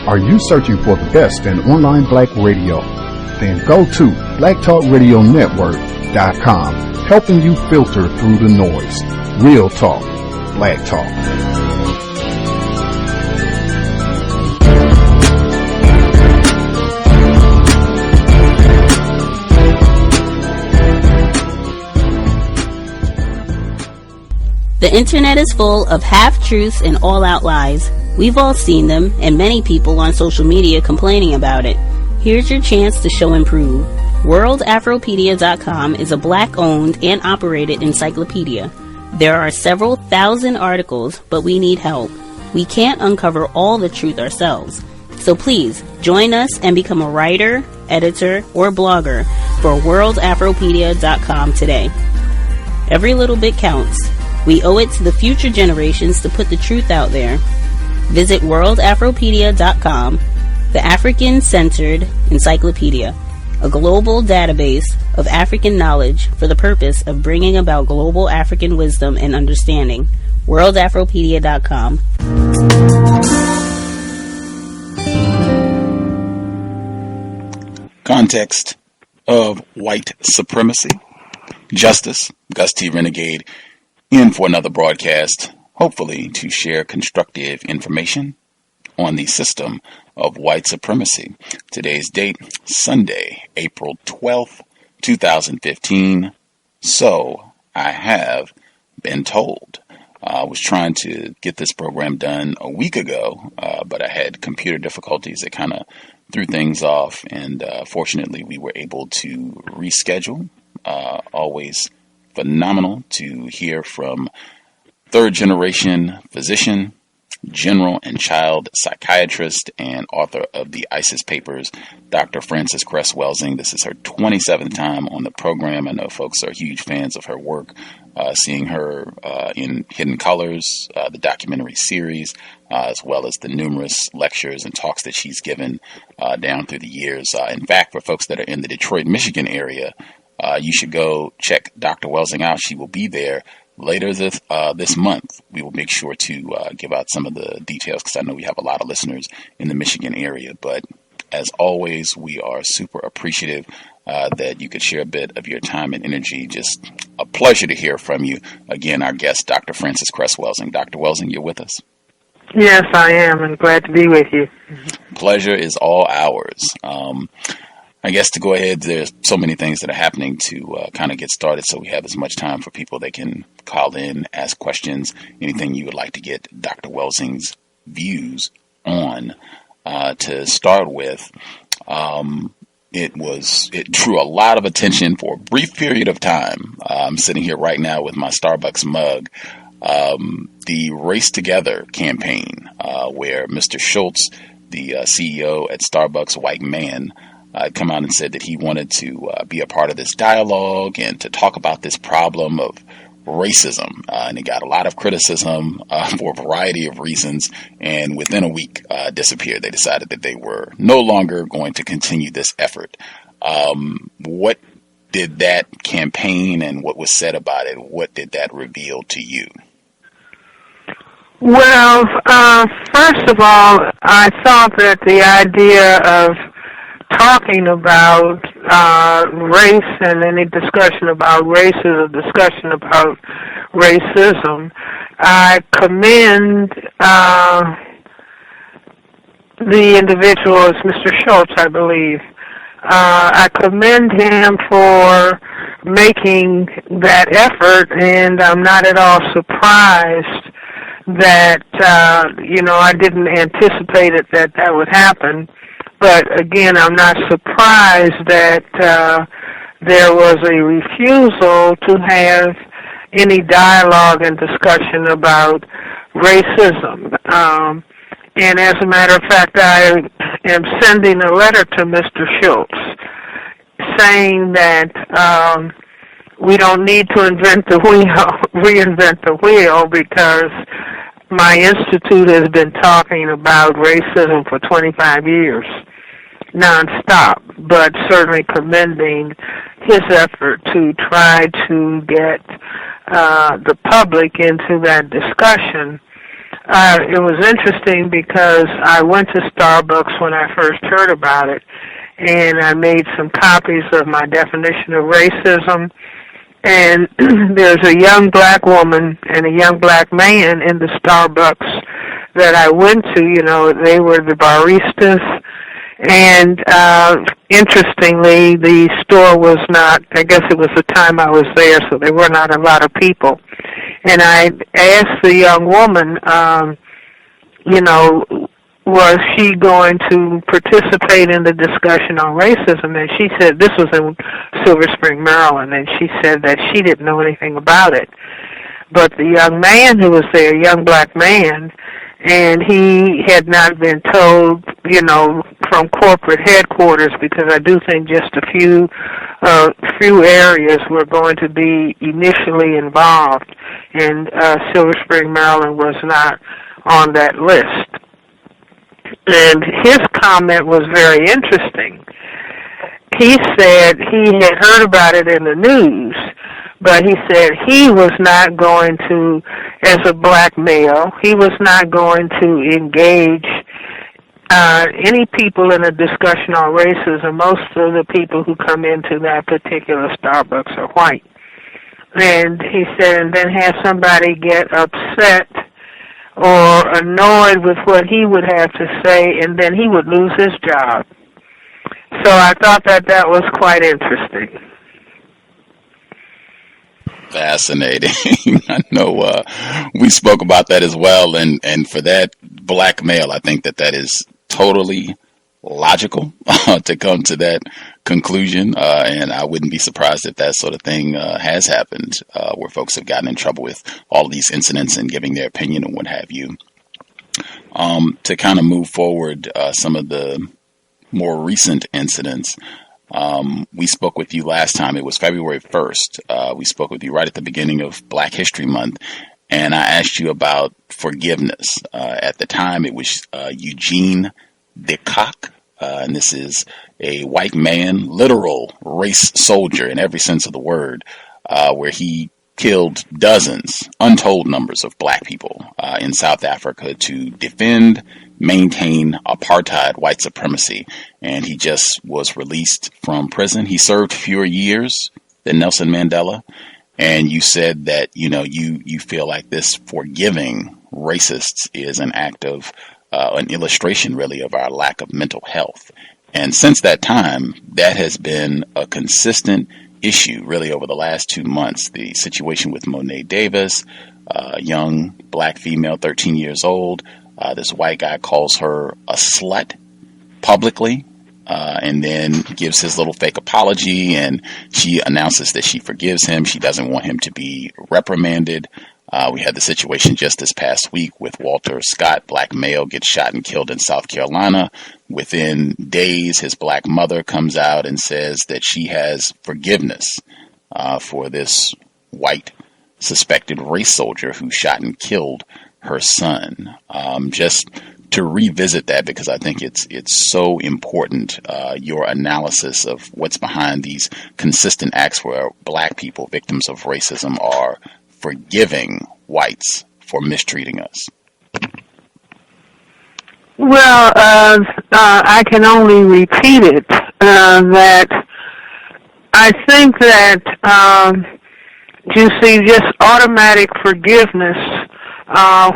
Are you searching for the best in online black radio? Then go to blacktalkradionetwork.com, helping you filter through the noise. Real talk, black talk. The internet is full of half-truths and all-out lies. We've all seen them, and many people on social media complaining about it. Here's your chance to show and prove. WorldAfropedia.com is a black-owned and operated encyclopedia. There are several thousand articles, but we need help. We can't uncover all the truth ourselves. So please, join us and become a writer, editor, or blogger for WorldAfropedia.com today. Every little bit counts. We owe it to the future generations to put the truth out there. Visit WorldAfropedia.com, the African-centered encyclopedia, a global database of African knowledge for the purpose of bringing about global African wisdom and understanding. WorldAfropedia.com. Context of white supremacy. Justice, GUS T Renegad, in for another broadcast, hopefully to share constructive information on the system of white supremacy. Today's date, Sunday, April 12th, 2015. So I have been told. I was trying to get this program done a week ago, but I had computer difficulties that kind of threw things off, and fortunately we were able to reschedule. Always phenomenal to hear from third-generation physician, general and child psychiatrist, and author of the ISIS Papers, Dr. Frances Cress Welsing. This is her 27th time on the program. I know folks are huge fans of her work, seeing her in Hidden Colors, the documentary series, as well as the numerous lectures and talks that she's given down through the years. In fact, for folks that are in the Detroit, Michigan area, you should go check Dr. Welsing out. She will be there later this month. We will make sure to give out some of the details because I know we have a lot of listeners in the Michigan area. But as always, we are super appreciative that you could share a bit of your time and energy. Just a pleasure to hear from you. Again, our guest, Dr. Frances Cress Welsing. Dr. Welsing, you're with us. Yes, I am, and glad to be with you. Pleasure is all ours. I guess to go ahead, there's so many things that are happening to kind of get started, so we have as much time for people that can call in, ask questions, anything you would like to get Dr. Welsing's views on. To start with, it drew a lot of attention for a brief period of time. I'm sitting here right now with my Starbucks mug. The Race Together campaign, where Mr. Schultz, the CEO at Starbucks, white man, come out and said that he wanted to be a part of this dialogue and to talk about this problem of racism. And it got a lot of criticism for a variety of reasons. And within a week, disappeared. They decided that they were no longer going to continue this effort. What did that campaign and what was said about it, what did that reveal to you? Well, first of all, I thought that the idea of talking about race and any discussion about race is a discussion about racism. I commend the individual, is Mr. Schultz, I believe. I commend him for making that effort, and I'm not at all surprised that, I didn't anticipate it that would happen. But again, I'm not surprised that there was a refusal to have any dialogue and discussion about racism. And as a matter of fact, I am sending a letter to Mr. Schultz saying that we don't need to reinvent the wheel, because my institute has been talking about racism for 25 years, nonstop, but certainly commending his effort to try to get the public into that discussion. It was interesting because I went to Starbucks when I first heard about it, and I made some copies of my definition of racism. And there's a young black woman and a young black man in the Starbucks that I went to. You know, they were the baristas. And interestingly, the store was not, I guess it was the time I was there, so there were not a lot of people. And I asked the young woman, you know, was she going to participate in the discussion on racism? And she said, this was in Silver Spring, Maryland, and she said that she didn't know anything about it. But the young man who was there, a young black man, and he had not been told, you know, from corporate headquarters, because I do think just a few areas were going to be initially involved, and Silver Spring, Maryland was not on that list. And his comment was very interesting. He said he had heard about it in the news, but he said he was not going to, as a black male, he was not going to engage any people in a discussion on racism. Most of the people who come into that particular Starbucks are white. And he said, and then have somebody get upset or annoyed with what he would have to say, and then he would lose his job. So I thought that was quite interesting. Fascinating. I know we spoke about that as well, and for that black male, I think that is totally logical to come to that conclusion, and I wouldn't be surprised if that sort of thing has happened, where folks have gotten in trouble with all of these incidents and giving their opinion and what have you. To kind of move forward, some of the more recent incidents, we spoke with you last time. It was February 1st. We spoke with you right at the beginning of Black History Month, and I asked you about forgiveness. At the time, it was Eugene DeCock, and this is a white man, literal race soldier in every sense of the word, where he killed dozens, untold numbers of black people in South Africa to defend, maintain apartheid, white supremacy. And he just was released from prison. He served fewer years than Nelson Mandela. And you said that, you know, you feel like this forgiving racists is an act of an illustration, really, of our lack of mental health. And since that time, that has been a consistent issue, really, over the last 2 months. The situation with Monet Davis, a young black female, 13 years old. This white guy calls her a slut publicly, and then gives his little fake apology, and she announces that she forgives him. She doesn't want him to be reprimanded. We had the situation just this past week with Walter Scott, black male, gets shot and killed in South Carolina. Within days, his black mother comes out and says that she has forgiveness for this white suspected race soldier who shot and killed her son. Just to revisit that, because I think it's so important, your analysis of what's behind these consistent acts where black people, victims of racism, are forgiving whites for mistreating us. Well, I can only repeat it, that I think that, you see, just automatic forgiveness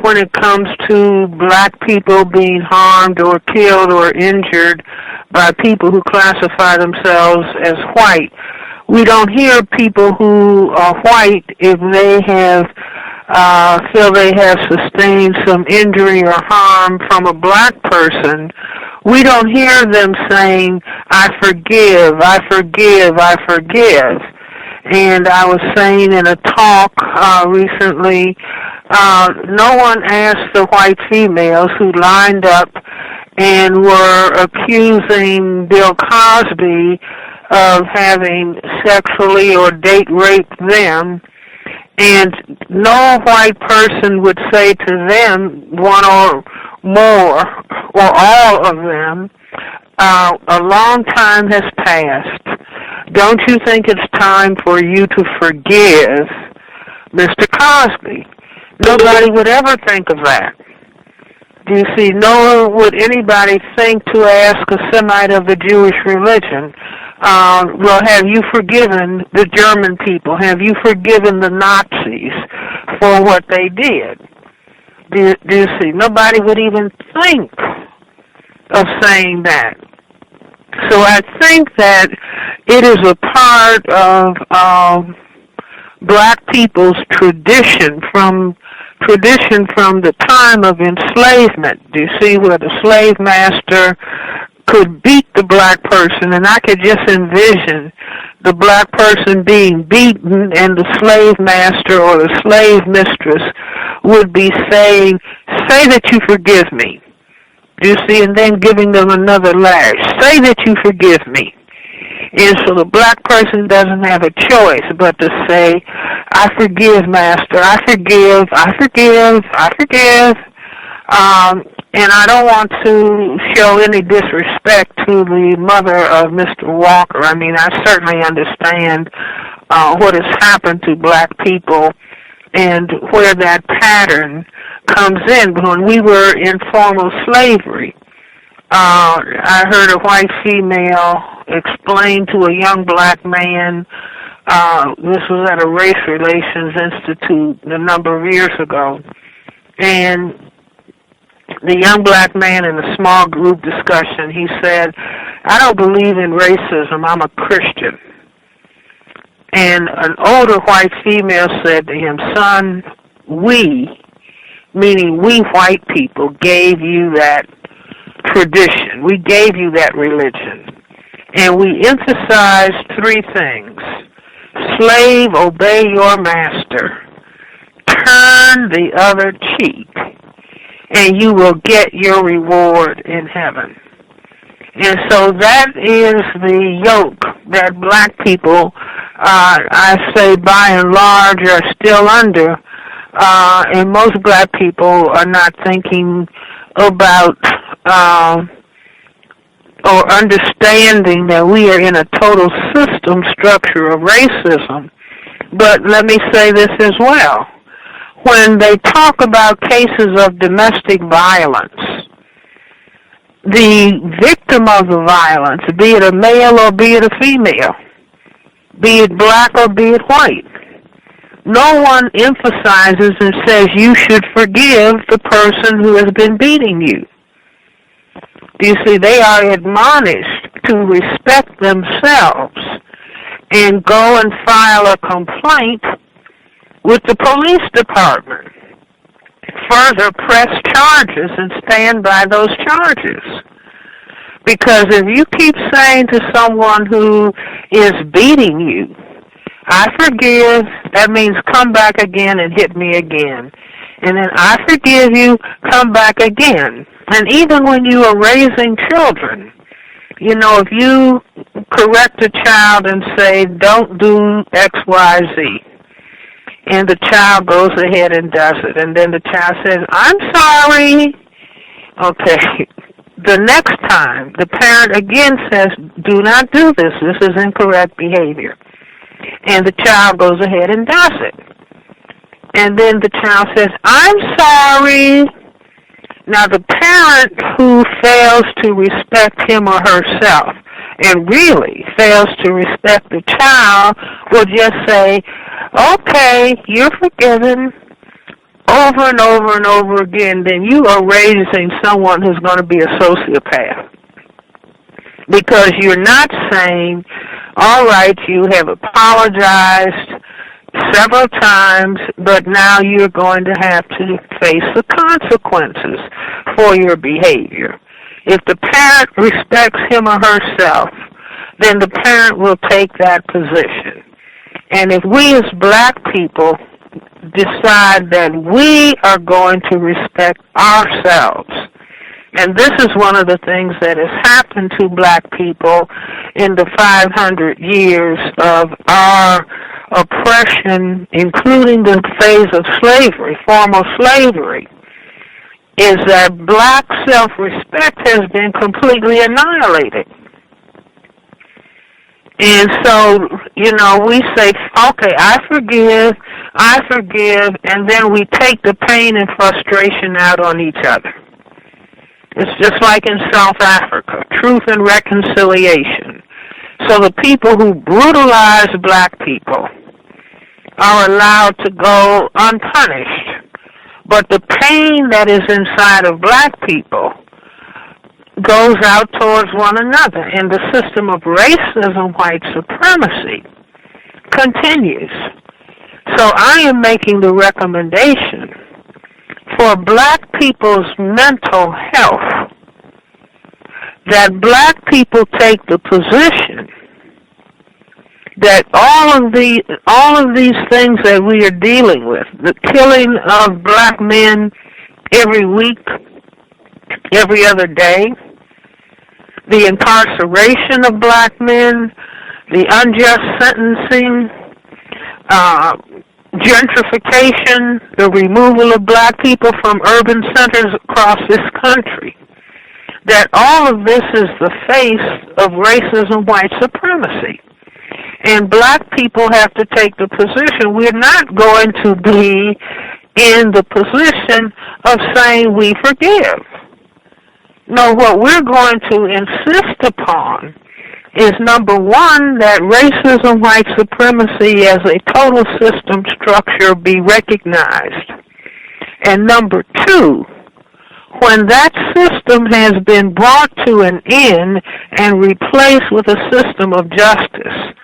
when it comes to black people being harmed or killed or injured by people who classify themselves as white. We don't hear people who are white if they have feel they have sustained some injury or harm from a black person. We don't hear them saying, I forgive, I forgive, I forgive. And I was saying in a talk recently, no one asked the white females who lined up and were accusing Bill Cosby of having sexually or date raped them, and no white person would say to them, one or more, or all of them, a long time has passed. Don't you think it's time for you to forgive Mr. Cosby? Nobody would ever think of that. You see, nor would anybody think to ask a Semite of the Jewish religion, well, have you forgiven the German people? Have you forgiven the Nazis for what they did? Do you see? Nobody would even think of saying that. So I think that it is a part of black people's tradition from the time of enslavement. Do you see, where the slave master could beat the black person, and I could just envision the black person being beaten, and the slave master or the slave mistress would be saying, "Say that you forgive me." Do you see? And then giving them another lash. "Say that you forgive me." And so the black person doesn't have a choice but to say, "I forgive, master. I forgive. I forgive. I forgive." And I don't want to show any disrespect to the mother of Mr. Walker. I mean, I certainly understand what has happened to black people and where that pattern comes in. But when we were in formal slavery, I heard a white female explain to a young black man, this was at a Race Relations Institute a number of years ago, and the young black man in a small group discussion, he said, "I don't believe in racism, I'm a Christian." And an older white female said to him, "Son, we, meaning we white people, gave you that tradition. We gave you that religion. And we emphasized three things. Slave, obey your master. Turn the other cheek, and you will get your reward in heaven." And so that is the yoke that black people, I say by and large, are still under. And most black people are not thinking about or understanding that we are in a total system structure of racism. But let me say this as well. When they talk about cases of domestic violence, the victim of the violence, be it a male or be it a female, be it black or be it white, no one emphasizes and says you should forgive the person who has been beating you. You see, they are admonished to respect themselves and go and file a complaint with the police department. Further, press charges and stand by those charges. Because if you keep saying to someone who is beating you, "I forgive," that means come back again and hit me again. And then "I forgive you, come back again." And even when you are raising children, you know, if you correct a child and say, "Don't do X, Y, Z," and the child goes ahead and does it, and then the child says, "I'm sorry," okay, the next time the parent again says, "Do not do this, this is incorrect behavior," and the child goes ahead and does it. And then the child says, "I'm sorry." Now the parent who fails to respect him or herself and really fails to respect the child will just say, "Okay, you're forgiven," over and over and over again. Then you are raising someone who's going to be a sociopath. Because you're not saying, "All right, you have apologized several times, but now you're going to have to face the consequences for your behavior." If the parent respects him or herself, then the parent will take that position. And if we as black people decide that we are going to respect ourselves, and this is one of the things that has happened to black people in the 500 years of our oppression, including the phase of slavery, formal slavery, is that black self-respect has been completely annihilated. And so, you know, we say, "Okay, I forgive," and then we take the pain and frustration out on each other. It's just like in South Africa, truth and reconciliation. So the people who brutalize black people are allowed to go unpunished. But the pain that is inside of black people goes out towards one another. And the system of racism, white supremacy, continues. So I am making the recommendation for black people's mental health that black people take the position that all of these things that we are dealing with, the killing of black men every week, every other day, the incarceration of black men, the unjust sentencing, gentrification, the removal of black people from urban centers across this country, that all of this is the face of racism, white supremacy. And black people have to take the position, we're not going to be in the position of saying we forgive. No, what we're going to insist upon is, number one, that racism, white supremacy as a total system structure be recognized. And number two, when that system has been brought to an end and replaced with a system of justice,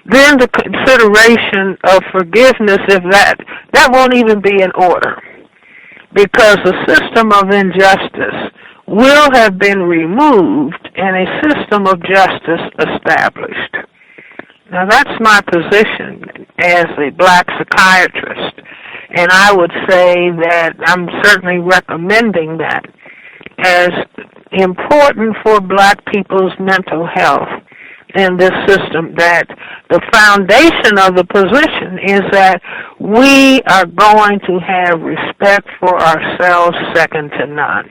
then the consideration of forgiveness, if that won't even be in order, because the system of injustice will have been removed and a system of justice established. Now that's my position as a black psychiatrist, and I would say that I'm certainly recommending that as important for black people's mental health in this system, that the foundation of the position is that we are going to have respect for ourselves second to none.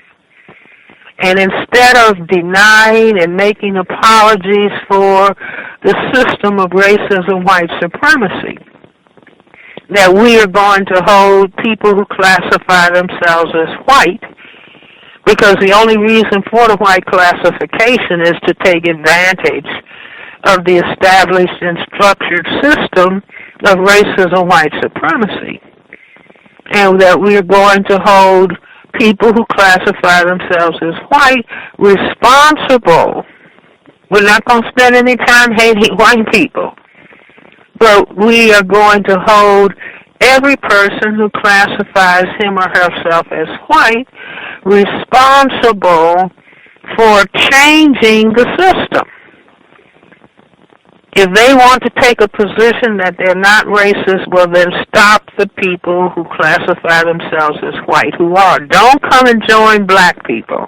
And instead of denying and making apologies for the system of racism, white supremacy, that we are going to hold people who classify themselves as white, because the only reason for the white classification is to take advantage of the established and structured system of racism, white supremacy, and that we are going to hold people who classify themselves as white responsible. We're not going to spend any time hating white people, but we are going to hold every person who classifies him or herself as white responsible for changing the system. If they want to take a position that they're not racist, well, then stop the people who classify themselves as white, who are. Don't come and join black people.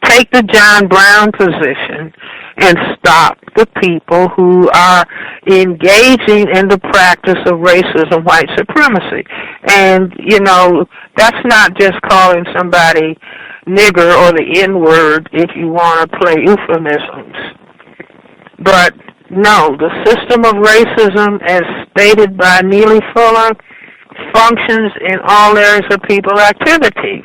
Take the John Brown position and stop the people who are engaging in the practice of racism, white supremacy. And, that's not just calling somebody nigger or the N-word if you want to play euphemisms. But no, the system of racism, as stated by Neely Fuller, functions in all areas of people activity: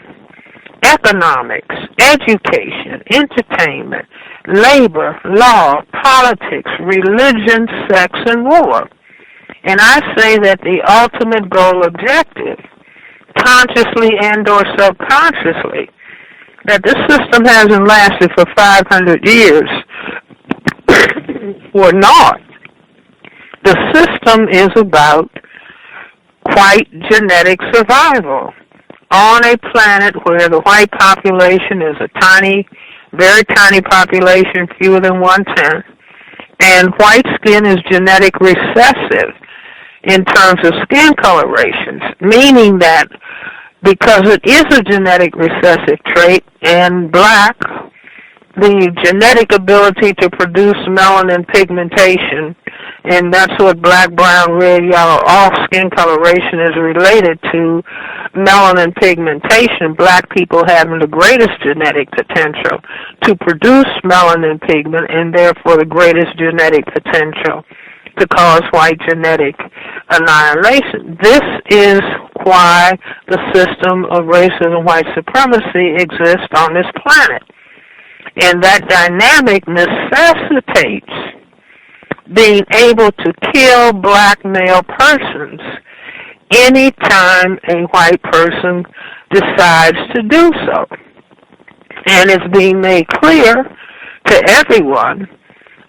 economics, education, entertainment, labor, law, politics, religion, sex, and war. And I say that the ultimate goal objective, consciously and or subconsciously, that this system hasn't lasted for 500 years, or not. The system is about white genetic survival on a planet where the white population is a tiny, very tiny population, fewer than 1/10, and white skin is genetic recessive in terms of skin colorations, meaning that because it is a genetic recessive trait, and black, the genetic ability to produce melanin pigmentation, and that's what black, brown, red, yellow, all skin coloration is related to melanin pigmentation, black people having the greatest genetic potential to produce melanin pigment and therefore the greatest genetic potential to cause white genetic annihilation. This is why the system of racism and white supremacy exists on this planet. And that dynamic necessitates being able to kill black male persons anytime a white person decides to do so. And it's being made clear to everyone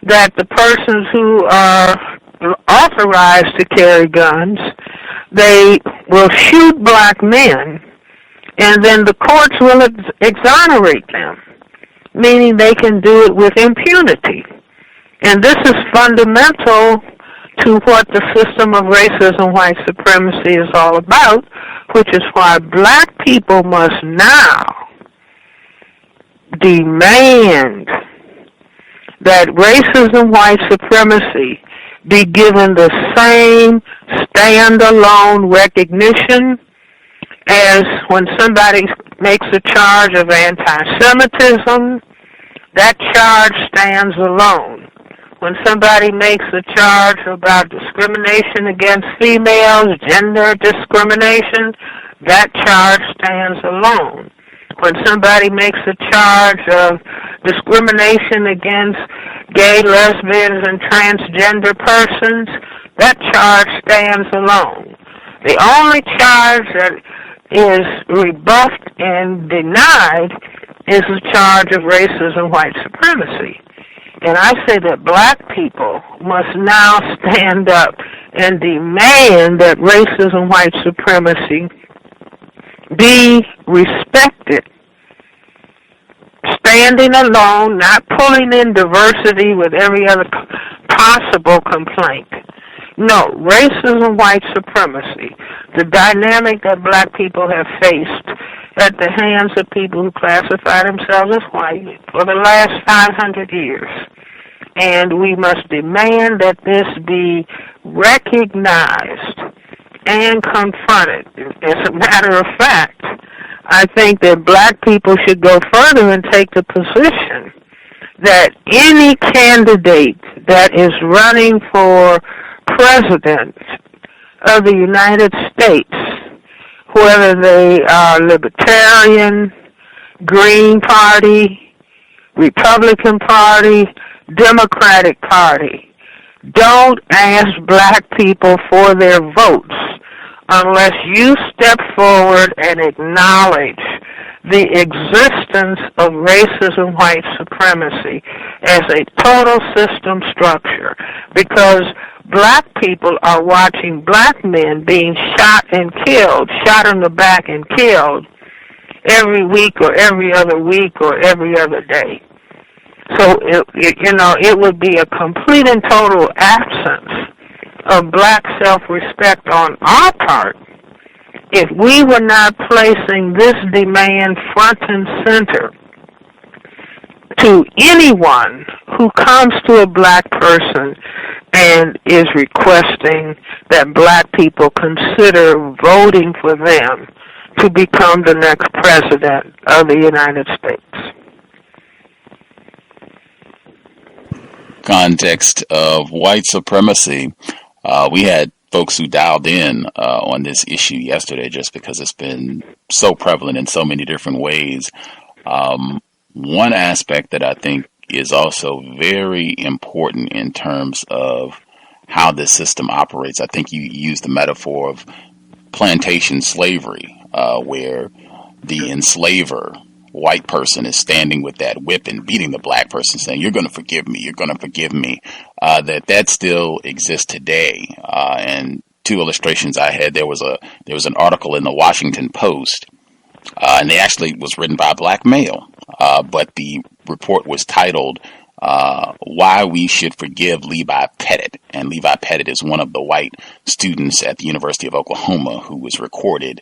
that the persons who are authorized to carry guns, they will shoot black men, and then the courts will exonerate them, meaning they can do it with impunity. And this is fundamental to what the system of racism, white supremacy is all about, which is why black people must now demand that racism, white supremacy be given the same standalone recognition as when somebody makes a charge of anti-Semitism, that charge stands alone. When somebody makes a charge about discrimination against females, gender discrimination, that charge stands alone. When somebody makes a charge of discrimination against gay, lesbians, and transgender persons, that charge stands alone. The only charge that is rebuffed and denied is the charge of racism, white supremacy. And I say that black people must now stand up and demand that racism, white supremacy be respected, standing alone, not pulling in diversity with every other possible complaint. No, racism, white supremacy, the dynamic that black people have faced at the hands of people who classify themselves as white for the last 500 years. And we must demand that this be recognized and confronted. As a matter of fact, I think that black people should go further and take the position that any candidate that is running for president of the United States, whether they are Libertarian, Green Party, Republican Party, Democratic Party, don't ask black people for their votes unless you step forward and acknowledge the existence of racism, white supremacy as a total system structure, because black people are watching black men being shot and killed, shot in the back and killed every week or every other week or every other day. So, it would be a complete and total absence of black self-respect on our part if we were not placing this demand front and center to anyone who comes to a black person and is requesting that black people consider voting for them to become the next president of the United States. Context of white supremacy. We had folks who dialed in on this issue yesterday just because it's been so prevalent in so many different ways. One aspect that I think is also very important in terms of how this system operates, I think you used the metaphor of plantation slavery, where the enslaver, white person, is standing with that whip and beating the black person, saying, "You're going to forgive me. You're going to forgive me." That still exists today. And two illustrations I had. There was an article in the Washington Post, and it actually was written by a black male, but the report was titled "Why We Should Forgive Levi Pettit." And Levi Pettit is one of the white students at the University of Oklahoma who was recorded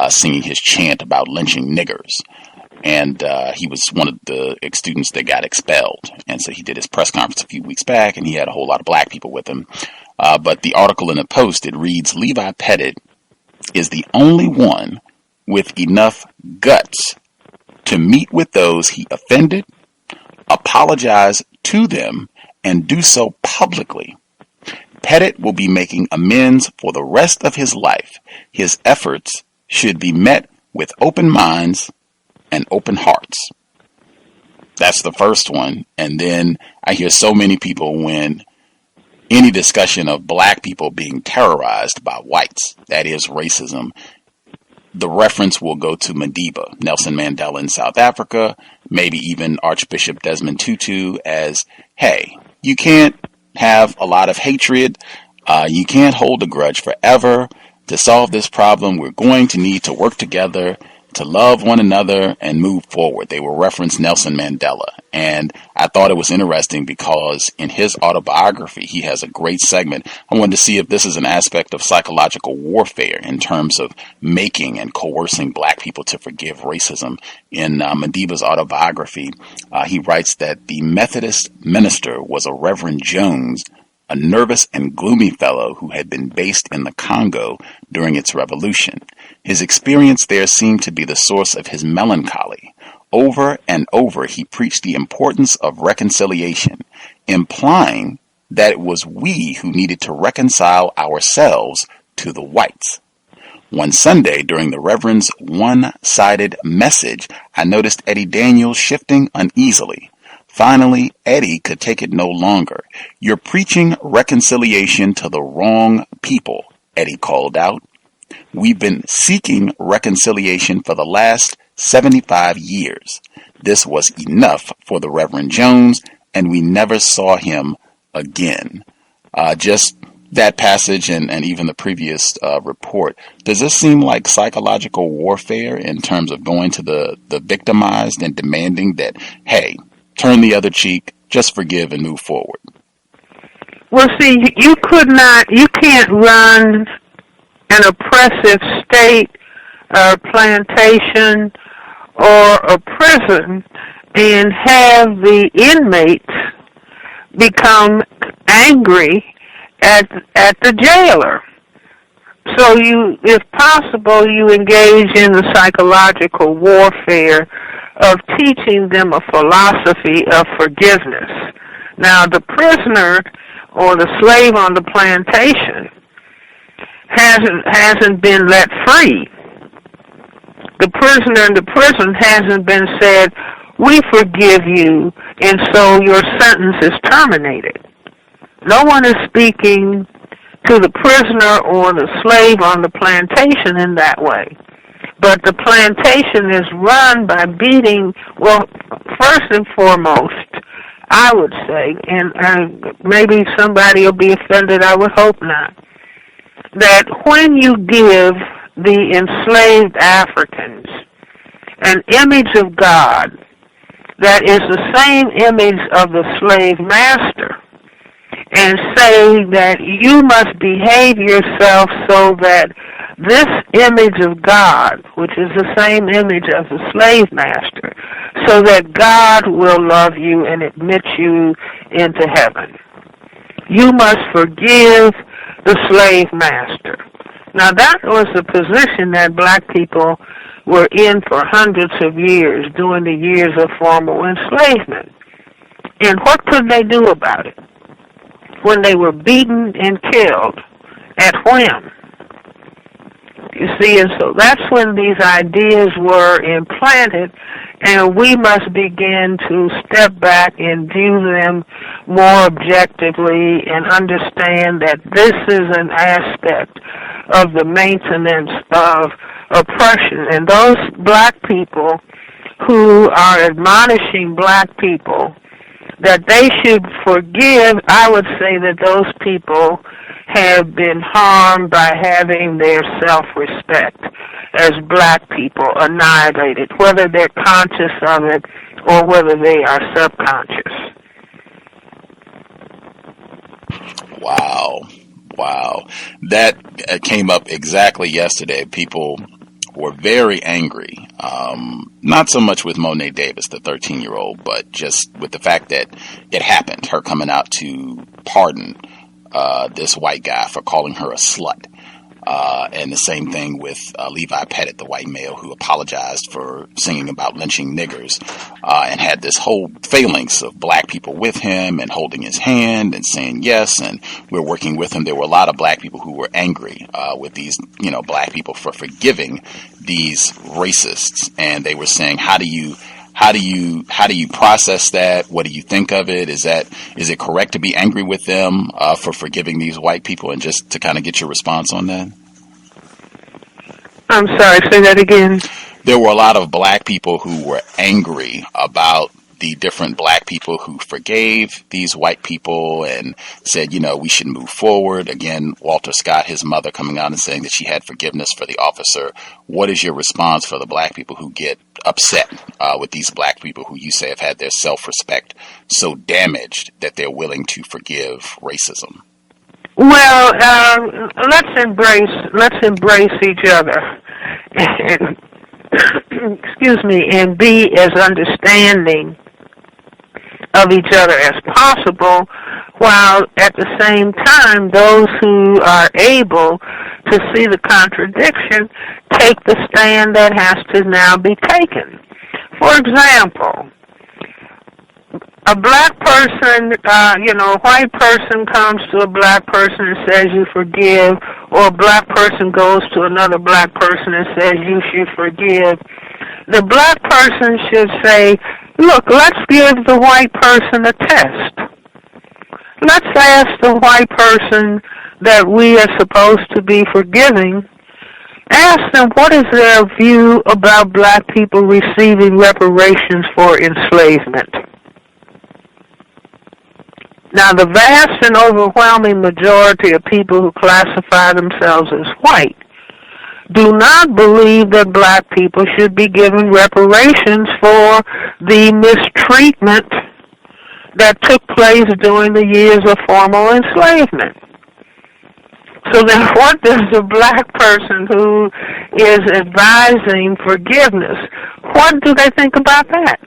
singing his chant about lynching niggers. And he was one of the students that got expelled. And so he did his press conference a few weeks back, and he had a whole lot of black people with him. But the article in the Post, it reads, "Levi Pettit is the only one with enough guts to meet with those he offended, apologize to them, and do so publicly. Pettit will be making amends for the rest of his life. His efforts should be met with open minds and open hearts. That's the first one. And then I hear so many people when any discussion of black people being terrorized by whites, that is racism, the reference will go to Madiba, Nelson Mandela in South Africa, maybe even Archbishop Desmond Tutu as, hey, you can't have a lot of hatred. You can't hold a grudge forever. To solve this problem, we're going to need to work together to love one another and move forward. They will reference Nelson Mandela. And I thought it was interesting because in his autobiography, he has a great segment. I wanted to see if this is an aspect of psychological warfare in terms of making and coercing black people to forgive racism. In Madiba's autobiography, he writes that the Methodist minister was a Reverend Jones, a nervous and gloomy fellow who had been based in the Congo during its revolution. His experience there seemed to be the source of his melancholy. Over and over he preached the importance of reconciliation, implying that it was we who needed to reconcile ourselves to the whites. One Sunday, during the Reverend's one-sided message, I noticed Eddie Daniels shifting uneasily. Finally, Eddie could take it no longer. "You're preaching reconciliation to the wrong people," Eddie called out. "We've been seeking reconciliation for the last 75 years. This was enough for the Reverend Jones, and we never saw him again." Just that passage and even the previous report, does this seem like psychological warfare in terms of going to the victimized and demanding that, hey, turn the other cheek, just forgive and move forward? Well, see, you can't run an oppressive state or plantation or a prison and have the inmates become angry at the jailer. So if possible, you engage in the psychological warfare of teaching them a philosophy of forgiveness. Now, the prisoner or the slave on the plantation hasn't been let free. The prisoner in the prison hasn't been said, "We forgive you, and so your sentence is terminated." No one is speaking to the prisoner or the slave on the plantation in that way. But the plantation is run by beating, well, first and foremost, I would say, and maybe somebody will be offended, I would hope not, that when you give the enslaved Africans an image of God that is the same image of the slave master, and say that you must behave yourself so that this image of God, which is the same image of the slave master, so that God will love you and admit you into heaven. You must forgive the slave master. Now that was the position that black people were in for hundreds of years during the years of formal enslavement. And what could they do about it when they were beaten and killed at whim? You see, and so that's when these ideas were implanted, and we must begin to step back and view them more objectively and understand that this is an aspect of the maintenance of oppression. And those black people who are admonishing black people that they should forgive, I would say that those people have been harmed by having their self-respect as black people annihilated, whether they're conscious of it or whether they are subconscious. Wow. That came up exactly yesterday. People were very angry, not so much with Monet Davis, the 13-year-old, but just with the fact that it happened, her coming out to pardon this white guy for calling her a slut. And the same thing with Levi Pettit, the white male who apologized for singing about lynching niggers, and had this whole phalanx of black people with him and holding his hand and saying yes, and we're working with him. There were a lot of black people who were angry with these, black people for forgiving these racists, and they were saying, how do you process that? What do you think of it? Is it correct to be angry with them for forgiving these white people? And just to kind of get your response on that. I'm sorry, say that again. There were a lot of black people who were angry about the different black people who forgave these white people and said, we should move forward. Again, Walter Scott, his mother, coming out and saying that she had forgiveness for the officer. What is your response for the black people who get upset with these black people who you say have had their self-respect so damaged that they're willing to forgive racism? Well, let's embrace each other, and, excuse me, and be as understanding of each other as possible, while at the same time those who are able to see the contradiction take the stand that has to now be taken. For example, a black person, a white person comes to a black person and says you forgive, or a black person goes to another black person and says you should forgive. The black person should say, look, let's give the white person a test. Let's ask the white person that we are supposed to be forgiving, ask them what is their view about black people receiving reparations for enslavement. Now, the vast and overwhelming majority of people who classify themselves as white do not believe that black people should be given reparations for the mistreatment that took place during the years of formal enslavement. So then what does the black person who is advising forgiveness, what do they think about that?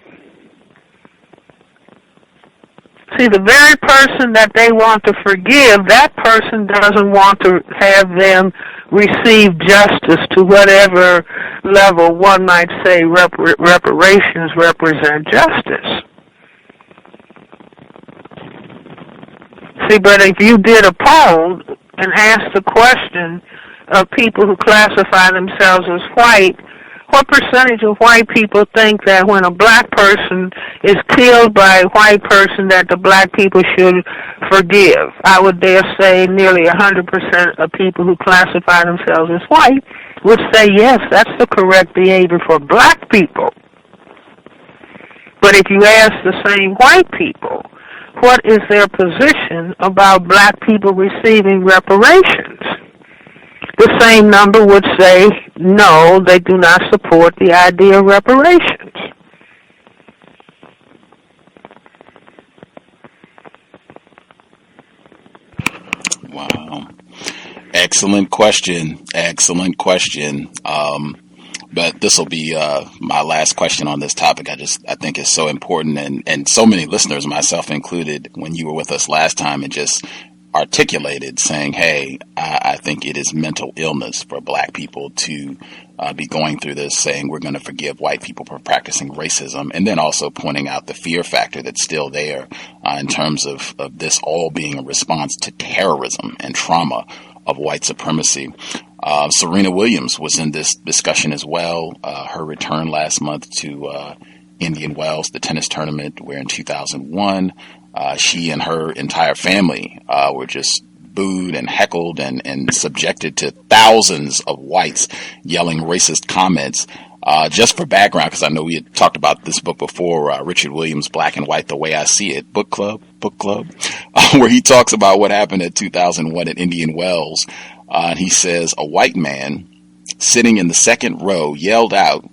See, the very person that they want to forgive, that person doesn't want to have them receive justice to whatever level one might say reparations represent justice. See, but if you did a poll and asked the question of people who classify themselves as white, what percentage of white people think that when a black person is killed by a white person that the black people should forgive? I would dare say nearly 100% of people who classify themselves as white would say, yes, that's the correct behavior for black people. But if you ask the same white people, what is their position about black people receiving reparations? The same number would say, no, they do not support the idea of reparations. Wow. Excellent question. But this will be my last question on this topic. I think it's so important, and so many listeners, myself included, when you were with us last time, and just articulated saying, hey, I think it is mental illness for black people to be going through this, saying we're going to forgive white people for practicing racism, and then also pointing out the fear factor that's still there in terms of this all being a response to terrorism and trauma of white supremacy. Serena Williams was in this discussion as well. Her return last month to Indian Wells, the tennis tournament, where in 2001, she and her entire family were just booed and heckled and subjected to thousands of whites yelling racist comments. Just for background, because I know we had talked about this book before, Richard Williams' Black and White, The Way I See It, book club, where he talks about what happened in 2001 at Indian Wells. And he says, a white man sitting in the second row yelled out,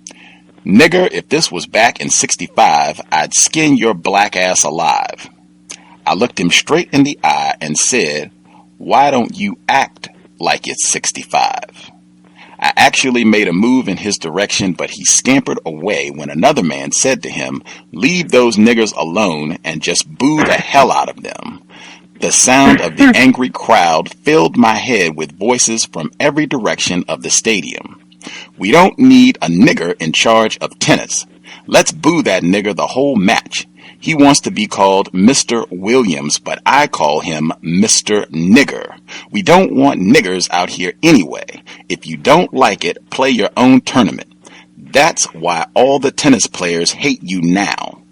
"Nigger, if this was back in 65, I'd skin your black ass alive." I looked him straight in the eye and said, "Why don't you act like it's 65? I actually made a move in his direction, but he scampered away when another man said to him, "Leave those niggers alone," and just boo the hell out of them. The sound of the angry crowd filled my head with voices from every direction of the stadium. We don't need a nigger in charge of tennis. Let's boo that nigger the whole match. He wants to be called Mr. Williams, but I call him Mr. Nigger. We don't want niggers out here anyway. If you don't like it, play your own tournament. That's why all the tennis players hate you now.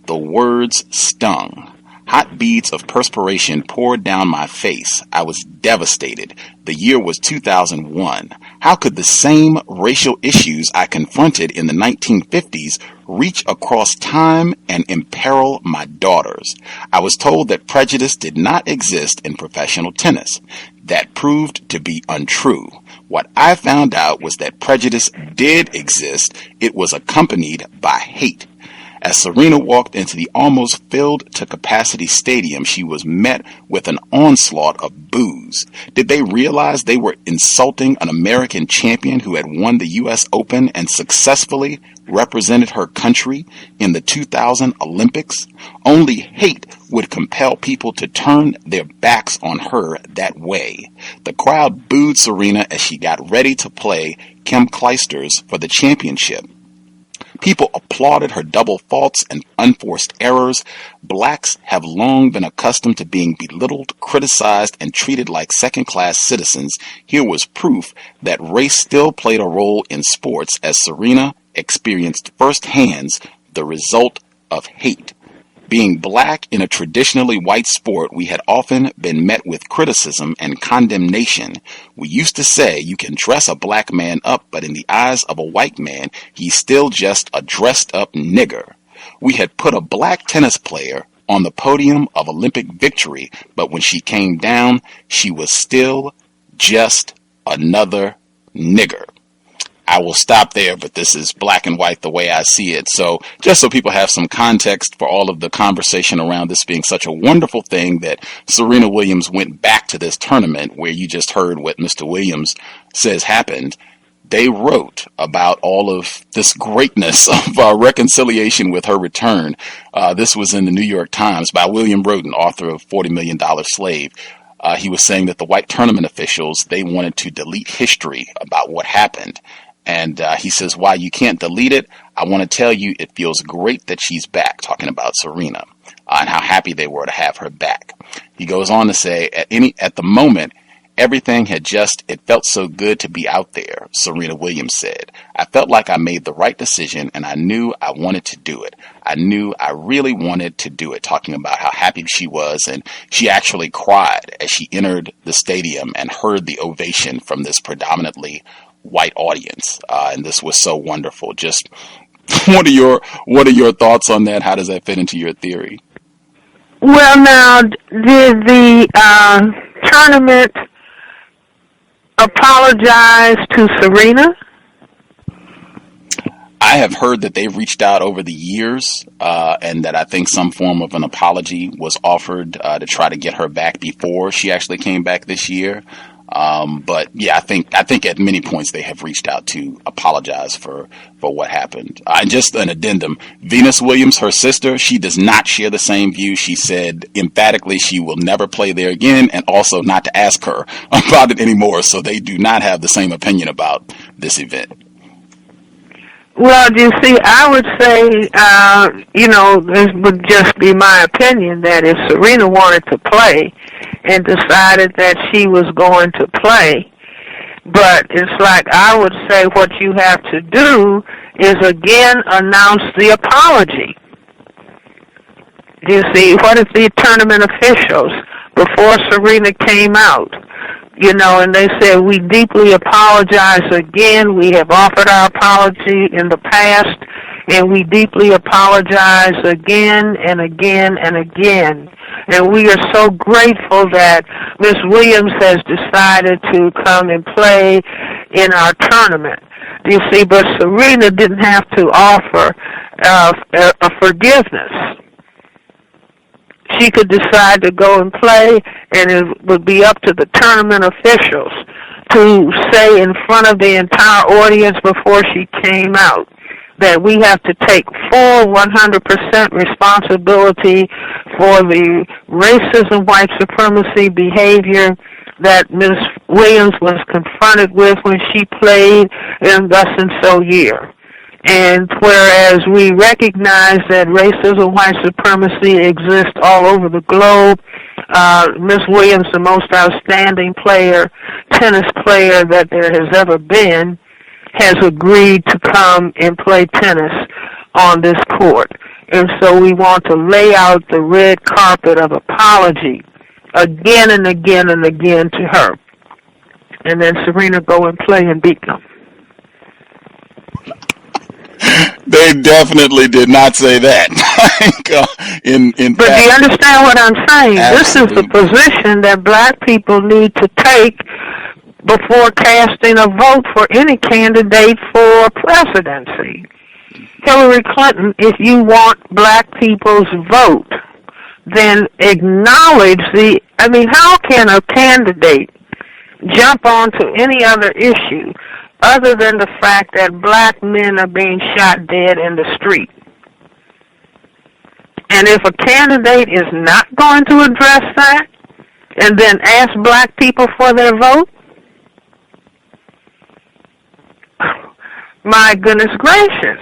The words stung. Hot beads of perspiration poured down my face. I was devastated. The year was 2001. How could the same racial issues I confronted in the 1950s reach across time and imperil my daughters? I was told that prejudice did not exist in professional tennis. That proved to be untrue. What I found out was that prejudice did exist. It was accompanied by hate. As Serena walked into the almost filled to capacity stadium, she was met with an onslaught of boos. Did they realize they were insulting an American champion who had won the U.S. Open and successfully represented her country in the 2000 Olympics? Only hate would compel people to turn their backs on her that way. The crowd booed Serena as she got ready to play Kim Clijsters for the championship. People applauded her double faults and unforced errors. Blacks have long been accustomed to being belittled, criticized, and treated like second-class citizens. Here was proof that race still played a role in sports, as Serena experienced firsthand the result of hate. Being black in a traditionally white sport, we had often been met with criticism and condemnation. We used to say you can dress a black man up, but in the eyes of a white man, he's still just a dressed up nigger. We had put a black tennis player on the podium of Olympic victory, but when she came down, she was still just another nigger. I will stop there, but this is black and white the way I see it. So just so people have some context for all of the conversation around this being such a wonderful thing that Serena Williams went back to this tournament where you just heard what Mr. Williams says happened. They wrote about all of this greatness of reconciliation with her return. This was in the New York Times by William Roden, author of $40 Million Slave. He was saying that the white tournament officials, they wanted to delete history about what happened. And he says, why you can't delete it, I want to tell you it feels great that she's back, talking about Serena, and how happy they were to have her back. He goes on to say, at the moment, everything it felt so good to be out there, Serena Williams said. I felt like I made the right decision, and I knew I wanted to do it. I knew I really wanted to do it, talking about how happy she was, and she actually cried as she entered the stadium and heard the ovation from this predominantly white audience, and this was so wonderful. Just what are your thoughts on that? How does that fit into your theory? Well, now, did the tournament apologize to Serena? I have heard that they've reached out over the years, and that I think some form of an apology was offered to try to get her back before she actually came back this year. But yeah, I think at many points they have reached out to apologize for what happened. And just an addendum, Venus Williams, her sister, she does not share the same view. She said emphatically she will never play there again, and also not to ask her about it anymore. So they do not have the same opinion about this event. Well, you see, I would say, this would just be my opinion, that if Serena wanted to play and decided that she was going to play, but it's like I would say what you have to do is again announce the apology. You see, what if the tournament officials, before Serena came out, and they said, we deeply apologize again. We have offered our apology in the past, and we deeply apologize again and again and again. And we are so grateful that Miss Williams has decided to come and play in our tournament. You see, but Serena didn't have to offer a forgiveness. She could decide to go and play, and it would be up to the tournament officials to say in front of the entire audience before she came out that we have to take full 100% responsibility for the racism, white supremacy behavior that Ms. Williams was confronted with when she played in Thus and So Year. And whereas we recognize that racism, white supremacy exists all over the globe, Ms. Williams, the most outstanding tennis player that there has ever been, has agreed to come and play tennis on this court. And so we want to lay out the red carpet of apology again and again and again to her. And then Serena go and play and beat them. They definitely did not say that. But do you understand what I'm saying? Absolutely. This is the position that black people need to take before casting a vote for any candidate for presidency. Hillary Clinton, if you want black people's vote, then acknowledge how can a candidate jump onto any other issue other than the fact that black men are being shot dead in the street? And if a candidate is not going to address that and then ask black people for their vote, my goodness gracious,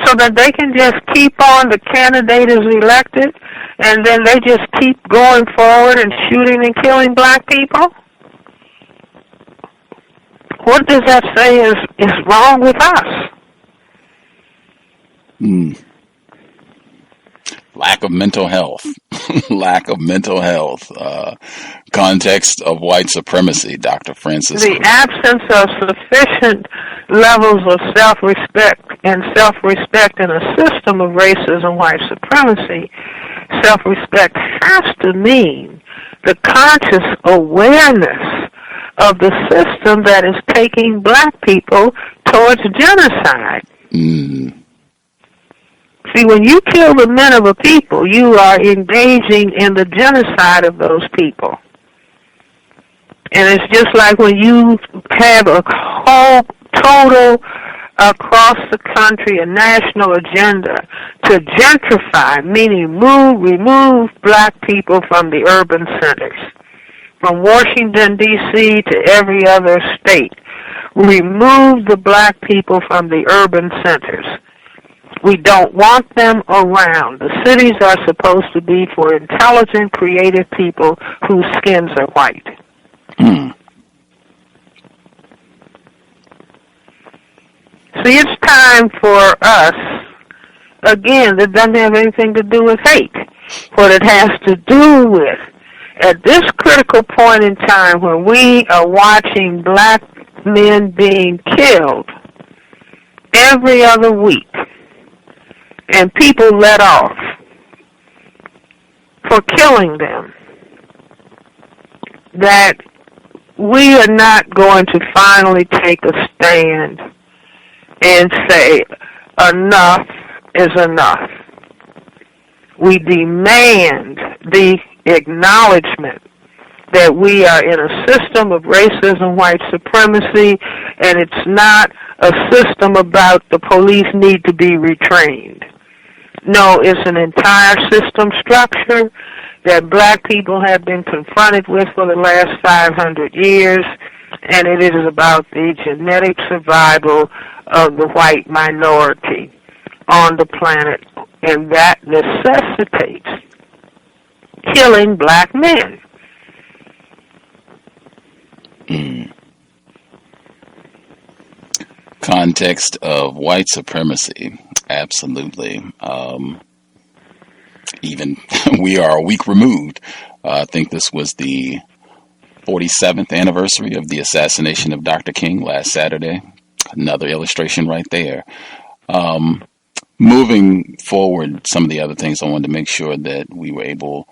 so that they can just keep on, the candidate is elected, and then they just keep going forward and shooting and killing black people? What does that say is wrong with us? Lack of mental health. Lack of mental health. Context of white supremacy, Dr. Francis. The absence of sufficient levels of self-respect in a system of racism, white supremacy. Self-respect has to mean the conscious awareness of the system that is taking black people towards genocide. See, when you kill the men of a people, you are engaging in the genocide of those people. And it's just like when you have a whole total across the country, a national agenda to gentrify, meaning remove black people from the urban centers, from Washington, D.C. to every other state. Remove the black people from the urban centers. We don't want them around. The cities are supposed to be for intelligent, creative people whose skins are white. See, it's time for us, again, that doesn't have anything to do with hate. What it has to do with, at this critical point in time when we are watching black men being killed every other week, and people let off for killing them, that we are not going to finally take a stand and say, enough is enough. We demand the acknowledgement that we are in a system of racism, white supremacy, and it's not a system about the police need to be retrained. No, it's an entire system structure that black people have been confronted with for the last 500 years, and it is about the genetic survival of the white minority on the planet, and that necessitates killing black men. Context of white supremacy, absolutely. Even we are a week removed. I think this was the 47th anniversary of the assassination of Dr. King last Saturday. Another illustration right there. Moving forward, some of the other things I wanted to make sure that we were able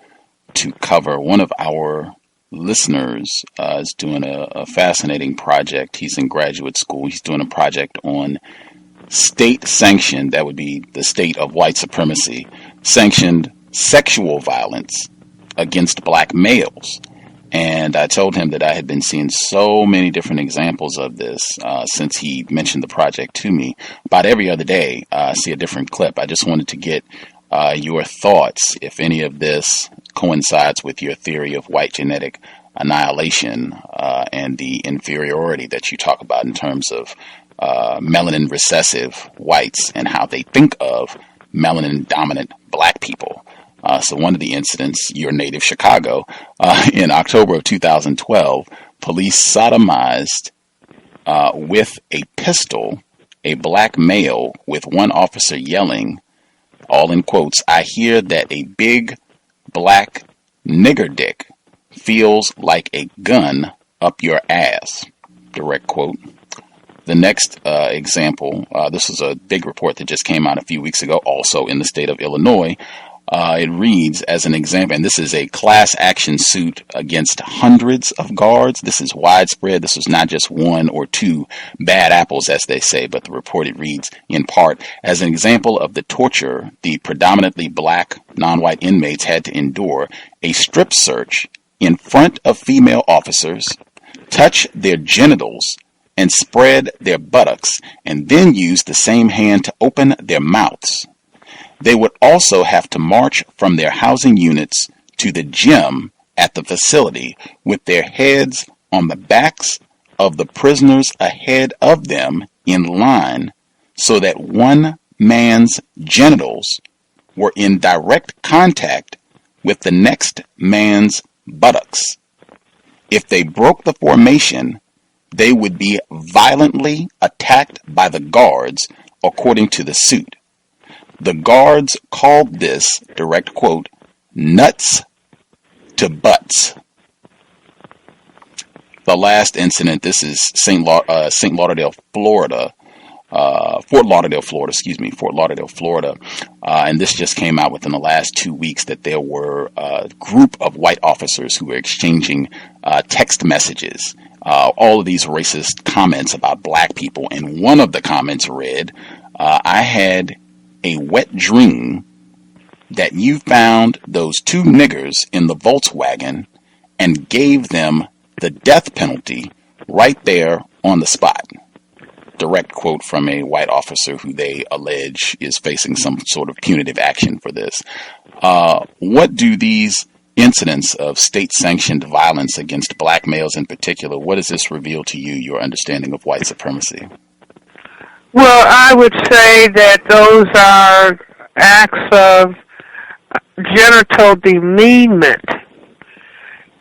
to cover. One of our listeners is doing a fascinating project. He's in graduate school. He's doing a project on state-sanctioned, that would be the state of white supremacy, sanctioned sexual violence against black males. And I told him that I had been seeing so many different examples of this since he mentioned the project to me. About every other day, I see a different clip. I just wanted to get your thoughts, if any of this coincides with your theory of white genetic annihilation and the inferiority that you talk about in terms of melanin recessive whites and how they think of melanin dominant black people. So one of the incidents, your native Chicago, in October of 2012, police sodomized with a pistol a black male with one officer yelling, all in quotes, "I hear that a big black nigger dick feels like a gun up your ass." Direct quote. The next example, this is a big report that just came out a few weeks ago, also in the state of Illinois. It reads as an example, and this is a class action suit against hundreds of guards. This is widespread. This is not just one or two bad apples, as they say, but the report, it reads in part, as an example of the torture the predominantly black non-white inmates had to endure, a strip search in front of female officers, touch their genitals, and spread their buttocks, and then use the same hand to open their mouths. They would also have to march from their housing units to the gym at the facility with their heads on the backs of the prisoners ahead of them in line so that one man's genitals were in direct contact with the next man's buttocks. If they broke the formation, they would be violently attacked by the guards, according to the suit. The guards called this, direct quote, nuts to butts. The last incident, this is St. Lauderdale, Florida, Fort Lauderdale, Florida. And this just came out within the last 2 weeks that there were a group of white officers who were exchanging text messages. All of these racist comments about black people. And one of the comments read, I had a wet dream that you found those two niggers in the Volkswagen and gave them the death penalty right there on the spot. Direct quote from a white officer who they allege is facing some sort of punitive action for this. What do these incidents of state-sanctioned violence against black males in particular, what does this reveal to you, your understanding of white supremacy? Well, I would say that those are acts of genital demeanment,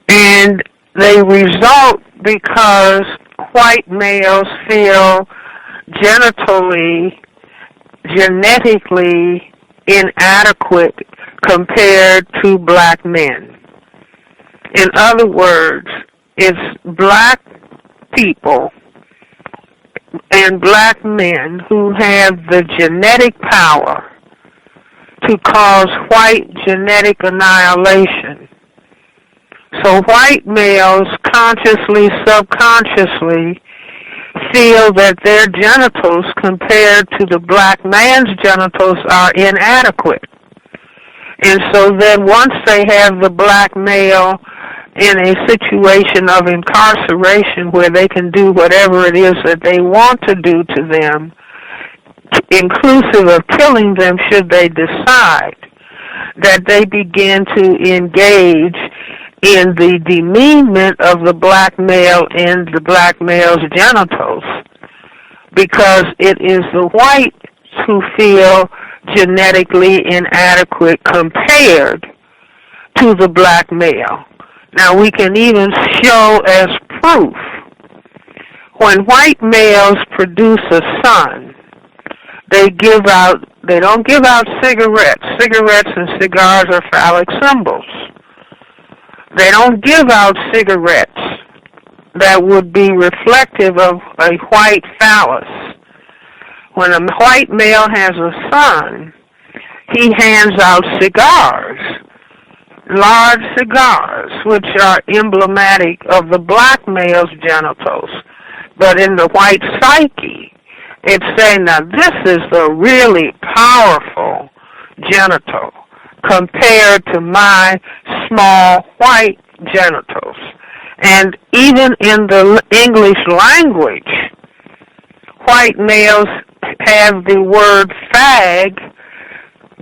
and they result because white males feel genetically inadequate compared to black men. In other words, it's black people and black men who have the genetic power to cause white genetic annihilation. So white males consciously, subconsciously feel that their genitals compared to the black man's genitals are inadequate. And so then once they have the black male in a situation of incarceration where they can do whatever it is that they want to do to them, inclusive of killing them should they decide, that they begin to engage in the demeanment of the black male and the black male's genitals, because it is the whites who feel genetically inadequate compared to the black male. Now we can even show as proof, when white males produce a son, they don't give out cigarettes. Cigarettes and cigars are phallic symbols. They don't give out cigarettes that would be reflective of a white phallus. When a white male has a son, he hands out cigars, large cigars, which are emblematic of the black male's genitals. But in the white psyche, it's saying, now this is the really powerful genital compared to my small white genitals. And even in the English language, white males have the word fag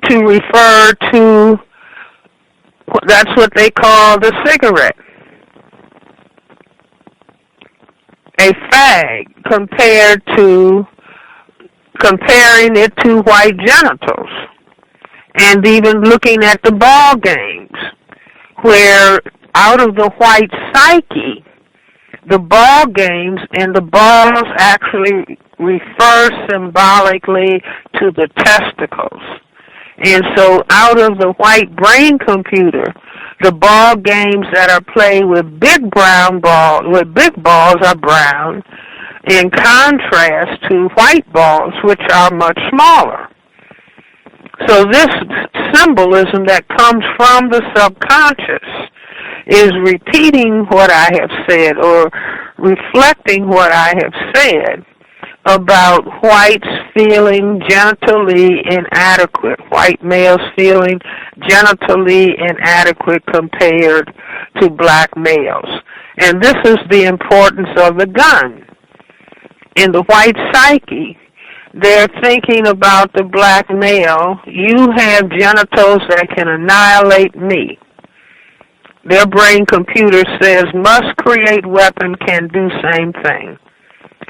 to refer to, that's what they call the cigarette. A fag, comparing it to white genitals. And even looking at the ball games, where out of the white psyche, the ball games and the balls actually refer symbolically to the testicles. And so out of the white brain computer, the ball games that are played with big balls are brown, in contrast to white balls, which are much smaller. So this symbolism that comes from the subconscious is repeating what I have said, or reflecting what I have said about whites feeling genitally inadequate, white males feeling genitally inadequate compared to black males. And this is the importance of the gun. In the white psyche, they're thinking about the black male, you have genitals that can annihilate me. Their brain computer says, must create weapon, can do same thing.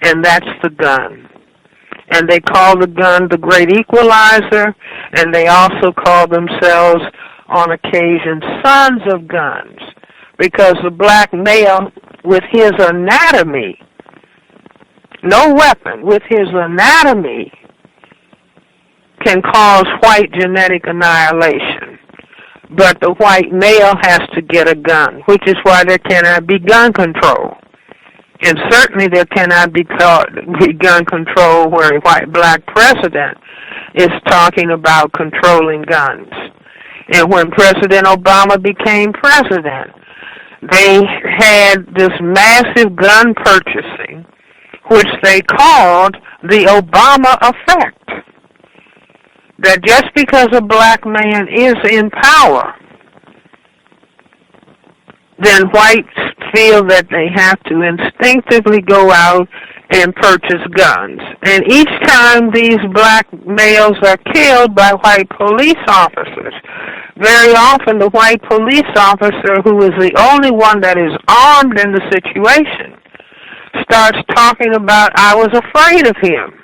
And that's the gun. And they call the gun the great equalizer, and they also call themselves, on occasion, sons of guns, because the black male, with his anatomy, no weapon, with his anatomy, can cause white genetic annihilation. But the white male has to get a gun, which is why there cannot be gun control. And certainly there cannot be gun control where a black president is talking about controlling guns. And when President Obama became president, they had this massive gun purchasing, which they called the Obama effect. That just because a black man is in power, then whites feel that they have to instinctively go out and purchase guns. And each time these black males are killed by white police officers, very often the white police officer, who is the only one that is armed in the situation, starts talking about, I was afraid of him.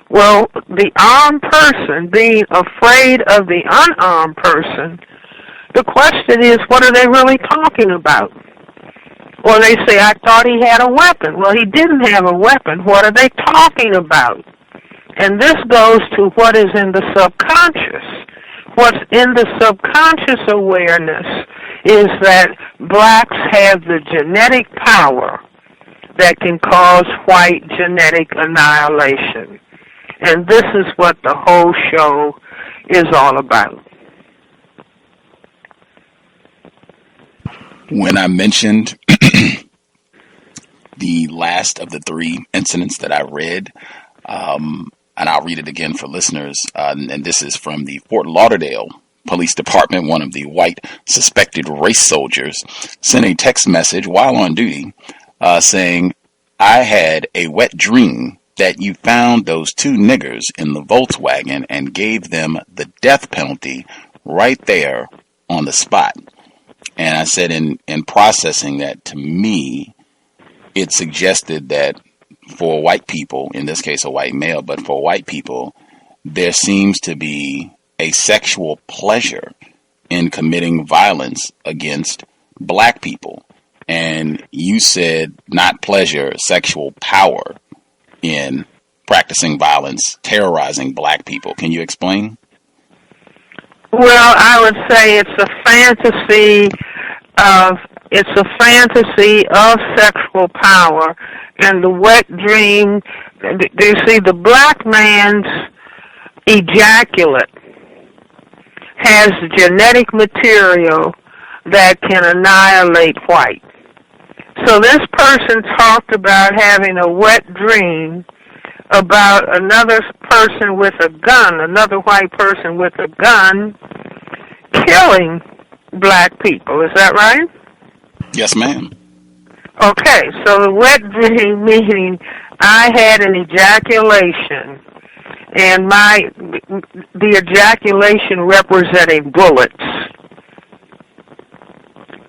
Well, the armed person being afraid of the unarmed person, the question is, what are they really talking about? Or they say, I thought he had a weapon. Well, he didn't have a weapon. What are they talking about? And this goes to what is in the subconscious. What's in the subconscious awareness is that blacks have the genetic power that can cause white genetic annihilation. And this is what the whole show is all about. When I mentioned the last of the three incidents that I read, and I'll read it again for listeners, and this is from the Fort Lauderdale Police Department. One of the white suspected race soldiers sent a text message while on duty saying, I had a wet dream that you found those two niggers in the Volkswagen and gave them the death penalty right there on the spot. And I said in processing that, to me, it suggested that for white people, in this case a white male, but for white people, there seems to be a sexual pleasure in committing violence against black people. And you said not pleasure, sexual power in practicing violence, terrorizing black people. Can you explain? Well, I would say it's a fantasy of sexual power, and the wet dream. You see, the black man's ejaculate has genetic material that can annihilate white. So this person talked about having a wet dream about another person with a gun, another white person with a gun, killing black people. Is that right? Yes, ma'am. Okay, so the wet dream meaning I had an ejaculation, and the ejaculation representing bullets.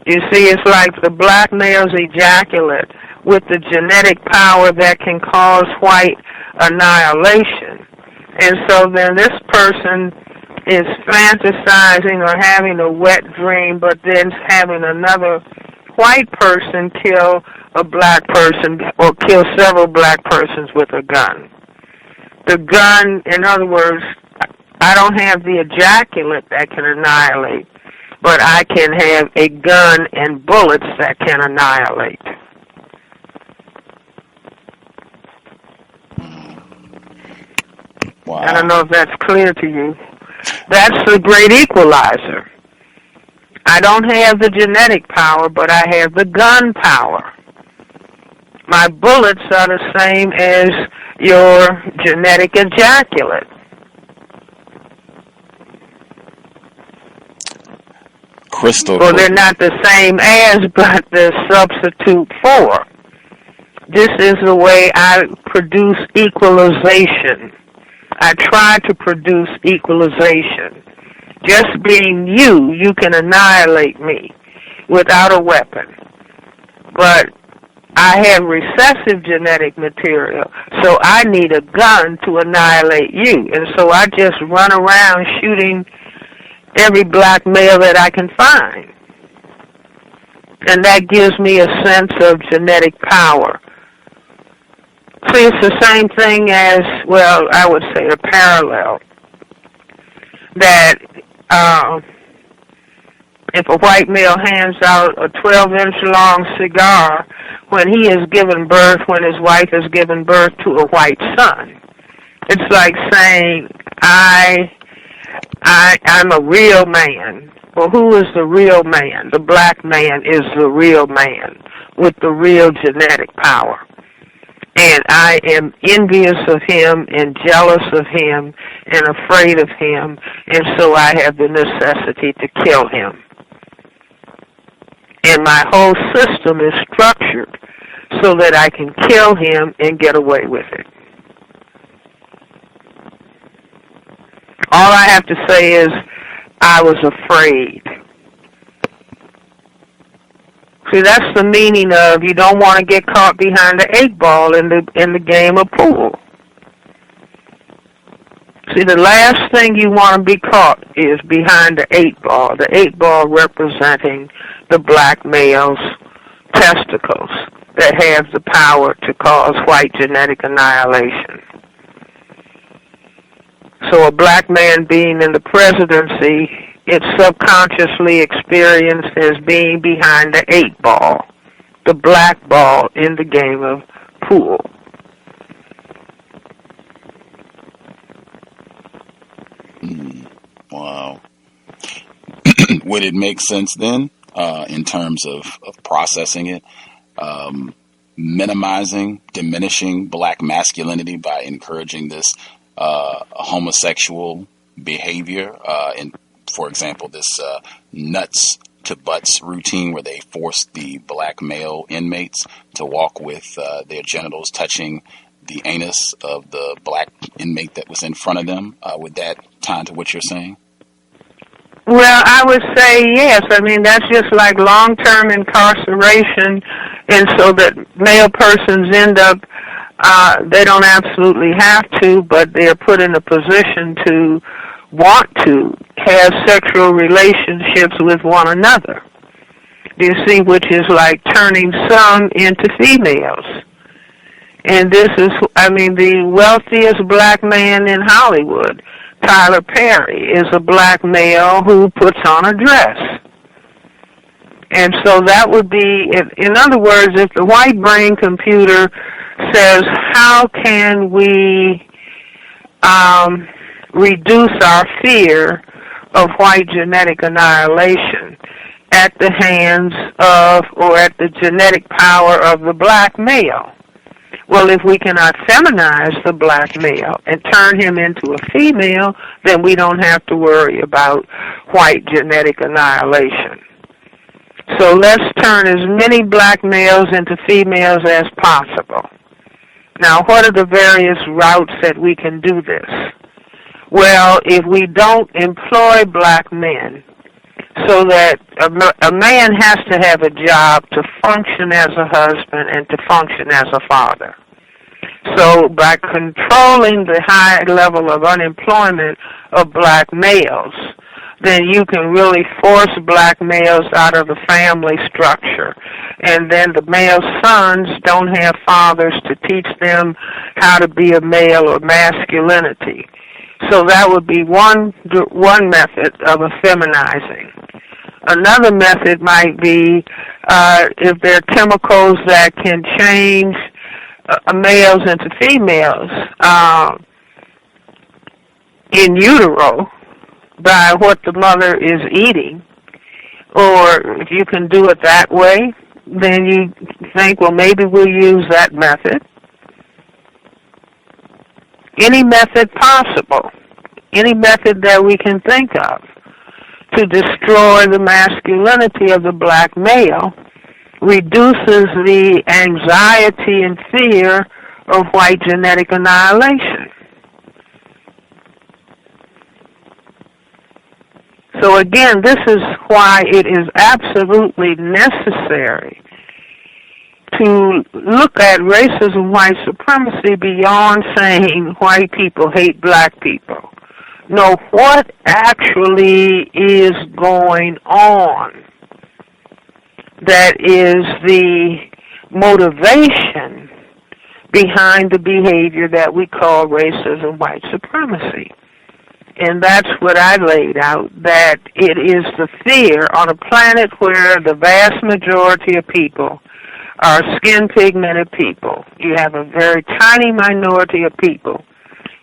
You see, it's like the black male's ejaculate with the genetic power that can cause white annihilation. And so then this person is fantasizing or having a wet dream, but then having another white person kill a black person or kill several black persons with a gun. The gun, in other words, I don't have the ejaculate that can annihilate, but I can have a gun and bullets that can annihilate. Wow. I don't know if that's clear to you. That's the great equalizer. I don't have the genetic power, but I have the gun power. My bullets are the same as your genetic ejaculate. Crystal. Well, they're not the same as, but the substitute for. This is the way I produce equalization. I try to produce equalization. Just being you can annihilate me without a weapon. But I have recessive genetic material, so I need a gun to annihilate you. And so I just run around shooting every black male that I can find. And that gives me a sense of genetic power. See, it's the same thing as, well, I would say a parallel. That if a white male hands out a 12-inch long cigar when he has given birth, when his wife has given birth to a white son, it's like saying, I'm a real man. Well, who is the real man? The black man is the real man with the real genetic power. And I am envious of him and jealous of him and afraid of him, and so I have the necessity to kill him. And my whole system is structured so that I can kill him and get away with it. All I have to say is, I was afraid. See, that's the meaning of you don't want to get caught behind the 8-ball in the game of pool. See, the last thing you want to be caught is behind the 8-ball. The 8-ball representing the black male's testicles that have the power to cause white genetic annihilation. So a black man being in the presidency, it's subconsciously experienced as being behind the 8-ball, the black ball in the game of pool. Wow. Would it make sense then, in terms of processing it, minimizing, diminishing black masculinity by encouraging this homosexual behavior, and for example, this nuts to butts routine where they force the black male inmates to walk with their genitals touching the anus of the black inmate that was in front of them? Would that tie into what you're saying? Well, I would say yes. I mean, that's just like long-term incarceration, and so that male persons end up, they don't absolutely have to, but they're put in a position to want to have sexual relationships with one another. Do you see, which is like turning some into females. And this is, I mean, the wealthiest black man in Hollywood, Tyler Perry, is a black male who puts on a dress. And so that would be, in other words, if the white brain computer says, how can we reduce our fear of white genetic annihilation at the hands of, or at the genetic power of the black male? Well, if we cannot feminize the black male and turn him into a female, then we don't have to worry about white genetic annihilation. So let's turn as many black males into females as possible. Now, what are the various routes that we can do this? Well, if we don't employ black men, so that a man has to have a job to function as a husband and to function as a father. So by controlling the high level of unemployment of black males, then you can really force black males out of the family structure. And then the male sons don't have fathers to teach them how to be a male or masculinity. So that would be one method of effeminizing. Another method might be if there are chemicals that can change males into females in utero by what the mother is eating, or if you can do it that way, then you think, well, maybe we'll use that method. Any method possible, any method that we can think of to destroy the masculinity of the black male reduces the anxiety and fear of white genetic annihilation. So again, this is why it is absolutely necessary to look at racism, white supremacy beyond saying white people hate black people. No, what actually is going on that is the motivation behind the behavior that we call racism, white supremacy. And that's what I laid out, that it is the fear on a planet where the vast majority of people are skin-pigmented people. You have a very tiny minority of people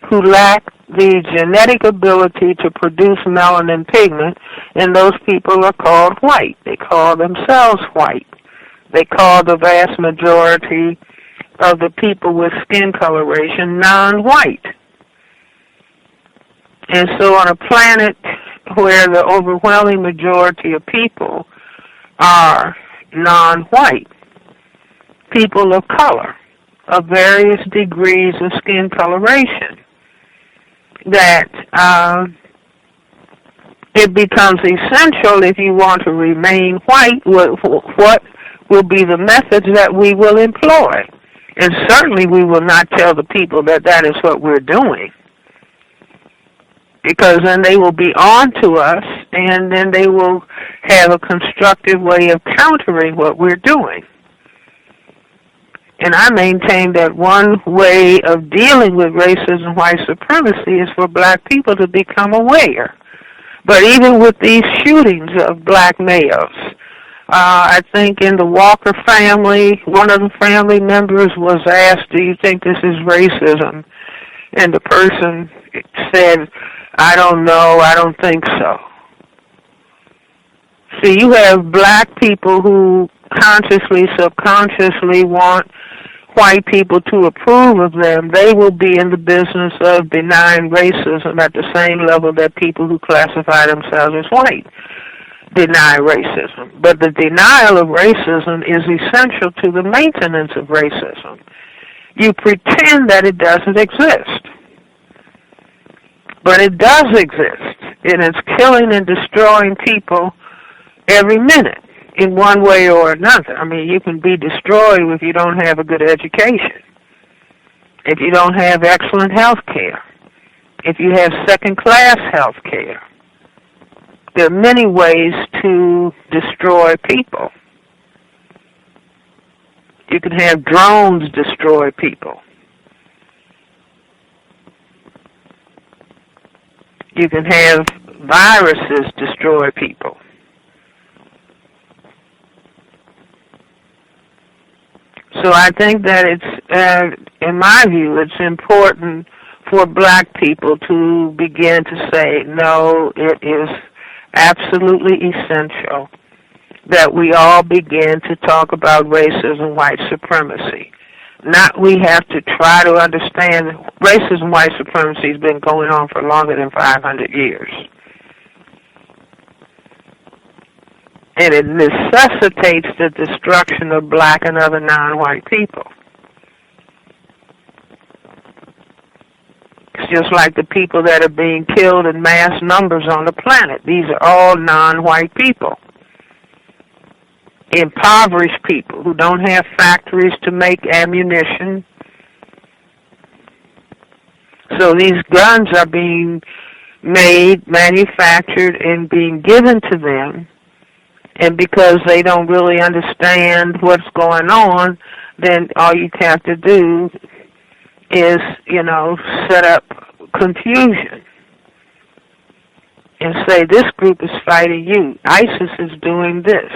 who lack the genetic ability to produce melanin pigment, and those people are called white. They call themselves white. They call the vast majority of the people with skin coloration non-white. And so on a planet where the overwhelming majority of people are non-white, people of color, of various degrees of skin coloration, that it becomes essential if you want to remain white, what will be the methods that we will employ. And certainly we will not tell the people that that is what we're doing, because then they will be on to us, and then they will have a constructive way of countering what we're doing. And I maintain that one way of dealing with racism, white supremacy, is for black people to become aware. But even with these shootings of black males, I think in the Walker family, one of the family members was asked, do you think this is racism? And the person said, I don't know, I don't think so. See, you have black people who consciously, subconsciously want white people to approve of them. They will be in the business of denying racism at the same level that people who classify themselves as white deny racism. But the denial of racism is essential to the maintenance of racism. You pretend that it doesn't exist. But it does exist, and it's killing and destroying people every minute in one way or another. I mean, you can be destroyed if you don't have a good education, if you don't have excellent health care, if you have second-class health care. There are many ways to destroy people. You can have drones destroy people. You can have viruses destroy people. So I think that it's, in my view, it's important for black people to begin to say, no, it is absolutely essential that we all begin to talk about racism, white supremacy. We have to try to understand racism, white supremacy has been going on for longer than 500 years. And it necessitates the destruction of black and other non-white people. It's just like the people that are being killed in mass numbers on the planet. These are all non-white people. Impoverished people who don't have factories to make ammunition. So these guns are being made, manufactured, and being given to them. And because they don't really understand what's going on, then all you have to do is, set up confusion and say, this group is fighting you. ISIS is doing this.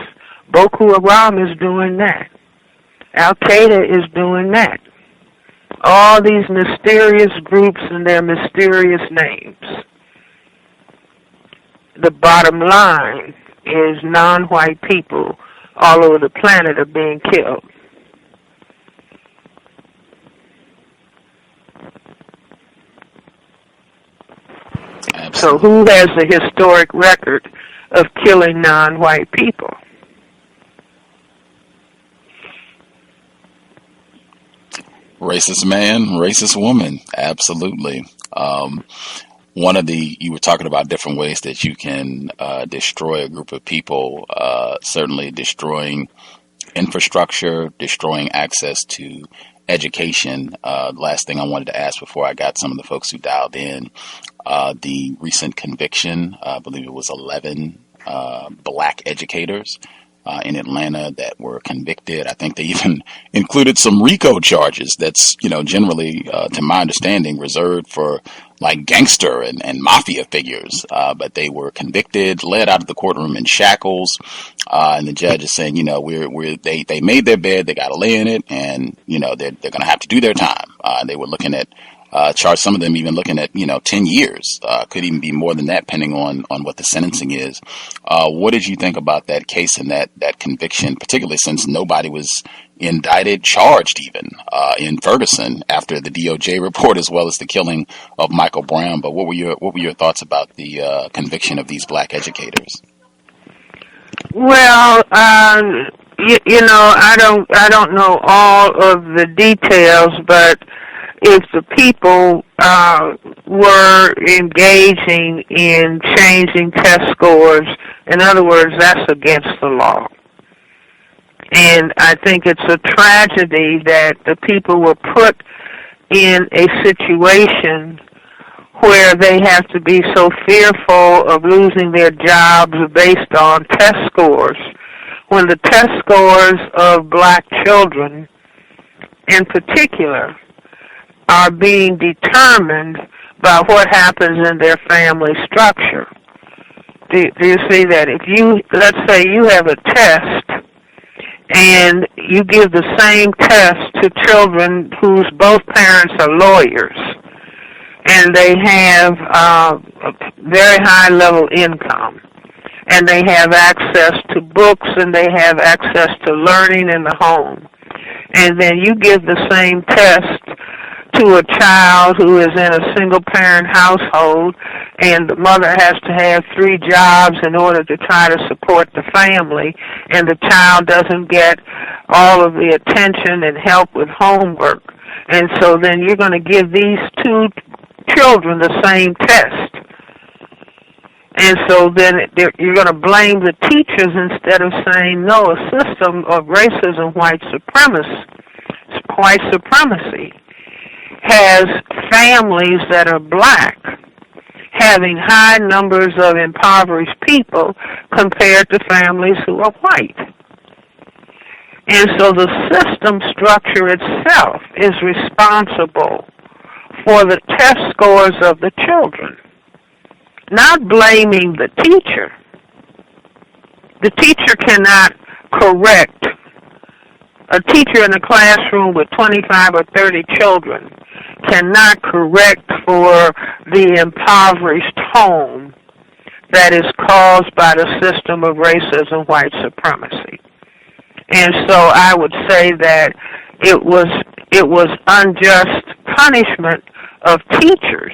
Boko Haram is doing that. Al-Qaeda is doing that. All these mysterious groups and their mysterious names. The bottom line is non-white people all over the planet are being killed. Absolutely. So who has the historic record of killing non-white people? Racist man, racist woman. Absolutely. You were talking about different ways that you can destroy a group of people, certainly destroying infrastructure, destroying access to education. Last thing I wanted to ask before I got some of the folks who dialed in, the recent conviction, I believe it was 11 black educators in Atlanta that were convicted. I think they even included some RICO charges that's, generally, to my understanding, reserved for like gangster and mafia figures. But they were convicted, led out of the courtroom in shackles. And the judge is saying, they made their bed, they got to lay in it, and, they're going to have to do their time. They were looking at charge, some of them even looking at, 10 years, could even be more than that, depending on what the sentencing is. What did you think about that case and that conviction, particularly since nobody was indicted, charged even, in Ferguson after the DOJ report, as well as the killing of Michael Brown? But what were your thoughts about the conviction of these black educators? Well, I don't know all of the details, but if the people were engaging in changing test scores, in other words, that's against the law. And I think it's a tragedy that the people were put in a situation where they have to be so fearful of losing their jobs based on test scores, when the test scores of black children in particular are being determined by what happens in their family structure. Do you see that? Let's say you have a test and you give the same test to children whose both parents are lawyers, and they have a very high level income, and they have access to books, and they have access to learning in the home, and then you give the same test to a child who is in a single-parent household, and the mother has to have 3 jobs in order to try to support the family, and the child doesn't get all of the attention and help with homework. And so then you're going to give these 2 children the same test. And so then you're going to blame the teachers instead of saying, no, a system of racism, white supremacy, has families that are black having high numbers of impoverished people compared to families who are white. And so the system structure itself is responsible for the test scores of the children, not blaming the teacher. The teacher cannot correct. A teacher in a classroom with 25 or 30 children cannot correct for the impoverished home that is caused by the system of racism, white supremacy. And so I would say that it was it was unjust punishment of teachers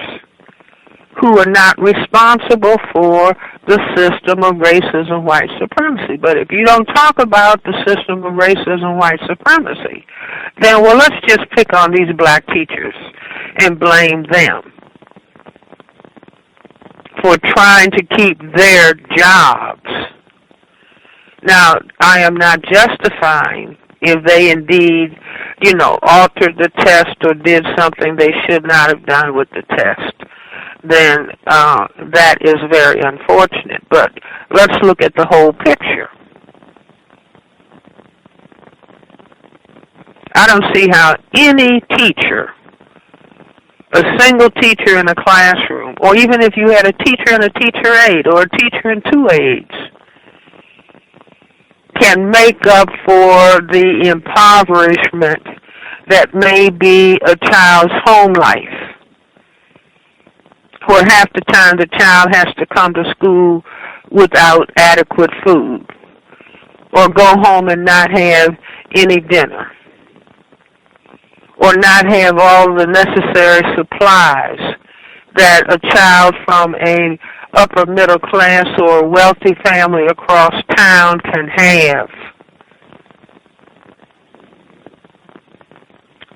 who are not responsible for the system of racism, white supremacy. But if you don't talk about the system of racism, white supremacy, then, well, let's just pick on these black teachers and blame them for trying to keep their jobs. Now, I am not justifying if they indeed, altered the test or did something they should not have done with the test. Then that is very unfortunate. But let's look at the whole picture. I don't see how any teacher, a single teacher in a classroom, or even if you had a teacher and a teacher aide or a teacher and two aides, can make up for the impoverishment that may be a child's home life, where half the time the child has to come to school without adequate food, or go home and not have any dinner, or not have all the necessary supplies that a child from a upper middle class or wealthy family across town can have.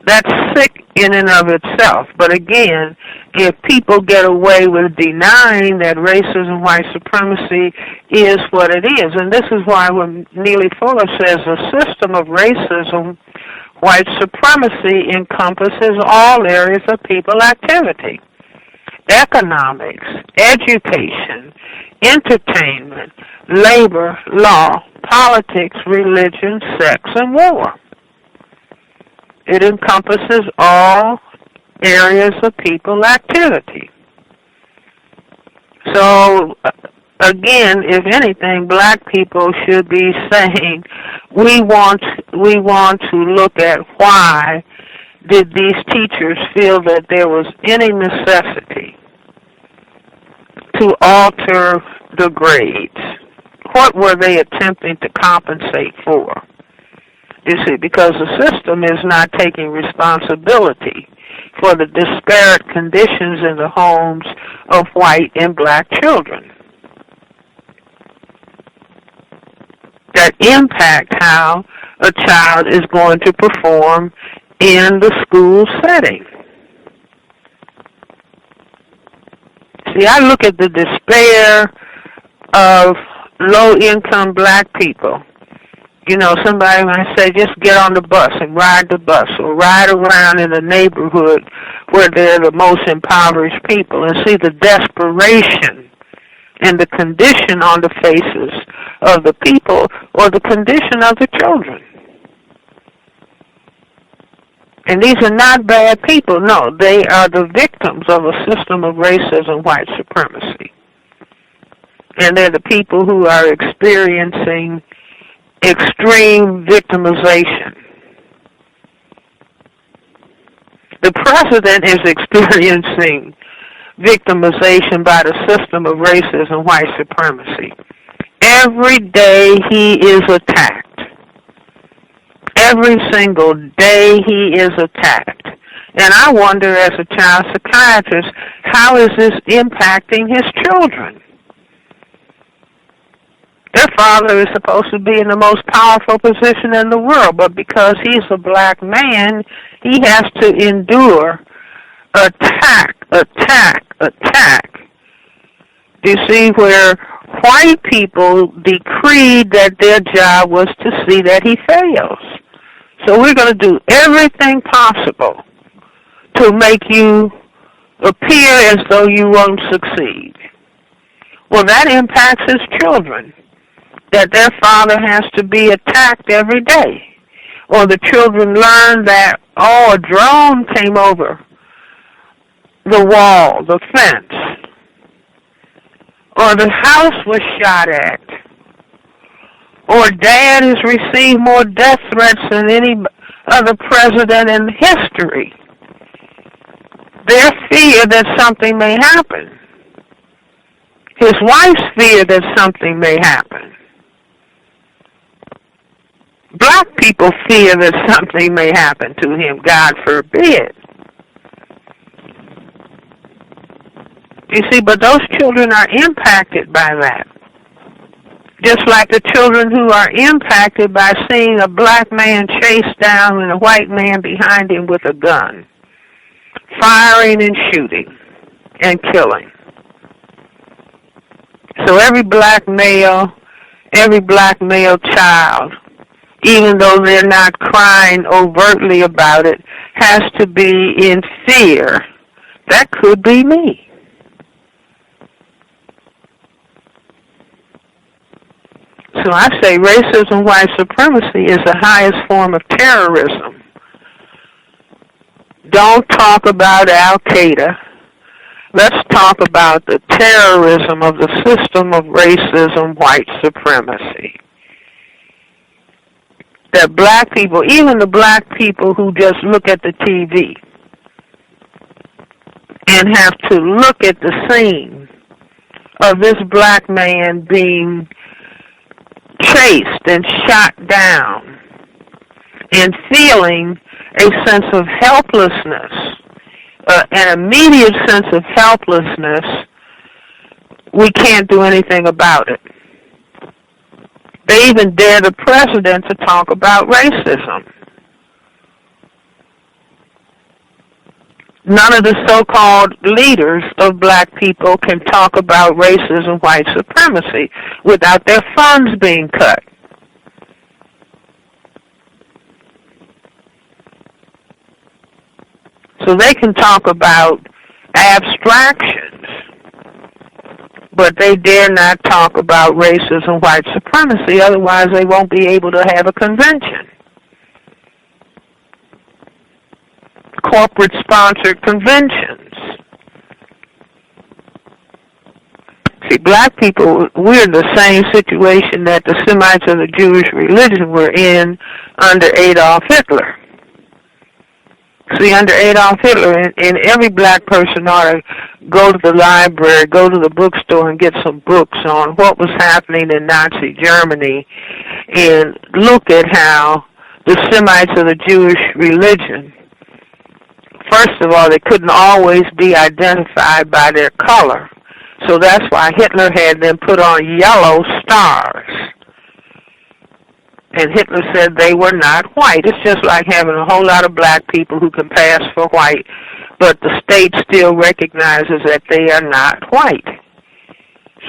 That's sick in and of itself. But again, if people get away with denying that racism, white supremacy is what it is, and this is why when Neely Fuller says the system of racism, white supremacy encompasses all areas of people activity: economics, education, entertainment, labor, law, politics, religion, sex, and war. It encompasses all areas of people activity. So, again, if anything, black people should be saying, we want to look at why did these teachers feel that there was any necessity to alter the grades? What were they attempting to compensate for? You see, because the system is not taking responsibility for the disparate conditions in the homes of white and black children that impact how a child is going to perform in the school setting. See, I look at the despair of low-income black people. Somebody might say, just get on the bus and ride the bus, or ride around in the neighborhood where they're the most impoverished people and see the desperation and the condition on the faces of the people or the condition of the children. And these are not bad people. No, they are the victims of a system of racism, white supremacy. And they're the people who are experiencing extreme victimization. The president is experiencing victimization by the system of racism, white supremacy. Every day he is attacked. Every single day he is attacked. And I wonder, as a child psychiatrist, how is this impacting his children? Their father is supposed to be in the most powerful position in the world, but because he's a black man, he has to endure attack. You see, where white people decreed that their job was to see that he fails. So we're going to do everything possible to make you appear as though you won't succeed. Well, that impacts his children, that their father has to be attacked every day. Or the children learn that, a drone came over the wall, the fence. Or the house was shot at. Or dad has received more death threats than any other president in history. Their fear that something may happen. His wife's fear that something may happen. Black people fear that something may happen to him, God forbid. You see, but those children are impacted by that. Just like the children who are impacted by seeing a black man chased down and a white man behind him with a gun, firing and shooting and killing. So every black male child, even though they're not crying overtly about it, has to be in fear. That could be me. So I say racism, white supremacy is the highest form of terrorism. Don't talk about Al-Qaeda. Let's talk about the terrorism of the system of racism, white supremacy. That black people, even the black people who just look at the TV and have to look at the scene of this black man being chased and shot down and feeling a sense of helplessness, an immediate sense of helplessness, we can't do anything about it. They even dare the president to talk about racism. None of the so-called leaders of black people can talk about racism, white supremacy without their funds being cut. So they can talk about abstractions, but they dare not talk about racism, white supremacy, otherwise they won't be able to have a convention. Corporate-sponsored conventions. See, black people, we're in the same situation that the Semites of the Jewish religion were in under Adolf Hitler. See, under Adolf Hitler, and every black person ought to go to the library, go to the bookstore and get some books on what was happening in Nazi Germany and look at how the Semites of the Jewish religion, first of all, they couldn't always be identified by their color. So that's why Hitler had them put on yellow stars. And Hitler said they were not white. It's just like having a whole lot of black people who can pass for white, but the state still recognizes that they are not white.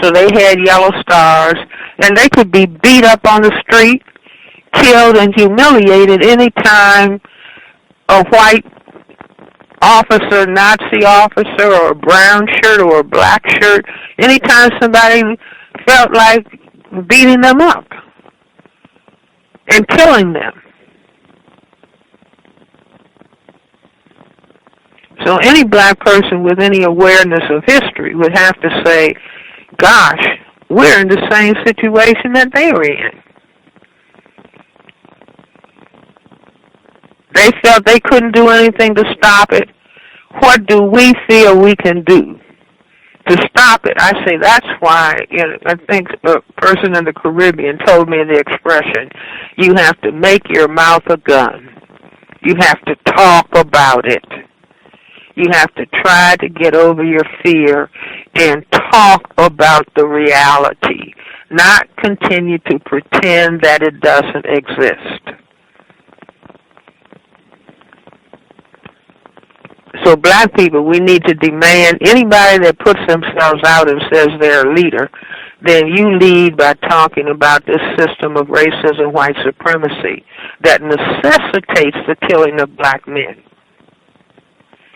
So they had yellow stars, and they could be beat up on the street, killed and humiliated any time a white officer, Nazi officer, or a brown shirt or a black shirt, anytime somebody felt like beating them up and killing them. So any black person with any awareness of history would have to say, gosh, we're in the same situation that they were in. They felt they couldn't do anything to stop it. What do we feel we can do to stop it? I say that's why, I think a person in the Caribbean told me the expression, you have to make your mouth a gun. You have to talk about it. You have to try to get over your fear and talk about the reality, not continue to pretend that it doesn't exist. So black people, we need to demand anybody that puts themselves out and says they're a leader, then you lead by talking about this system of racism, white supremacy that necessitates the killing of black men.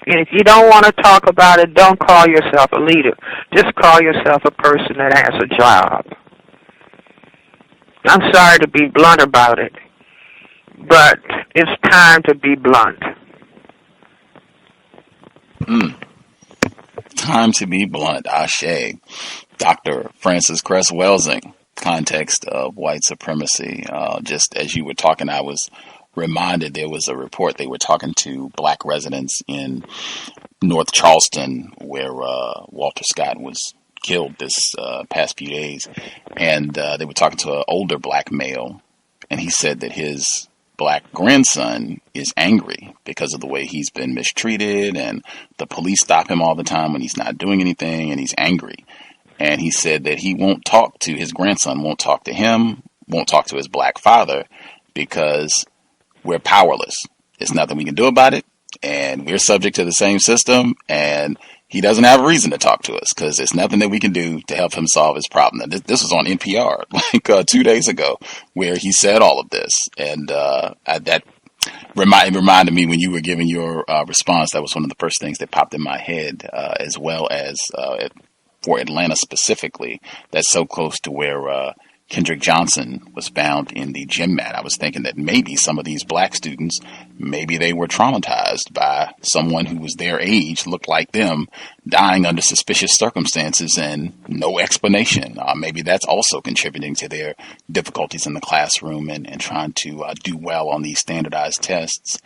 And if you don't want to talk about it, don't call yourself a leader. Just call yourself a person that has a job. I'm sorry to be blunt about it, but it's time to be blunt. Time to be blunt, Ashe. Dr. Francis Cress Welsing, context of white supremacy. Just as you were talking, I was reminded there was a report they were talking to black residents in North Charleston where Walter Scott was killed this past few days. And they were talking to an older black male. and he said that his black grandson is angry because of the way he's been mistreated, and the police stop him all the time when he's not doing anything, and he's angry. And he said that he won't talk to his grandson, won't talk to him, won't talk to his black father, because we're powerless. There's nothing we can do about it, and we're subject to the same system, and he doesn't have a reason to talk to us because there's nothing that we can do to help him solve his problem. Now, this was on NPR like 2 days ago, where he said all of this, and that reminded me when you were giving your response. That was one of the first things that popped in my head, as well as for Atlanta specifically. That's so close to where Kendrick Johnson was found in the gym mat. I was thinking that maybe some of these black students, maybe they were traumatized by someone who was their age, looked like them, dying under suspicious circumstances and no explanation. Maybe that's also contributing to their difficulties in the classroom and trying to do well on these standardized tests.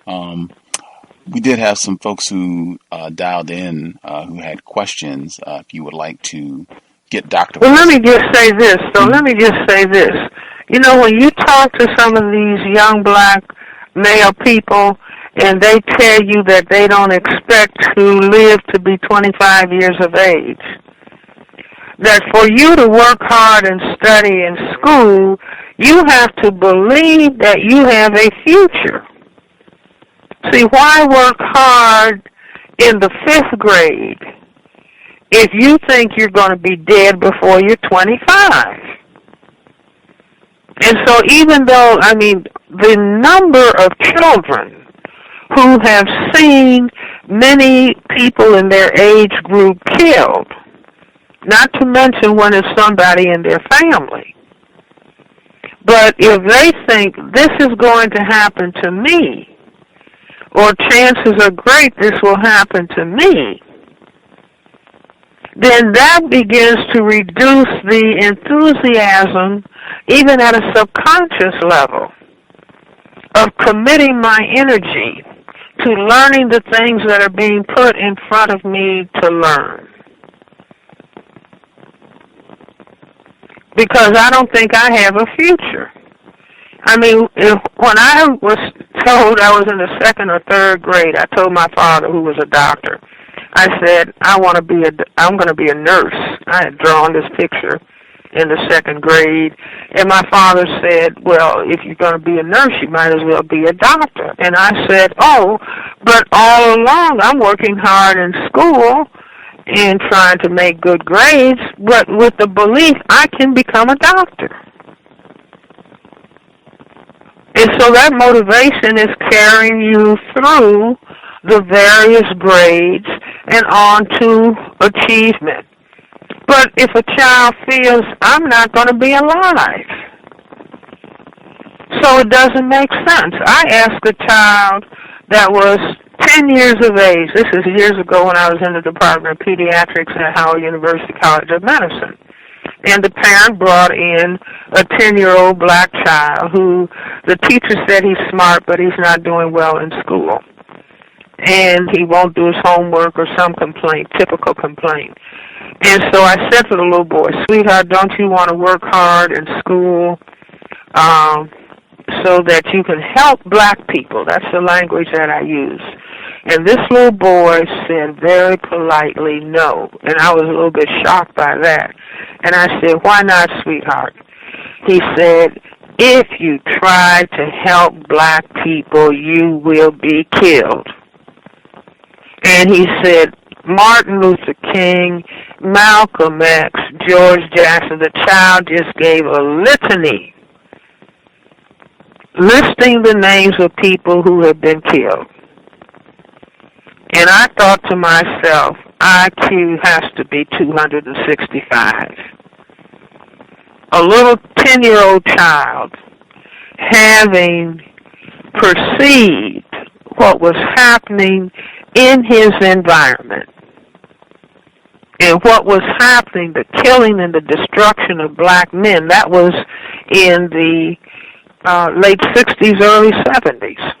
We did have some folks who dialed in who had questions. If you would like to get Dr. Well, let me just say this. You know, when you talk to some of these young black male people and they tell you that they don't expect to live to be 25 years of age, that for you to work hard and study in school, you have to believe that you have a future. See, why work hard in the 5th grade if you think you're going to be dead before you're 25? And so even though, the number of children who have seen many people in their age group killed, not to mention when it's somebody in their family. But if they think this is going to happen to me, or chances are great this will happen to me, then that begins to reduce the enthusiasm, even at a subconscious level, of committing my energy to learning the things that are being put in front of me to learn. Because I don't think I have a future. When I was told I was in the 2nd or 3rd grade, I told my father, who was a doctor, I said, I'm going to be a nurse. I had drawn this picture in the 2nd grade, and my father said, well, if you're going to be a nurse, you might as well be a doctor. And I said, oh, but all along I'm working hard in school and trying to make good grades, but with the belief I can become a doctor. And so that motivation is carrying you through the various grades and on to achievement. But if a child feels, I'm not going to be alive, so it doesn't make sense. I asked a child that was 10 years of age, this is years ago when I was in the Department of Pediatrics at Howard University College of Medicine, and the parent brought in a 10-year-old black child who the teacher said he's smart, but he's not doing well in school. And he won't do his homework or some complaint, typical complaint. And so I said to the little boy, sweetheart, don't you want to work hard in school so that you can help black people? That's the language that I use. And this little boy said very politely no. And I was a little bit shocked by that. And I said, why not, sweetheart? He said, if you try to help black people, you will be killed. And he said, Martin Luther King, Malcolm X, George Jackson, the child just gave a litany listing the names of people who have been killed. And I thought to myself, IQ has to be 265. A little 10-year-old child having perceived what was happening in his environment and what was happening, the killing and the destruction of black men, that was in the late 60s, early 70s.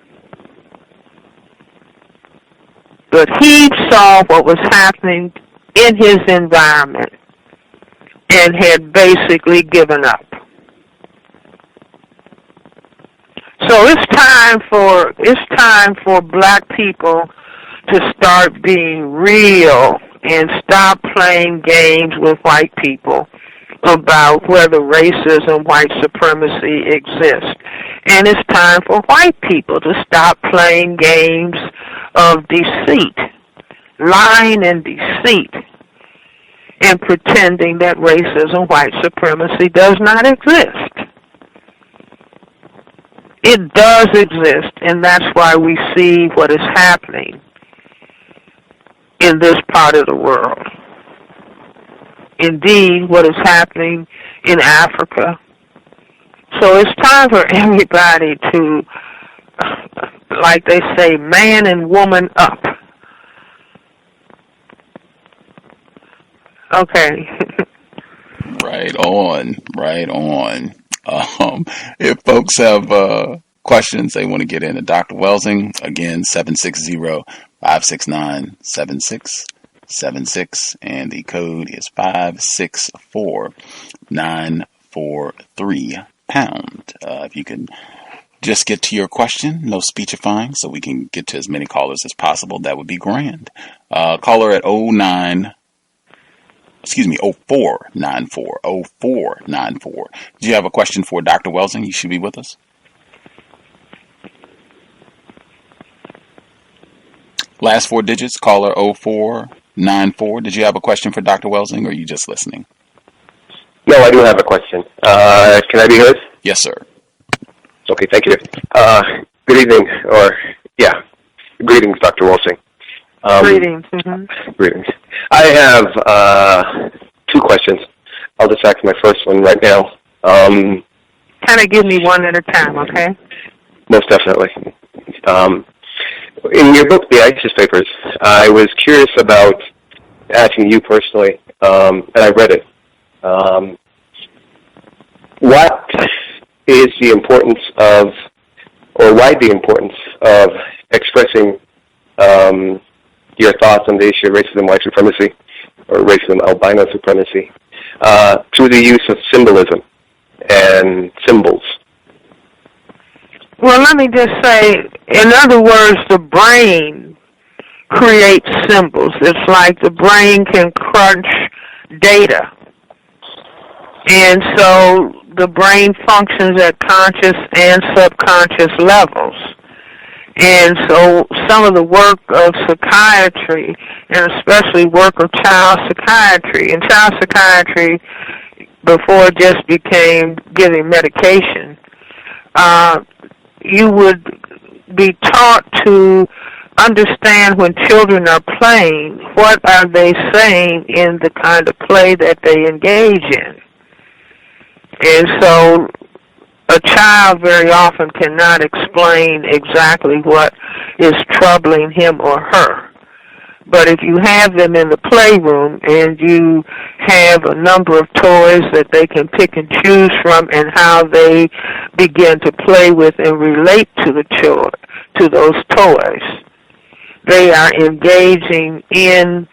But he saw what was happening in his environment and had basically given up. So it's time for black people to start being real and stop playing games with white people about whether racism, white supremacy exists. And it's time for white people to stop playing games of deceit, lying and deceit, and pretending that racism, white supremacy does not exist. It does exist, and that's why we see what is happening in this part of the world. Indeed, what is happening in Africa. So it's time for everybody to, like they say, man and woman up. Okay. Right on, right on. If folks have questions they want to get into Dr. Welsing, again, 760-569-7676, and the code is 564943 pound. If you can just get to your question, no speechifying, so we can get to as many callers as possible, that would be grand. Caller at 0494. Do you have a question for Dr. Welsing? You should be with us. Last four digits, caller 0494. Did you have a question for Dr. Welsing, or are you just listening? No, I do have a question. Can I be heard? Yes, sir. Okay, thank you. Good evening, greetings, Dr. Welsing. Greetings. Mm-hmm. Greetings. I have two questions. I'll just ask my first one right now. Kind of give me one at a time, okay? Most definitely. In your book, The ISIS Papers, I was curious about asking you personally, and I read it. What is the importance of, or why the importance of expressing your thoughts on the issue of racism, white supremacy, or racism, albino supremacy, through the use of symbolism and symbols? Well, let me just say, in other words, the brain creates symbols. It's like the brain can crunch data. And so the brain functions at conscious and subconscious levels. And so some of the work of psychiatry, and especially work of child psychiatry, and child psychiatry before it just became giving medication, you would be taught to understand when children are playing, what are they saying in the kind of play that they engage in. And so a child very often cannot explain exactly what is troubling him or her. But if you have them in the playroom and you have a number of toys that they can pick and choose from, and how they begin to play with and relate to those toys, they are engaging in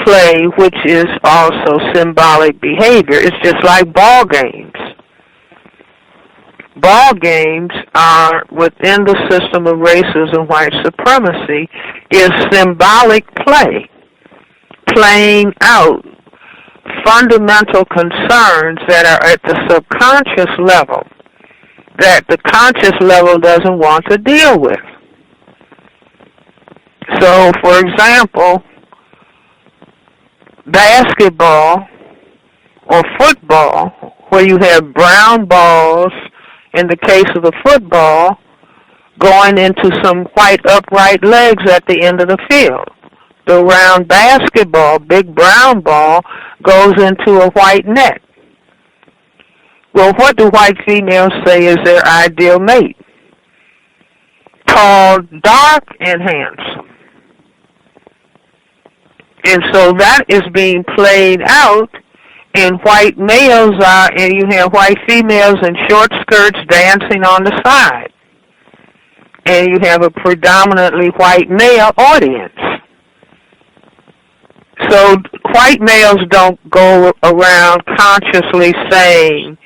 play, which is also symbolic behavior. It's just like ball games. Ball games are within the system of racism, white supremacy, is symbolic play, playing out fundamental concerns that are at the subconscious level that the conscious level doesn't want to deal with. So, for example, basketball or football, where you have brown balls, in the case of the football, going into some white upright legs at the end of the field. The round basketball, big brown ball, goes into a white net. Well, what do white females say is their ideal mate? Tall, dark, and handsome. And so that is being played out, and white males are, and you have white females in short skirts dancing on the side. And you have a predominantly white male audience. So white males don't go around consciously saying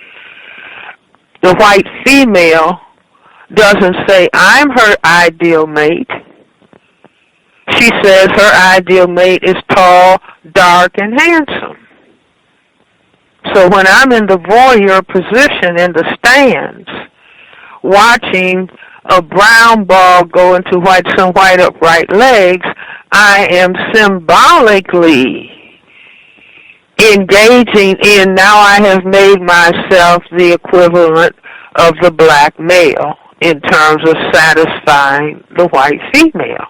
the white female doesn't say, I'm her ideal mate. She says her ideal mate is tall, dark, and handsome. So when I'm in the voyeur position in the stands, watching a brown ball go into some white upright legs, I am symbolically engaging in, now I have made myself the equivalent of the black male in terms of satisfying the white female.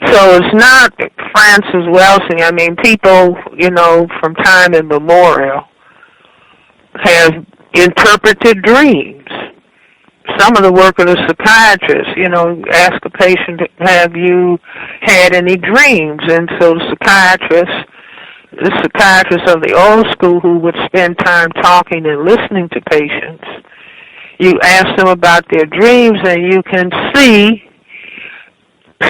So it's not Cress Welsing. I mean, people, from time immemorial have interpreted dreams. Some of the work of the psychiatrists, ask a patient, have you had any dreams? And so the psychiatrists of the old school who would spend time talking and listening to patients, you ask them about their dreams and you can see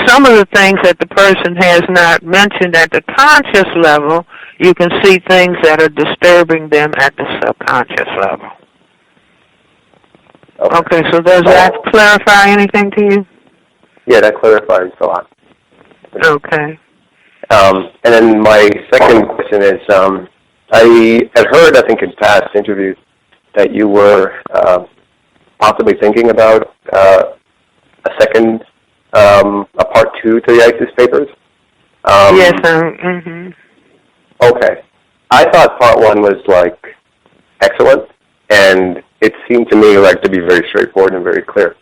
some of the things that the person has not mentioned at the conscious level. You can see things that are disturbing them at the subconscious level. Okay, so does that clarify anything to you? Yeah, that clarifies a lot. Okay. And then my second question is, I had heard, I think in past interviews, that you were possibly thinking about a second, a part 2 to the ISIS papers. Yes, Okay. I thought part 1 was, excellent, and it seemed to me to be very straightforward and very clear.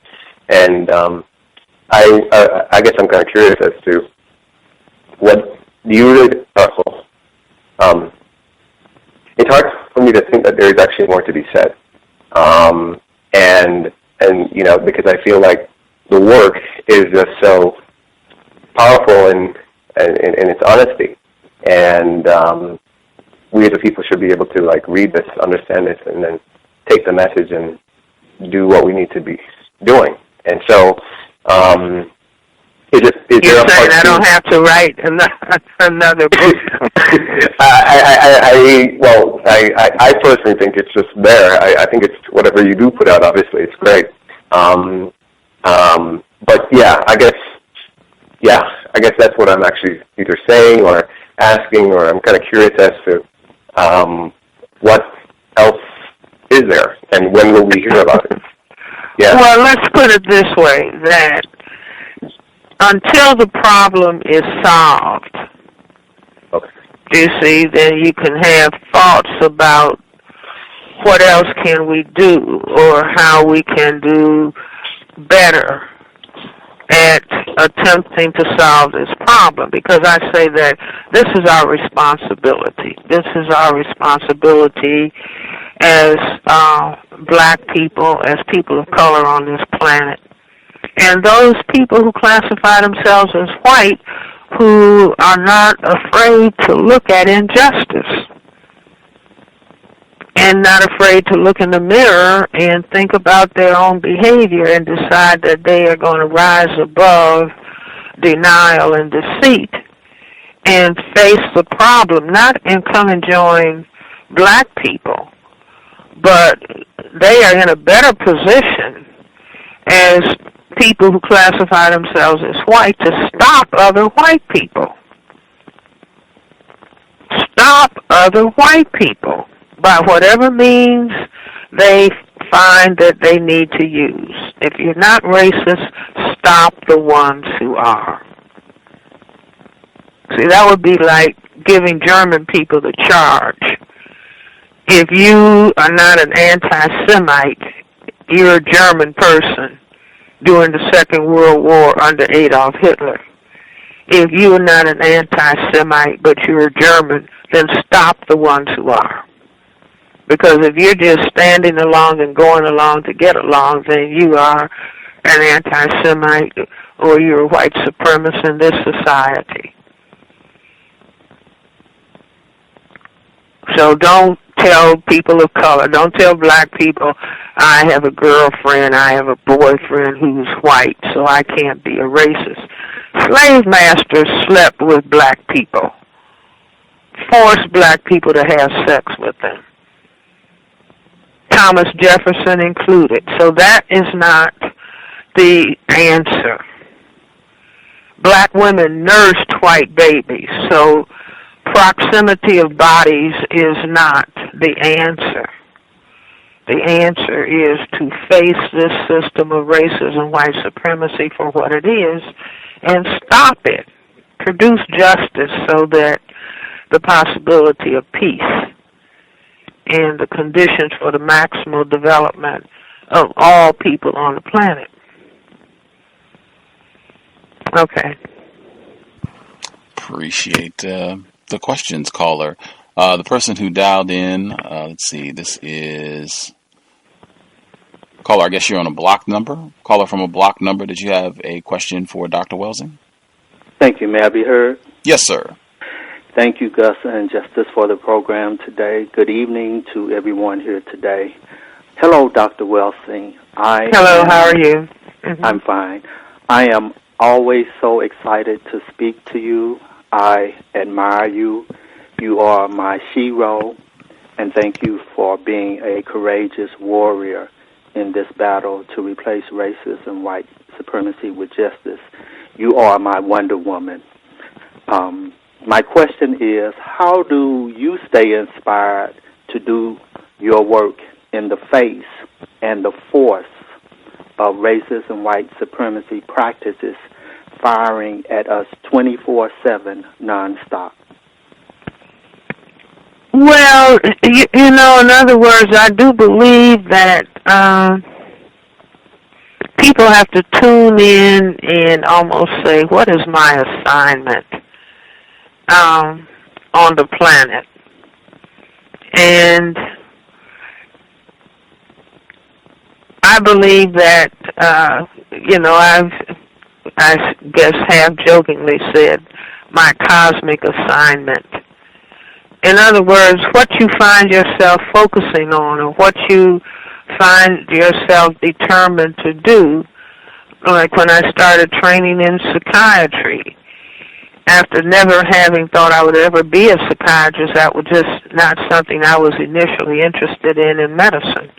And I guess I'm kind of curious as to what you really, it's hard for me to think that there is actually more to be said. And because I feel like the work is just so powerful in its honesty. And we as a people should be able to read this, understand this, and then take the message and do what we need to be doing. And so, you're saying I don't have to write another book? I personally think it's just there. I think it's whatever you do put out. Obviously, it's great. But I guess that's what I'm actually either saying or asking, or I'm kind of curious as to what else is there, and when will we hear about it? Yeah. Well, let's put it this way, that until the problem is solved, you see, then you can have thoughts about what else can we do or how we can do better at attempting to solve this problem, because I say that this is our responsibility. This is our responsibility as black people, as people of color on this planet. And those people who classify themselves as white, who are not afraid to look at injustice and not afraid to look in the mirror and think about their own behavior and decide that they are going to rise above denial and deceit and face the problem, not and come and join black people, but they are in a better position as people who classify themselves as white to stop other white people. Stop other white people by whatever means they find that they need to use. If you're not racist, stop the ones who are. See, that would be like giving German people the charge. If you are not an anti-Semite, you're a German person during the Second World War under Adolf Hitler. If you are not an anti-Semite, but you're a German, then stop the ones who are. Because if you're just standing along and going along to get along, then you are an anti-Semite or you're a white supremacist in this society. So don't tell people of color, don't tell black people, I have a girlfriend, I have a boyfriend who's white, so I can't be a racist. Slave masters slept with black people, forced black people to have sex with them. Thomas Jefferson included. So that is not the answer. Black women nursed white babies, so proximity of bodies is not the answer. The answer is to face this system of racism, white supremacy for what it is, and stop it. Produce justice so that the possibility of peace and the conditions for the maximal development of all people on the planet. Okay. Appreciate the questions, caller. The person who dialed in, let's see, this is... Caller, I guess you're on a blocked number. Caller from a blocked number, did you have a question for Dr. Welsing? Thank you. May I be heard? Yes, sir. Thank you, Gus and Justice, for the program today. Good evening to everyone here today. Hello, Dr. Welsing. Hello, how are you? Mm-hmm. I'm fine. I am always so excited to speak to you. I admire you. You are my hero, and thank you for being a courageous warrior in this battle to replace racism, white supremacy with justice. You are my Wonder Woman. My question is, how do you stay inspired to do your work in the face and the force of racism, white supremacy practices firing at us 24/7 nonstop? Well, you know, in other words, I do believe that people have to tune in and almost say, what is my assignment on the planet? And I believe that, you know, I guess have jokingly said, my cosmic assignment. In other words, what you find yourself focusing on or what you find yourself determined to do, like when I started training in psychiatry, after never having thought I would ever be a psychiatrist, that was just not something I was initially interested in medicine.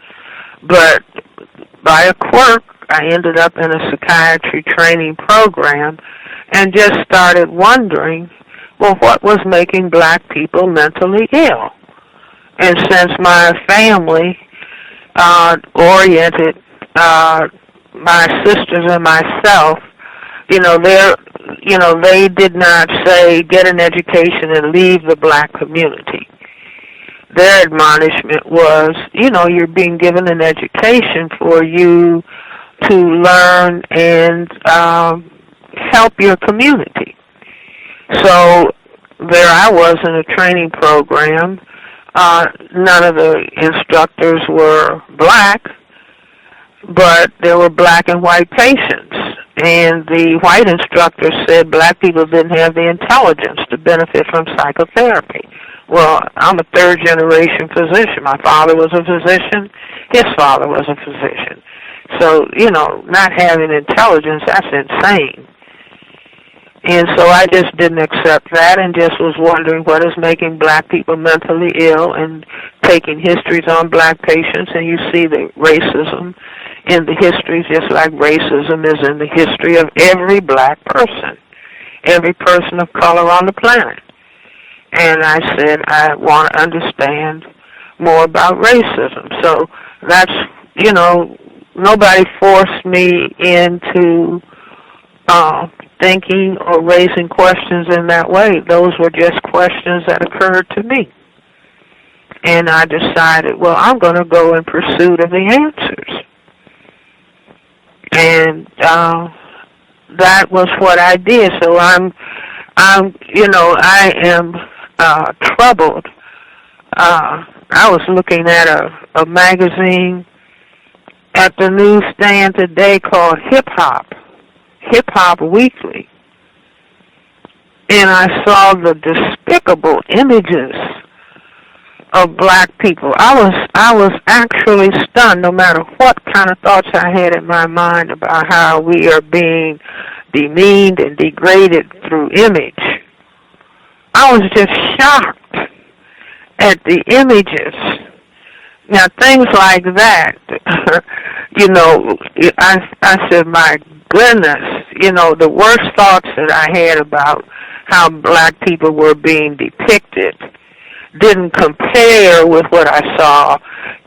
But by a quirk, I ended up in a psychiatry training program and just started wondering, well, what was making black people mentally ill? And since my family oriented my sisters and myself, they did not say get an education and leave the black community. Their admonishment was, you're being given an education for you to learn and help your community. So there I was in a training program. None of the instructors were black, but there were black and white patients. And the white instructor said black people didn't have the intelligence to benefit from psychotherapy. Well, I'm a third-generation physician. My father was a physician. His father was a physician. So, not having intelligence, that's insane. And so I just didn't accept that and just was wondering what is making black people mentally ill and taking histories on black patients, and you see the racism in the histories just like racism is in the history of every black person, every person of color on the planet. And I said, I want to understand more about racism. So that's, nobody forced me into thinking or raising questions in that way. Those were just questions that occurred to me. And I decided, well, I'm going to go in pursuit of the answers. And that was what I did. So I am troubled. I was looking at a magazine at the newsstand today called Hip Hop Weekly, and I saw the despicable images of black people. I was actually stunned, no matter what kind of thoughts I had in my mind about how we are being demeaned and degraded through image. I was just shocked at the images Now, things like that, I said, my goodness, the worst thoughts that I had about how black people were being depicted didn't compare with what I saw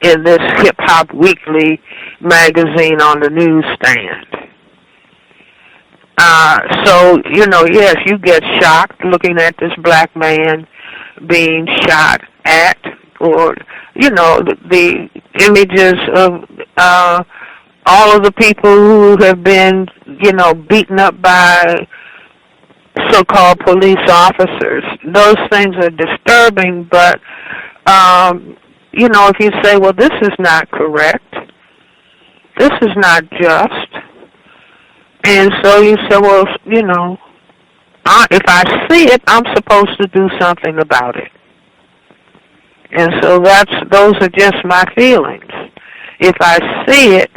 in this Hip Hop Weekly magazine on the newsstand. So, yes, you get shocked looking at this black man being shot at, or, the images of all of the people who have been, beaten up by so-called police officers. Those things are disturbing, but, if you say, well, this is not correct, this is not just, and so you say, well, if I see it, I'm supposed to do something about it. And so those are just my feelings. If I see it,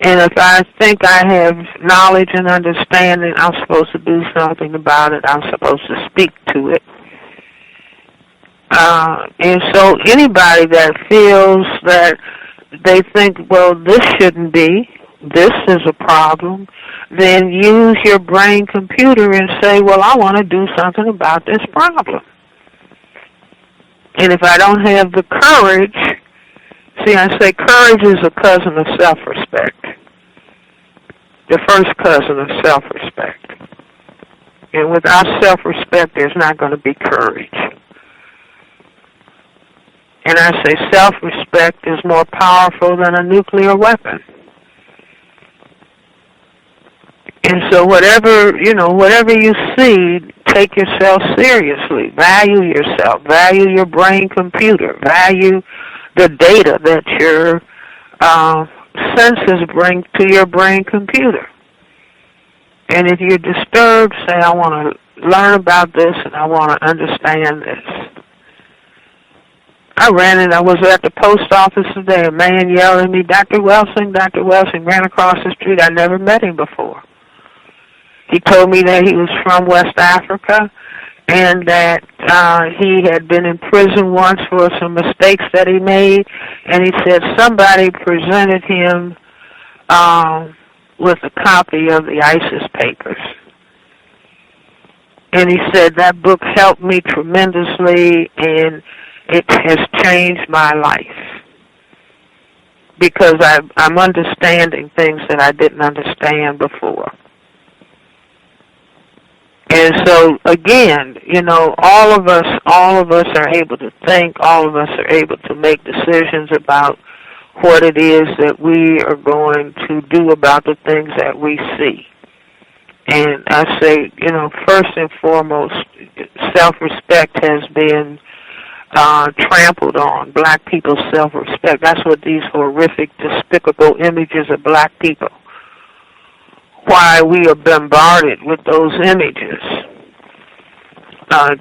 and if I think I have knowledge and understanding, I'm supposed to do something about it. I'm supposed to speak to it. And so anybody that feels that they think, well, this shouldn't be, this is a problem, then use your brain computer and say, well, I want to do something about this problem. And if I don't have the courage, see, I say courage is a cousin of self-respect. The first cousin of self-respect. And without self-respect, there's not going to be courage. And I say self-respect is more powerful than a nuclear weapon. And so whatever you see, take yourself seriously. Value yourself. Value your brain computer. Value the data that your senses bring to your brain computer. And if you're disturbed, say, I want to learn about this and I want to understand this. I was at the post office today. A man yelled at me, Dr. Welsing, ran across the street. I never met him before. He told me that he was from West Africa and that he had been in prison once for some mistakes that he made. And he said somebody presented him with a copy of the ISIS papers. And he said that book helped me tremendously, and it has changed my life because I'm understanding things that I didn't understand before. And so, again, all of us are able to think, all of us are able to make decisions about what it is that we are going to do about the things that we see. And I say, first and foremost, self-respect has been trampled on, black people's self-respect. That's what these horrific, despicable images of black people, why we are bombarded with those images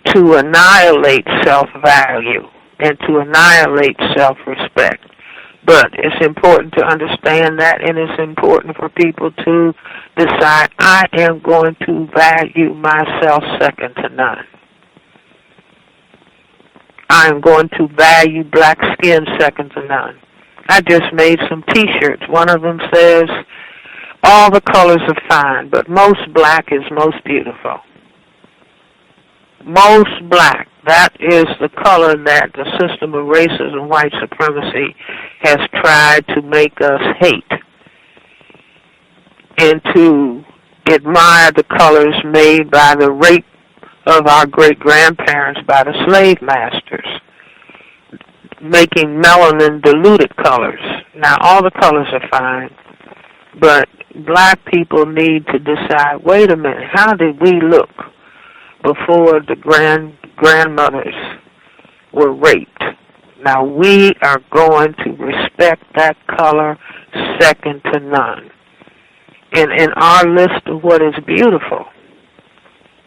to annihilate self-value and to annihilate self-respect. But it's important to understand that, and it's important for people to decide, I am going to value myself second to none. I am going to value black skin second to none. I just made some T-shirts. One of them says, all the colors are fine, but most black is most beautiful. Most black, that is the color that the system of racism, white supremacy, has tried to make us hate and to admire the colors made by the rape of our great-grandparents by the slave masters, making melanin diluted colors. Now, all the colors are fine, but black people need to decide, wait a minute, how did we look before the grandmothers were raped? Now, we are going to respect that color second to none. And in our list of what is beautiful,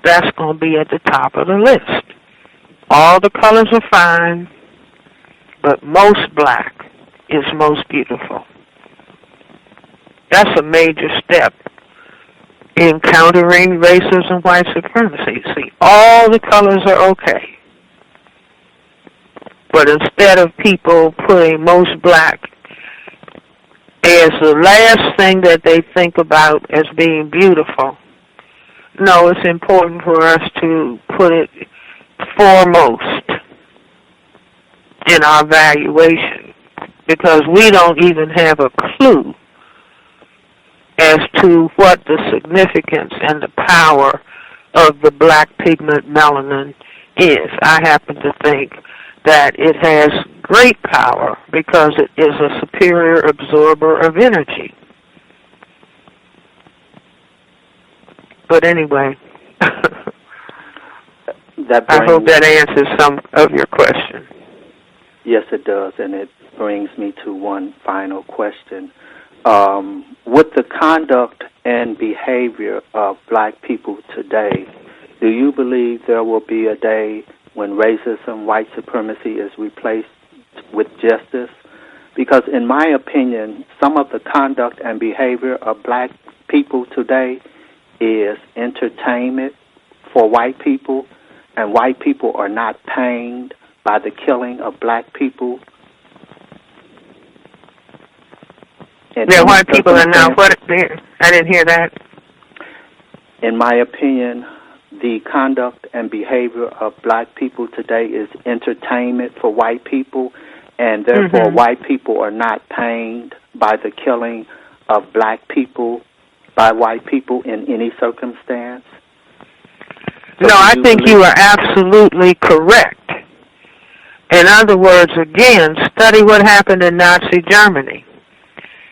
that's going to be at the top of the list. All the colors are fine, but most black is most beautiful. That's a major step in countering racism, white supremacy. See, all the colors are okay. But instead of people putting most black as the last thing that they think about as being beautiful, no, it's important for us to put it foremost in our valuation, because we don't even have a clue as to what the significance and the power of the black pigment melanin is. I happen to think that it has great power because it is a superior absorber of energy. But anyway, I hope that answers some of your question. Yes, it does, and it brings me to one final question. With the conduct and behavior of black people today, do you believe there will be a day when racism, white supremacy is replaced with justice? Because in my opinion, some of the conduct and behavior of black people today is entertainment for white people, and white people are not pained by the killing of black people. Yeah, white people are now, what? I didn't hear that. In my opinion, the conduct and behavior of black people today is entertainment for white people, and therefore white people are not pained by the killing of black people by white people in any circumstance. So no, I think you are absolutely correct. In other words, again, study what happened in Nazi Germany.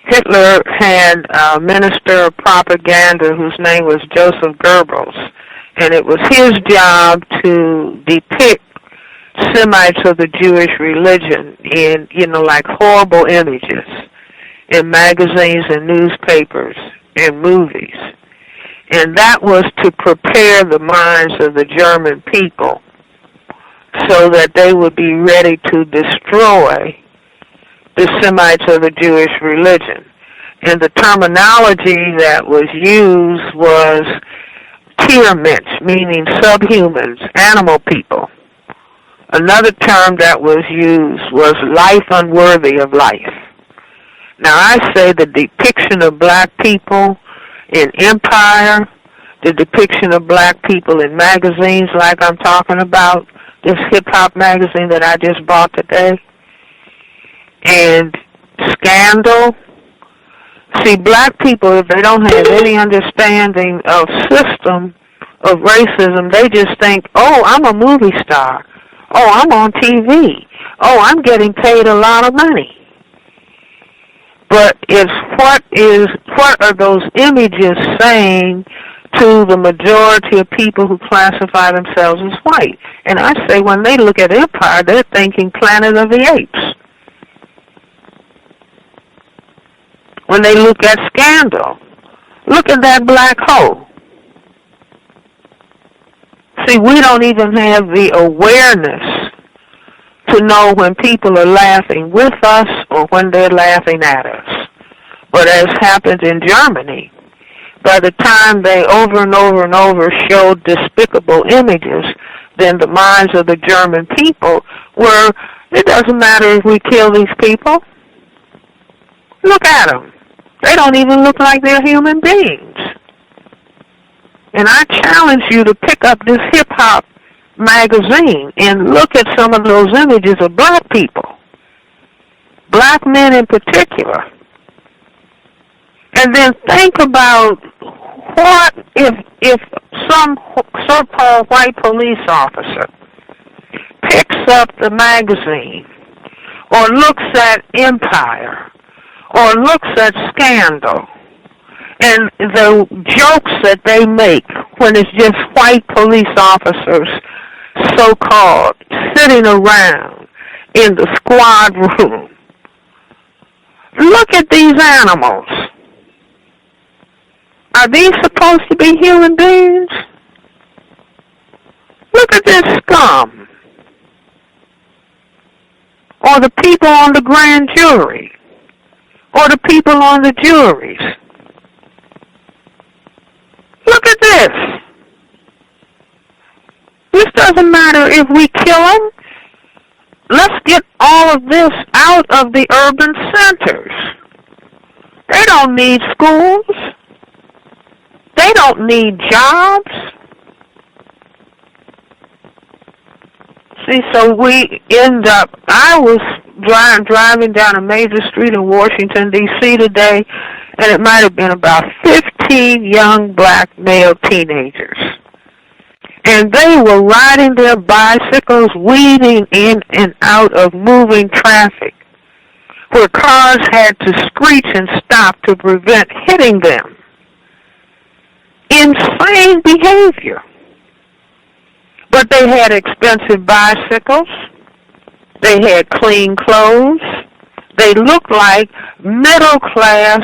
Hitler had a minister of propaganda whose name was Joseph Goebbels, and it was his job to depict Semites of the Jewish religion in, like horrible images in magazines and newspapers and movies. And that was to prepare the minds of the German people so that they would be ready to destroy the Semites of the Jewish religion. And the terminology that was used was tiermensch, meaning subhumans, animal people. Another term that was used was life unworthy of life. Now, I say the depiction of black people in Empire, the depiction of black people in magazines like I'm talking about, this hip-hop magazine that I just bought today, and Scandal. See, black people, if they don't have any understanding of system of racism, they just think, oh, I'm a movie star. Oh, I'm on TV. Oh, I'm getting paid a lot of money. But it's what are those images saying to the majority of people who classify themselves as white? And I say when they look at Empire, they're thinking Planet of the Apes. When they look at Scandal, look at that black hole. See, we don't even have the awareness to know when people are laughing with us or when they're laughing at us. But as happened in Germany, by the time they over and over and over showed despicable images, then the minds of the German people were, it doesn't matter if we kill these people. Look at them. They don't even look like they're human beings. And I challenge you to pick up this hip-hop magazine and look at some of those images of black people, black men in particular, and then think about what if some so-called white police officer picks up the magazine or looks at Empire or looks at Scandal, and the jokes that they make when it's just white police officers, so-called, sitting around in the squad room. Look at these animals. Are these supposed to be human beings? Look at this scum. Or the people on the grand jury. Or the people on the juries. Look at this. This doesn't matter if we kill them. let's get all of this out of the urban centers. They don't need schools. They don't need jobs. See, so we end up, I was driving down a major street in Washington, D.C. today, and it might have been about 15 young black male teenagers. And they were riding their bicycles, weaving in and out of moving traffic, where cars had to screech and stop to prevent hitting them. Insane behavior. But they had expensive bicycles. They had clean clothes. They looked like middle-class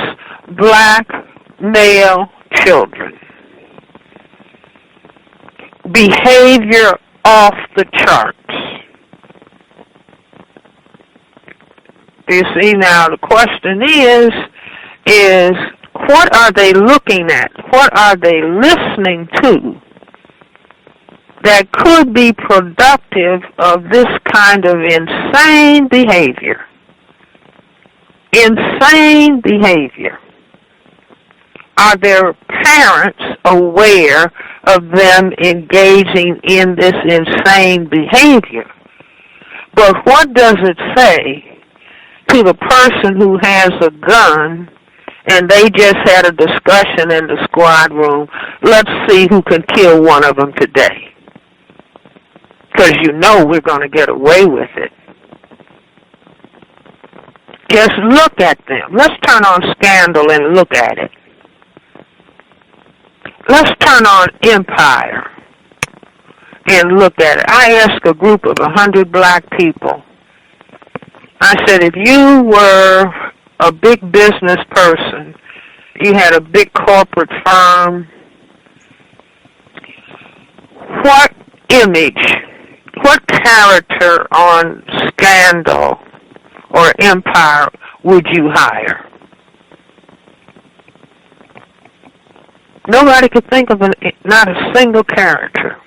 black male children. Behavior off the charts. You see, now the question is what are they looking at? What are they listening to that could be productive of this kind of insane behavior? Insane behavior. Are their parents aware of them engaging in this insane behavior? But what does it say to the person who has a gun and they just had a discussion in the squad room, let's see who can kill one of them today? Because you know we're going to get away with it. Just look at them. Let's turn on Scandal and look at it. Let's turn on Empire and look at it. I asked a group of 100 black people. I said, if you were a big business person, you had a big corporate firm, what image, what character on Scandal or Empire would you hire? Nobody could think of not a single character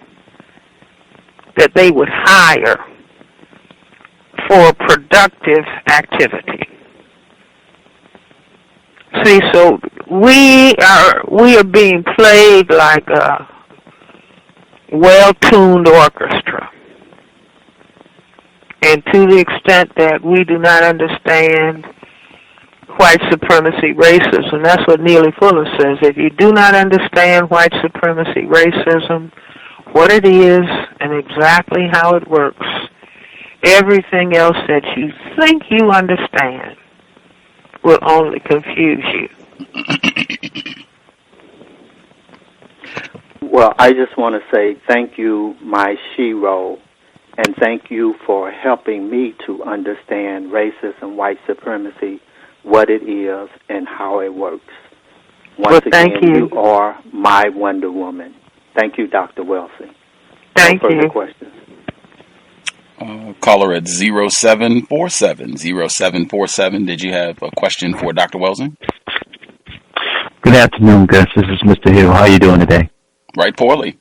that they would hire for productive activity. See, so we are being played like a well-tuned orchestra. And to the extent that we do not understand white supremacy, racism, that's what Neely Fuller says. If you do not understand white supremacy, racism, what it is and exactly how it works, everything else that you think you understand will only confuse you. Well, I just want to say thank you, my shero, and thank you for helping me to understand racism, white supremacy, what it is, and how it works. Once again, you are my Wonder Woman. Thank you, Dr. Welsing. Thank you. No further questions. Caller at 0747. 0747, did you have a question for Dr. Welsing? Good afternoon, Gus. This is Mr. Hill. How are you doing today? Right poorly.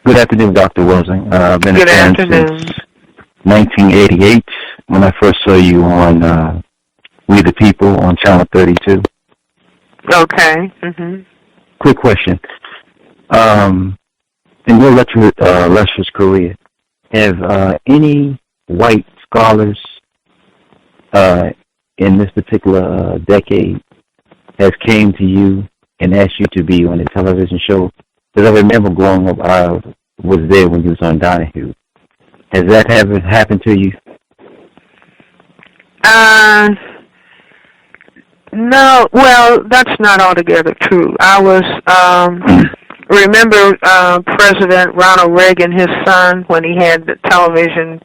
Good afternoon, Dr. Welsing. I've been a fan since 1988 when I first saw you on We the People on Channel 32. Okay. Mm-hmm. Quick question. In your lecturer's career, have any white scholars in this particular decade has came to you and asked you to be on a television show? Because I remember growing up, I was there when you was on Donahue. Has that ever happened to you? No, well, that's not altogether true. I was, remember President Ronald Reagan, his son, when he had the television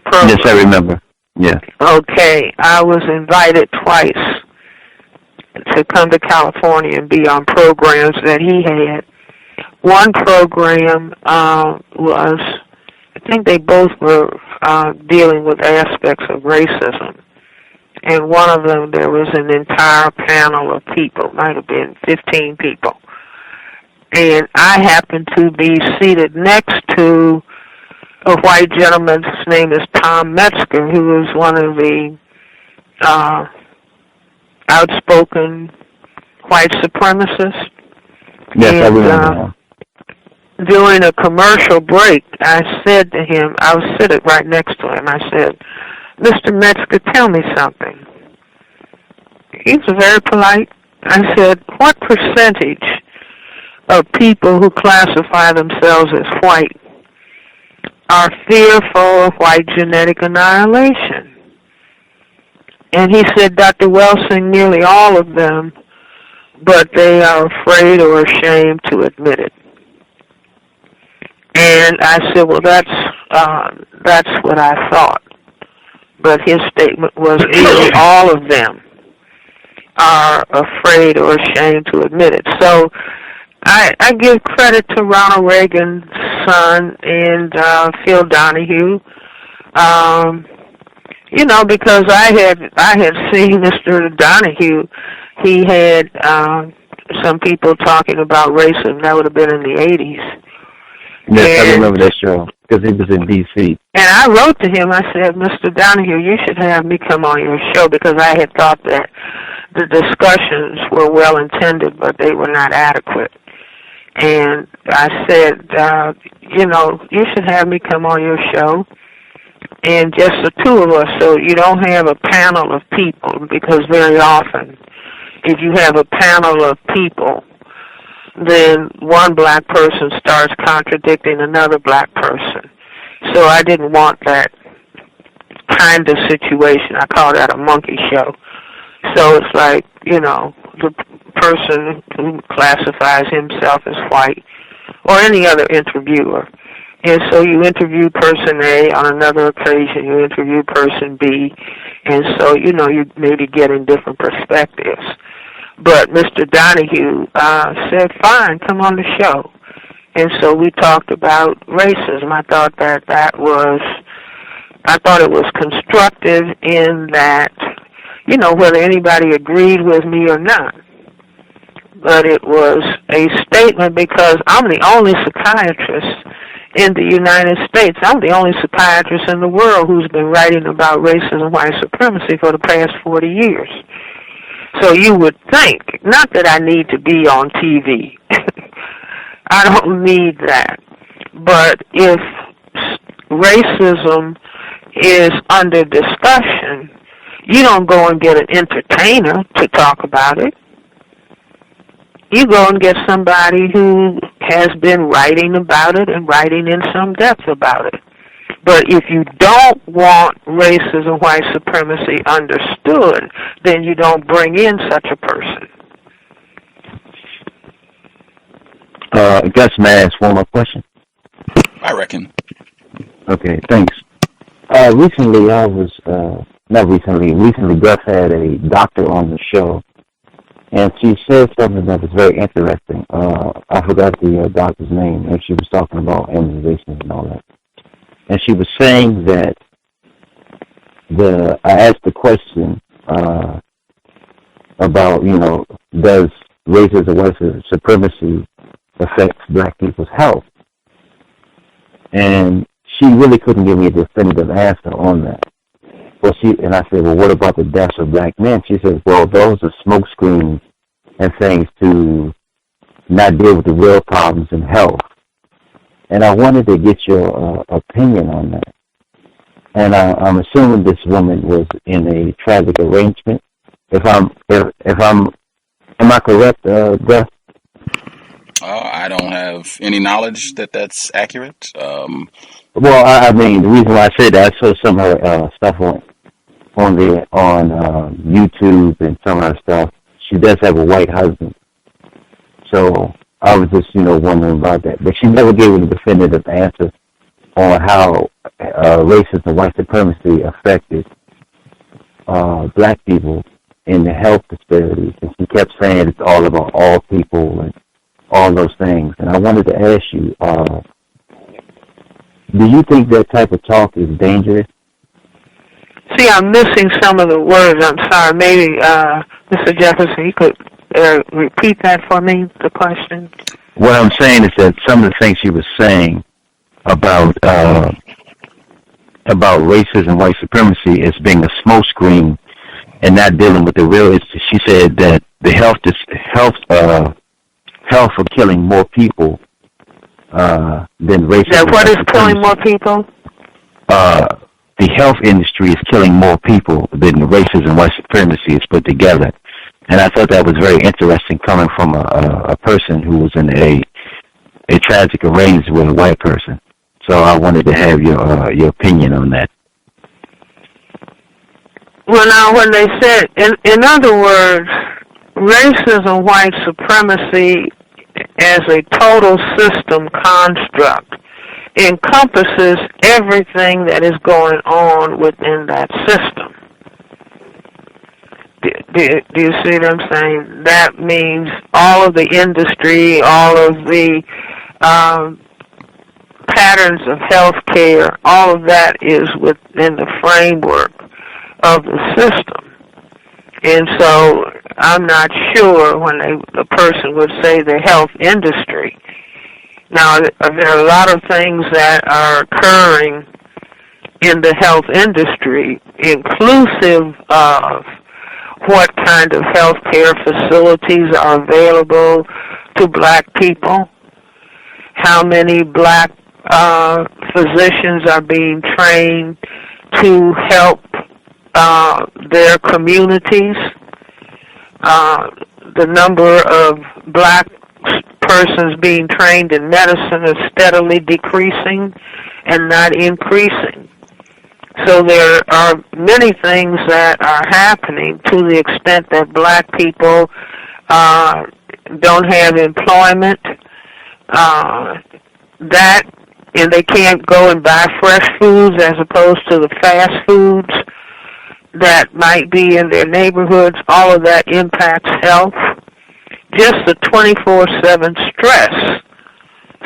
program? Yes, I remember. Yeah. Okay, I was invited twice to come to California and be on programs that he had. One program was, I think they both were dealing with aspects of racism. And one of them, there was an entire panel of people, might have been 15 people. And I happened to be seated next to a white gentleman. His name is Tom Metzger, who is one of the outspoken white supremacists. Yes, and, I remember. During a commercial break, I said to him, I was sitting right next to him, I said, Mr. Metzger, tell me something. He was very polite. I said, what percentage of people who classify themselves as white are fearful of white genetic annihilation? And he said, Dr. Welsing, nearly all of them, but they are afraid or ashamed to admit it. And I said, well, that's what I thought. But his statement was nearly all of them are afraid or ashamed to admit it. So I give credit to Ronald Reagan's son and Phil Donahue, because I had seen Mr. Donahue. He had some people talking about racism. That would have been in the 80s. Yes, I remember that show, because he was in D.C. And I wrote to him, I said, Mr. Donahue, you should have me come on your show, because I had thought that the discussions were well-intended, but they were not adequate. And I said, you should have me come on your show, and just the two of us, so you don't have a panel of people, because very often, if you have a panel of people, then one black person starts contradicting another black person. So I didn't want that kind of situation. I call that a monkey show. So it's like, the person who classifies himself as white or any other interviewer. And so you interview person A, on another occasion you interview person B, and so, you maybe getting different perspectives. But Mr. Donahue said, fine, come on the show. And so we talked about racism. I thought it was constructive in that, whether anybody agreed with me or not. But it was a statement because I'm the only psychiatrist in the United States. I'm the only psychiatrist in the world who's been writing about racism and white supremacy for the past 40 years. So you would think, not that I need to be on TV. I don't need that. But if racism is under discussion, you don't go and get an entertainer to talk about it. You go and get somebody who has been writing about it and writing in some depth about it. But if you don't want racism and white supremacy understood, then you don't bring in such a person. Gus, may I ask one more question? I reckon. Okay, thanks. Recently, Gus had a doctor on the show, and she said something that was very interesting. I forgot the doctor's name, and she was talking about immunizations and all that. And she was saying that I asked the question about, does racism and white supremacy affect black people's health? And she really couldn't give me a definitive answer on that. And I said, well, what about the deaths of black men? She said, well, those are smoke screens and things to not deal with the real problems in health. And I wanted to get your opinion on that. And I'm assuming this woman was in a tragic arrangement. Am I correct, Gus? I don't have any knowledge that that's accurate. Well, I mean, the reason why I say that, I saw some of her stuff on YouTube and some of her stuff. She does have a white husband. So I was just, wondering about that. But she never gave a definitive answer on how racism and white supremacy affected black people in the health disparities. And she kept saying it's all about all people and all those things. And I wanted to ask you, do you think that type of talk is dangerous? See, I'm missing some of the words. I'm sorry. Maybe, Mr. Jefferson, you could repeat that for me, the question? What I'm saying is that some of the things she was saying about about racism, white supremacy as being a smokescreen and not dealing with the real issue. She said that the health for killing more people than racism. That what is killing more people? The health industry is killing more people than racism, white supremacy is put together. And I thought that was very interesting coming from a person who was in a tragic arrangement with a white person. So I wanted to have your opinion on that. Well, now, when they said, in other words, racism, white supremacy as a total system construct encompasses everything that is going on within that system. Do you see what I'm saying? That means all of the industry, all of the patterns of health care, all of that is within the framework of the system. And so I'm not sure when the person would say the health industry. Now, there are a lot of things that are occurring in the health industry, inclusive of what kind of health care facilities are available to black people, how many black physicians are being trained to help their communities, the number of black persons being trained in medicine is steadily decreasing and not increasing. So there are many things that are happening to the extent that black people don't have employment, and they can't go and buy fresh foods as opposed to the fast foods that might be in their neighborhoods. All of that impacts health. Just the 24/7 stress.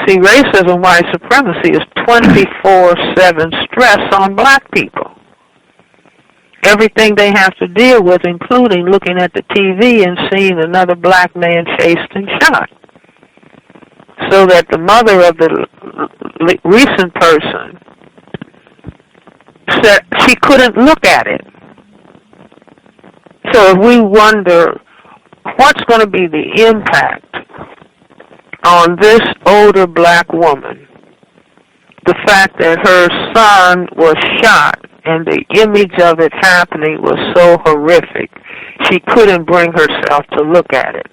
See, racism, white supremacy is 24/7 stress on black people. Everything they have to deal with, including looking at the TV and seeing another black man chased and shot. So that the mother of the recent person said she couldn't look at it. So if we wonder what's going to be the impact on this older black woman, the fact that her son was shot and the image of it happening was so horrific, she couldn't bring herself to look at it.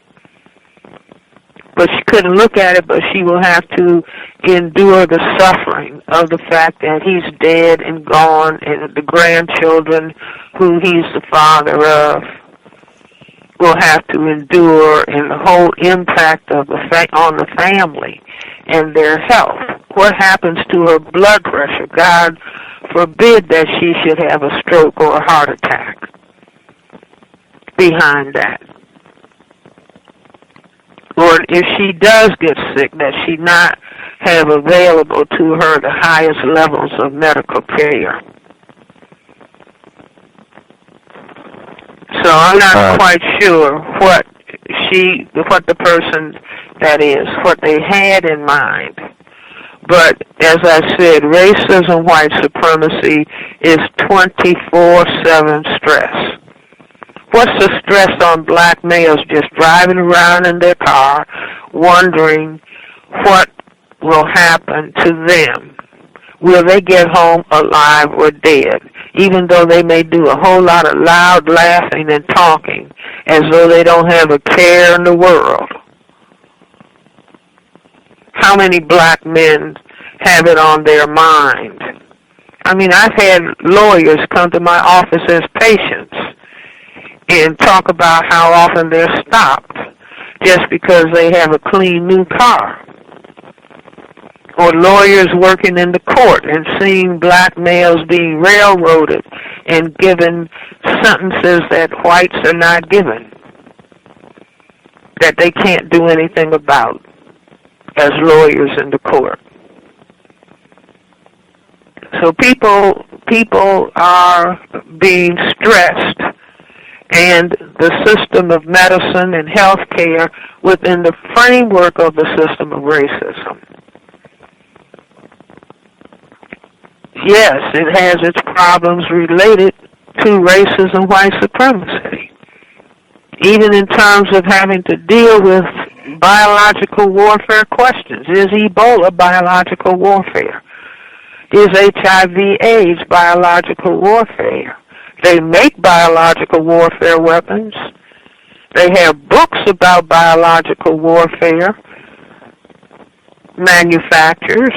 But she couldn't look at it, but she will have to endure the suffering of the fact that he's dead and gone, and the grandchildren who he's the father of will have to endure, and the whole impact of on the family and their health. What happens to her blood pressure? God forbid that she should have a stroke or a heart attack behind that. Or if she does get sick, that she not have available to her the highest levels of medical care. So I'm not quite sure what the person that is, what they had in mind. But as I said, racism, white supremacy is 24/7 stress. What's the stress on black males just driving around in their car, wondering what will happen to them? Will they get home alive or dead? Even though they may do a whole lot of loud laughing and talking, as though they don't have a care in the world. How many black men have it on their mind? I mean, I've had lawyers come to my office as patients and talk about how often they're stopped just because they have a clean new car. Or lawyers working in the court and seeing black males being railroaded and given sentences that whites are not given, that they can't do anything about as lawyers in the court. So people are being stressed, and the system of medicine and health care within the framework of the system of racism. yes, it has its problems related to racism, white supremacy. Even in terms of having to deal with biological warfare questions. Is Ebola biological warfare? Is HIV/AIDS biological warfare? They make biological warfare weapons. They have books about biological warfare manufacturers.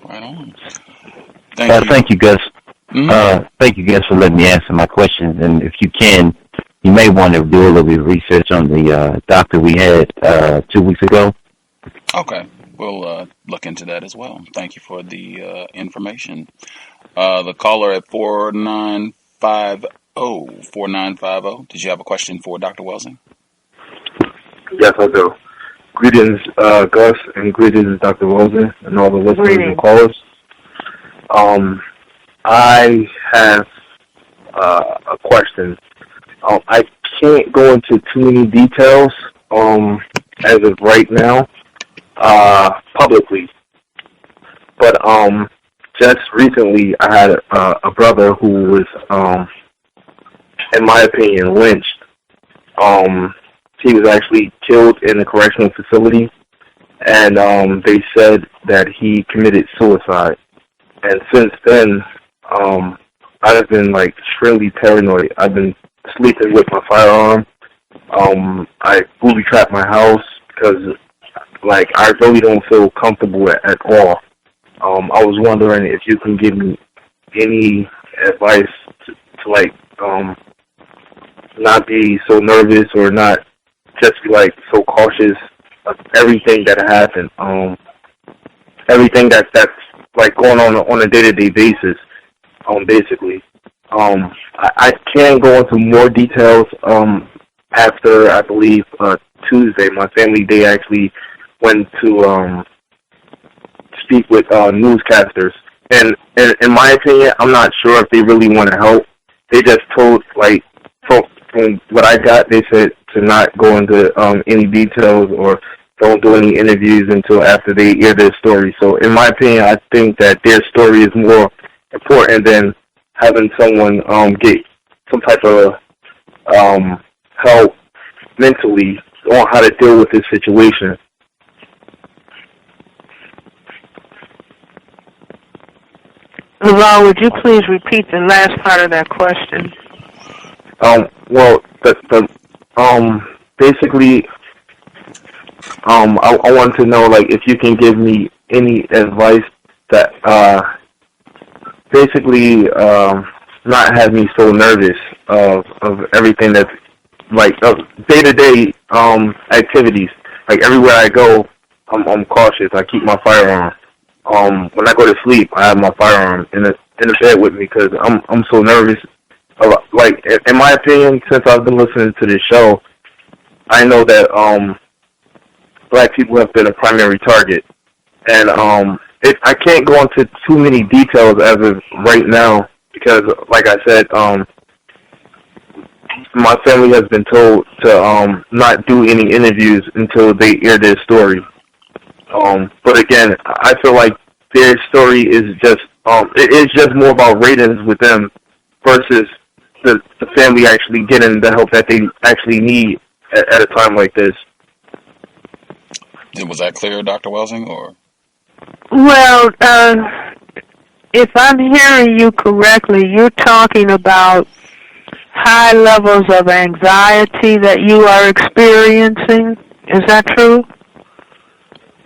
Right on. Thank you, Gus. Mm-hmm. Thank you, Gus, for letting me answer my questions. And if you can, you may want to do a little bit of research on the doctor we had 2 weeks ago. Okay. We'll look into that as well. Thank you for the information. The caller at 4950. Did you have a question for Dr. Welsing? Yes, I do. Greetings, Gus, and greetings, Dr. Welsing, and all the listeners and callers. I have a question. I can't go into too many details as of right now publicly, but just recently I had a brother who was, in my opinion, lynched. He was actually killed in a correctional facility, and they said that he committed suicide. And since then, I've been like extremely paranoid. I've been sleeping with my firearm. I booby trap my house because, like, I really don't feel comfortable at all. I was wondering if you can give me any advice to like, not be so nervous or not just be like so cautious of everything that happened. Everything that's like going on a day-to-day basis. Basically, I can go into more details after, I believe, Tuesday. My family, they actually went to speak with newscasters, and in my opinion, I'm not sure if they really want to help. They just told, like, from what I got, they said to not go into any details or don't do any interviews until after they hear their story. So in my opinion, I think that their story is more important than having someone get some type of help mentally on how to deal with this situation. Levi, would you please repeat the last part of that question? Well, basically, I want to know, like, if you can give me any advice that basically not have me so nervous of everything that's like day-to-day activities. Like, everywhere I go, I'm cautious. I keep my firearm. When I go to sleep, I have my firearm in the bed with me because I'm so nervous. Like, in my opinion, since I've been listening to this show, I know that black people have been a primary target, and I can't go into too many details as of right now because, like I said, my family has been told to not do any interviews until they hear their story. But again, I feel like their story is just it's just more about ratings with them versus the family actually getting the help that they actually need at a time like this. Was that clear, Dr. Welsing, or? Well, if I'm hearing you correctly, you're talking about high levels of anxiety that you are experiencing. Is that true?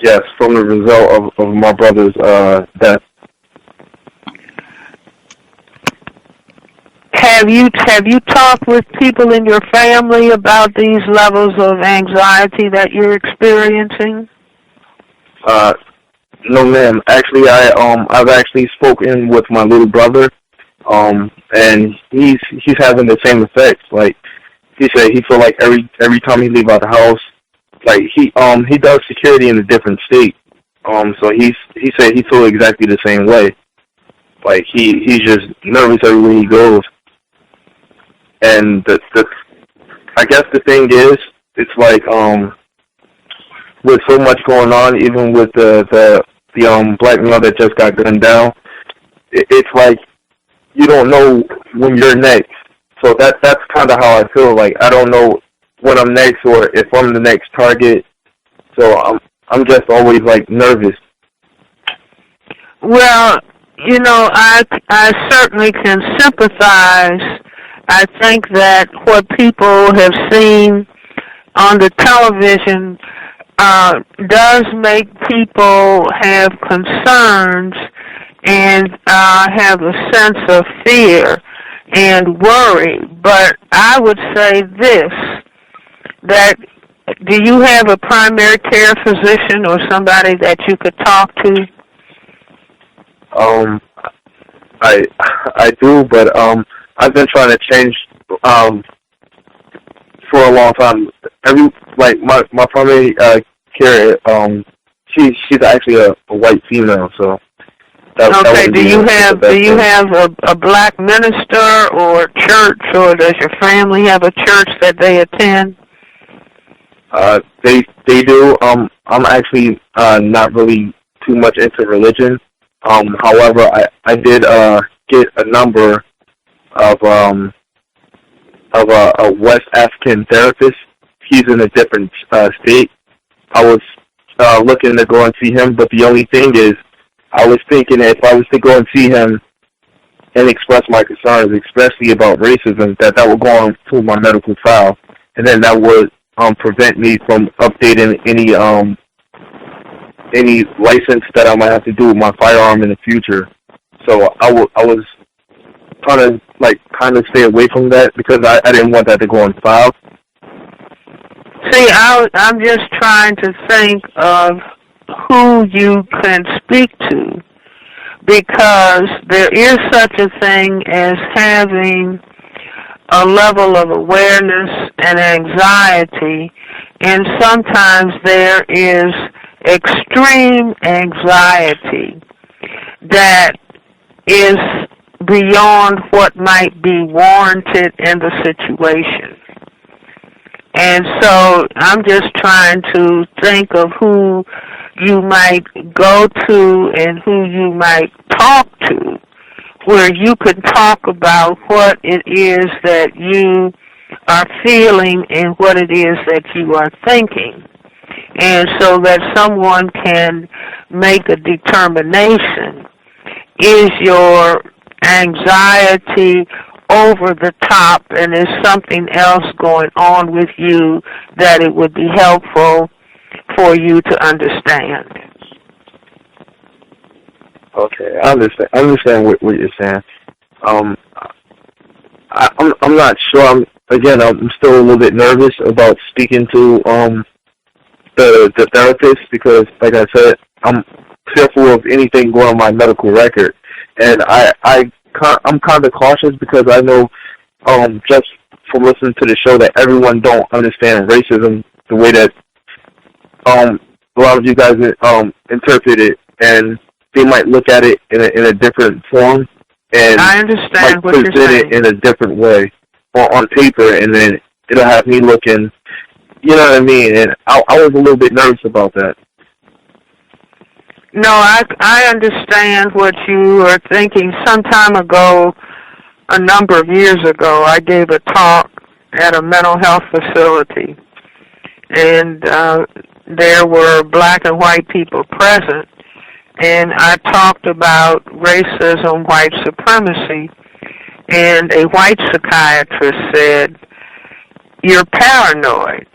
Yes, from the result of my brother's death. Have you talked with people in your family about these levels of anxiety that you're experiencing? No, ma'am. Actually, I've actually spoken with my little brother, and he's having the same effects. Like, he said, he feel like every time he leave out the house, like he does security in a different state. So he said he feel exactly the same way. Like he's just nervous everywhere he goes. And I guess the thing is, it's like with so much going on, even with the black male that just got gunned down, it's like you don't know when you're next. So that's kind of how I feel. Like I don't know when I'm next or if I'm the next target. So I'm just always like nervous. Well, you know, I certainly can sympathize. I think that what people have seen on the television does make people have concerns and have a sense of fear and worry. But I would say this, that do you have a primary care physician or somebody that you could talk to? I do, but I've been trying to change for a long time. My primary care, she's actually a white female, so. Okay. Do you have a black minister or church, or does your family have a church that they attend? They do. I'm actually not really too much into religion. However, I did get a number of a West African therapist. He's in a different state. I was looking to go and see him, but the only thing is, I was thinking that if I was to go and see him and express my concerns, especially about racism, that would go on to my medical file, and then that would prevent me from updating any license that I might have to do with my firearm in the future. So I was trying to kind of stay away from that because I didn't want that to go on file. See, I'm just trying to think of who you can speak to, because there is such a thing as having a level of awareness and anxiety, and sometimes there is extreme anxiety that is beyond what might be warranted in the situation. And so I'm just trying to think of who you might go to and who you might talk to, where you could talk about what it is that you are feeling and what it is that you are thinking, and so that someone can make a determination. Is your anxiety over the top, and is something else going on with you that it would be helpful for you to understand? Okay, I understand what you're saying. I'm not sure. I'm still a little bit nervous about speaking to the therapist because, like I said, I'm fearful of anything going on my medical record, and I'm kind of cautious because I know just from listening to the show that everyone don't understand racism the way that a lot of you guys interpret it, and they might look at it in a different form, and I understand what you're saying. Present it in a different way on paper, and then it'll have me looking, you know what I mean? And I was a little bit nervous about that. No, I understand what you are thinking. Some time ago, a number of years ago, I gave a talk at a mental health facility, and there were black and white people present, and I talked about racism, white supremacy, and a white psychiatrist said, "You're paranoid."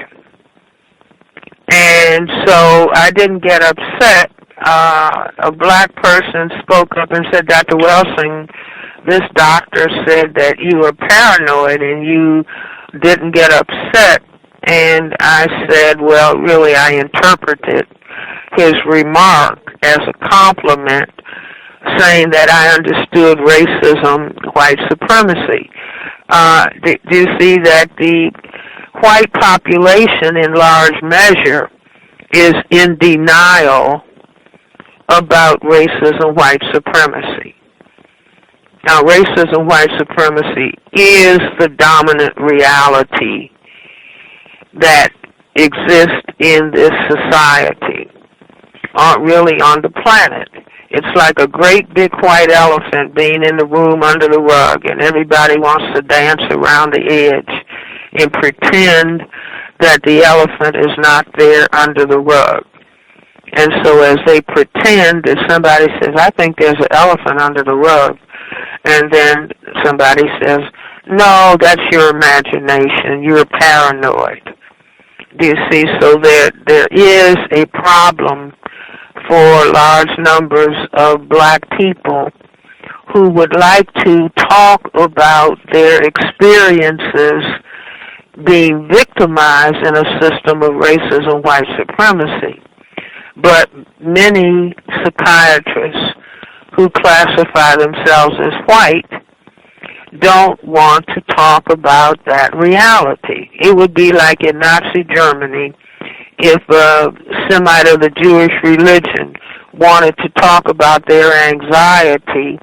And so I didn't get upset. A black person spoke up and said, "Dr. Welsing, this doctor said that you were paranoid and you didn't get upset." And I said, well, really, I interpreted his remark as a compliment, saying that I understood racism, white supremacy. Do you see that the white population in large measure is in denial about racism, white supremacy? Now, racism, white supremacy is the dominant reality that exist in this society aren't really on the planet. It's like a great big white elephant being in the room under the rug, and everybody wants to dance around the edge and pretend that the elephant is not there under the rug. And so as they pretend, if somebody says, I think there's an elephant under the rug, and then somebody says, no, that's your imagination, you're paranoid. Do you see? So there is a problem for large numbers of black people who would like to talk about their experiences being victimized in a system of racism, white supremacy. But many psychiatrists who classify themselves as white don't want to talk about that reality. It would be like in Nazi Germany if a Semite of the Jewish religion wanted to talk about their anxiety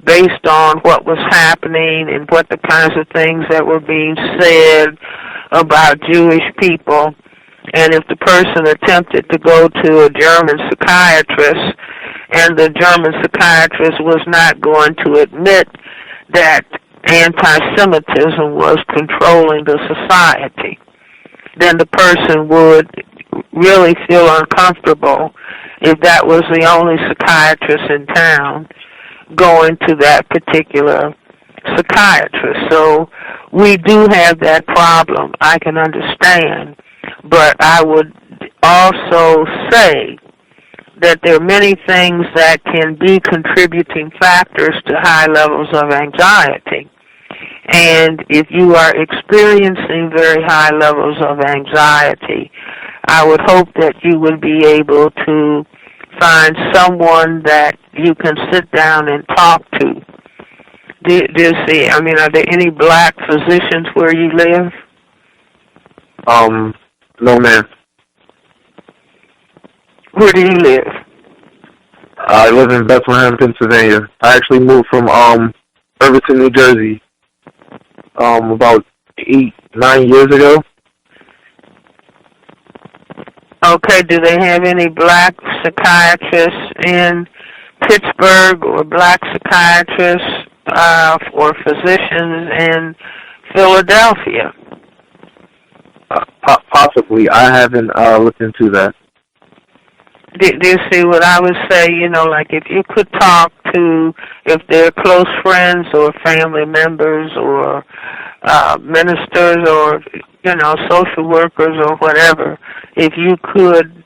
based on what was happening and what the kinds of things that were being said about Jewish people. And if the person attempted to go to a German psychiatrist and the German psychiatrist was not going to admit that anti-Semitism was controlling the society, then the person would really feel uncomfortable if that was the only psychiatrist in town going to that particular psychiatrist. So we do have that problem. I can understand. But I would also say that there are many things that can be contributing factors to high levels of anxiety. And if you are experiencing very high levels of anxiety, I would hope that you would be able to find someone that you can sit down and talk to. Do you see? I mean, are there any black physicians where you live? No, ma'am. Where do you live? I live in Bethlehem, Pennsylvania. I actually moved from Irvington, New Jersey, about 8-9 years ago. Okay, do they have any black psychiatrists in Pittsburgh or black psychiatrists or physicians in Philadelphia? Possibly. I haven't looked into that. Do you see what I would say? You know, like if you could talk to, if they're close friends or family members or ministers or, you know, social workers or whatever, if you could,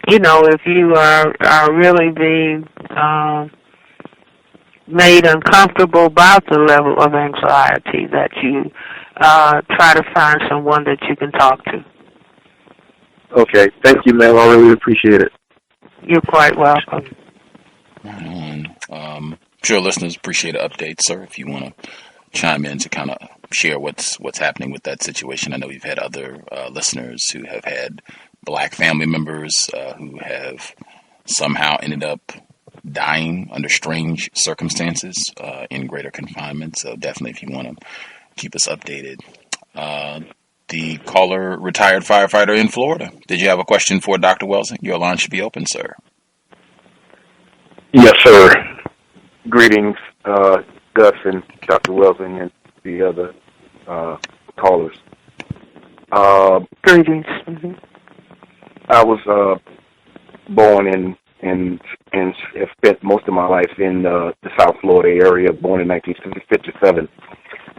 you know, if you are really being made uncomfortable about the level of anxiety, that you try to find someone that you can talk to. Okay. Thank you, ma'am. I really appreciate it. You're quite welcome. I'm sure listeners appreciate an update, sir. If you want to chime in to kind of share what's happening with that situation. I know we've had other listeners who have had black family members who have somehow ended up dying under strange circumstances in greater confinement. So definitely if you want to keep us updated. The caller, retired firefighter in Florida. Did you have a question for Dr. Welsing? Your line should be open, sir. Yes, sir. Greetings, Gus and Dr. Welsing and the other callers. Greetings. Mm-hmm. I was born and have spent most of my life in the South Florida area, born in 1957.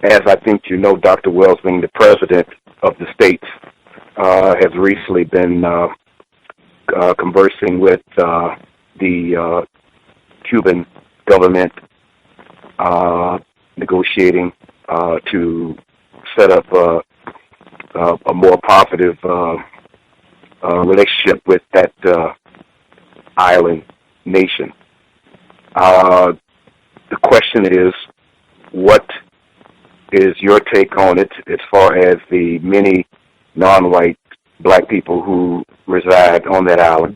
As I think you know, Dr. Welsing, the president of the state, has recently been conversing with the Cuban government, negotiating to set up a more positive relationship with that island nation. The question is, what is your take on it as far as the many non-white black people who reside on that island,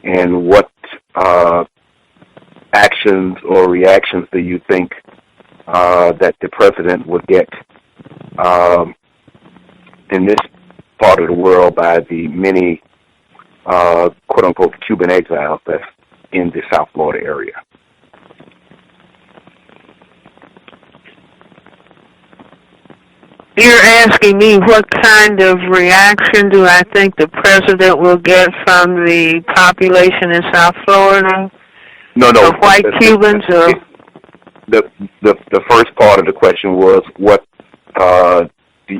and what actions or reactions do you think that the president would get in this part of the world by the many quote-unquote Cuban exiles that's in the South Florida area. You're asking me what kind of reaction do I think the president will get from the population in South Florida? No. Of white Cubans? The first part of the question was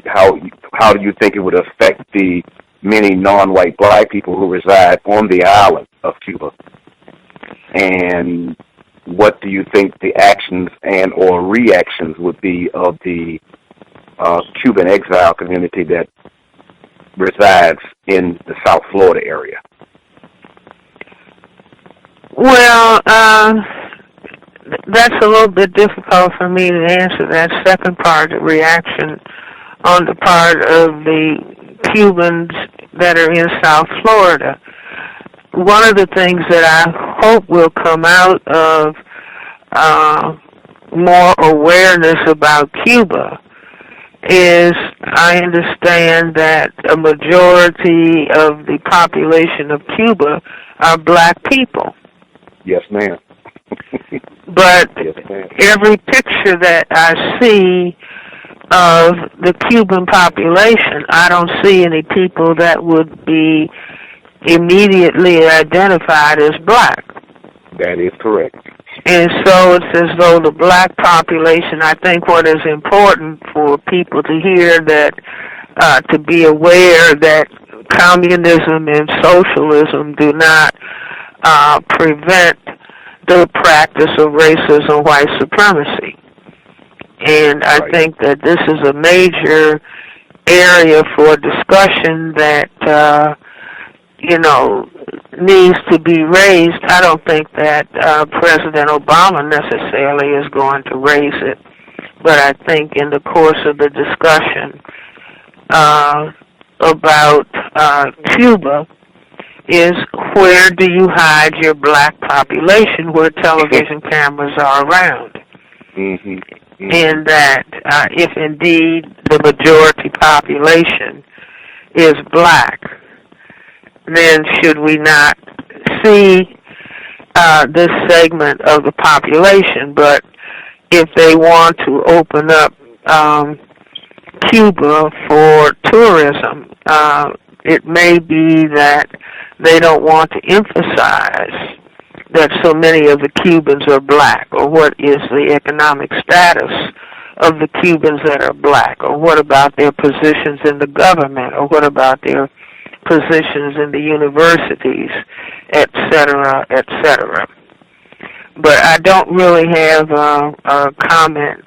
how do you think it would affect the many non-white black people who reside on the island of Cuba? And what do you think the actions and or reactions would be of the Cuban exile community that resides in the South Florida area? Well, that's a little bit difficult for me to answer that second part, the reaction on the part of the Cubans that are in South Florida. One of the things that I hope will come out of more awareness about Cuba is I understand that a majority of the population of Cuba are black people. Yes, ma'am. But yes, ma'am. Every picture that I see of the Cuban population, I don't see any people that would be immediately identified as black. That is correct. And so it's as though the black population, I think what is important for people to hear that, to be aware that communism and socialism do not prevent the practice of racism, white supremacy. And I think that this is a major area for discussion that, needs to be raised. I don't think that President Obama necessarily is going to raise it, but I think in the course of the discussion about Cuba is where do you hide your black population where television cameras are around? Mm-hmm. Mm-hmm. And that if indeed the majority population is black, then should we not see this segment of the population? But if they want to open up Cuba for tourism, it may be that they don't want to emphasize that so many of the Cubans are black, or what is the economic status of the Cubans that are black, or what about their positions in the government, or what about their positions in the universities, et cetera, et cetera. But I don't really have a comment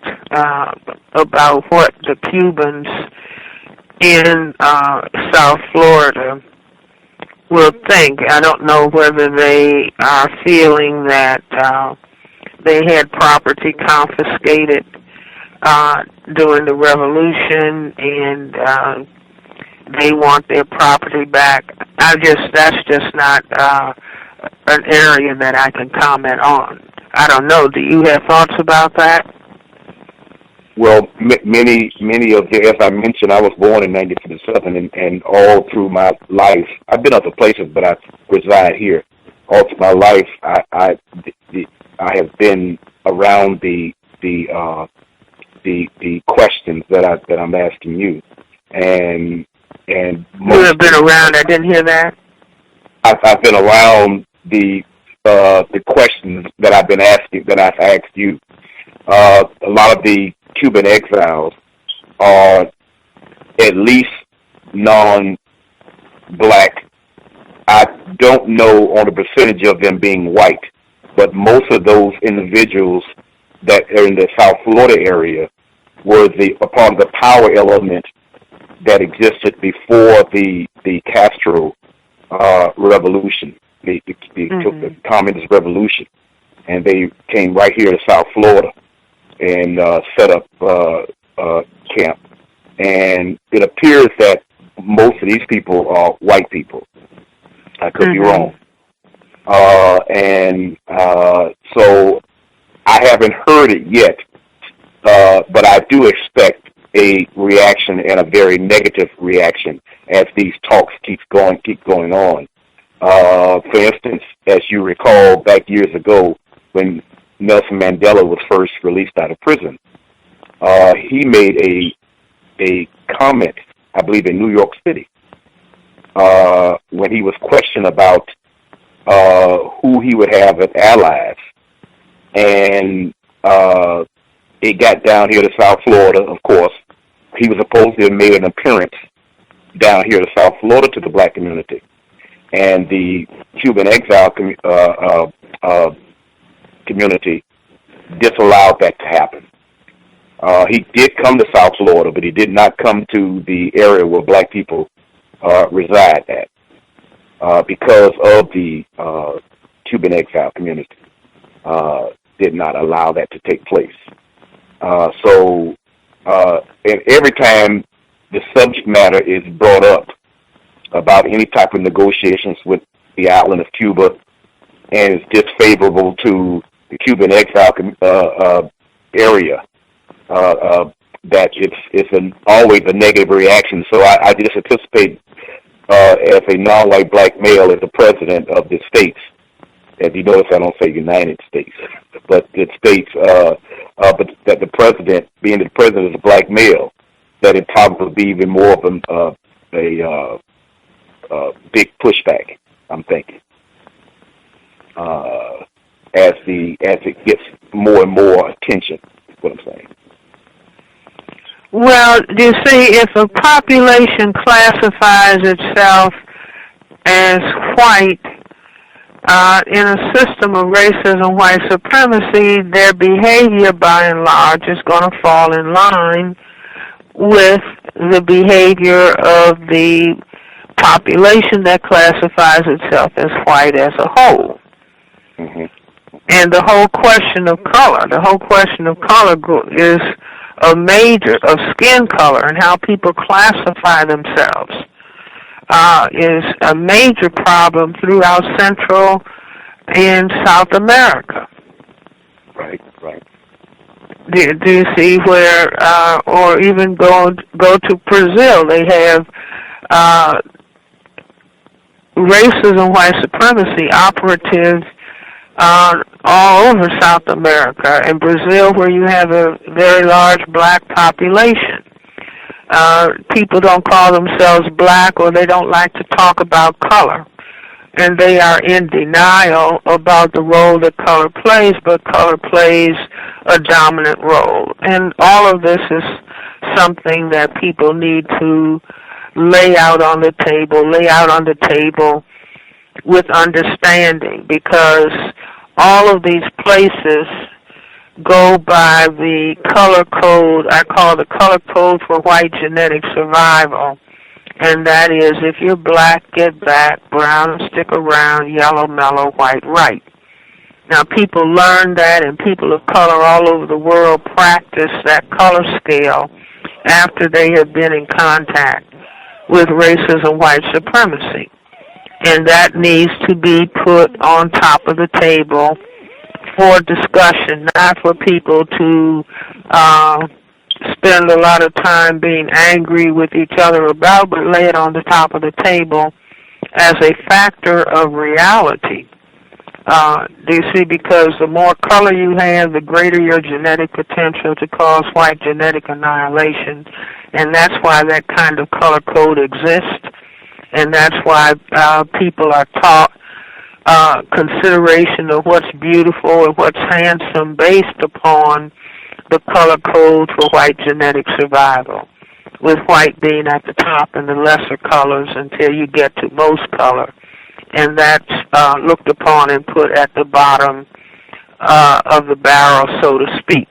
about what the Cubans in South Florida will think. I don't know whether they are feeling that they had property confiscated during the revolution and they want their property back. That's just not an area that I can comment on. I don't know. Do you have thoughts about that? Well, many of the, as I mentioned, I was born in 1957, and all through my life, I've been other places, but I reside here. All through my life, I have been around the questions that I'm asking you, and you have been around. I didn't hear that. I've been around the questions that I've been asking, that I've asked you. A lot of the Cuban exiles are at least non-black. I don't know on the percentage of them being white, but most of those individuals that are in the South Florida area were a part of the power element that existed before the Castro revolution, the communist revolution, and they came right here to South Florida and set up camp. And it appears that most of these people are white people. I could be wrong. So I haven't heard it yet, but I do expect a reaction, and a very negative reaction, as these talks keep going on. For instance, as you recall, back years ago when Nelson Mandela was first released out of prison, he made a comment, I believe, in New York City, when he was questioned about who he would have as allies, and it got down here to South Florida. Of course, he was supposed to have made an appearance down here to South Florida to the black community, and the Cuban exile community disallowed that to happen. He did come to South Florida, but he did not come to the area where black people reside at because of the Cuban exile community did not allow that to take place. And every time the subject matter is brought up about any type of negotiations with the island of Cuba and is disfavorable to the Cuban exile area, that it's always a negative reaction. So I just anticipate as a non-white black male as the president of the states, as you notice I don't say United States, but the states, but that the president, being the president is a black male, that it probably would be even more of a big pushback, I'm thinking, as it gets more and more attention, is what I'm saying. Well, you see, if a population classifies itself as white in a system of racism, white supremacy, their behavior by and large is going to fall in line with the behavior of the population that classifies itself as white as a whole. Mm-hmm. And the whole question of color is of skin color and how people classify themselves is a major problem throughout Central and South America. Right. Do you see where, or even go to Brazil, they have racism, white supremacy operatives all over South America. In Brazil, where you have a very large black population, people don't call themselves black, or they don't like to talk about color, and they are in denial about the role that color plays, but color plays a dominant role. And all of this is something that people need to lay out on the table with understanding, because all of these places go by the color code. I call the color code for white genetic survival, and that is, if you're black, get back, brown, stick around, yellow, mellow, white, right. Now, people learn that, and people of color all over the world practice that color scale after they have been in contact with racism, white supremacy. And that needs to be put on top of the table for discussion, not for people to spend a lot of time being angry with each other about, but lay it on the top of the table as a factor of reality. Do you see? Because the more color you have, the greater your genetic potential to cause white genetic annihilation, and that's why that kind of color code exists, and that's why people are taught consideration of what's beautiful and what's handsome based upon the color code for white genetic survival, with white being at the top and the lesser colors until you get to most color. And that's looked upon and put at the bottom of the barrel, so to speak.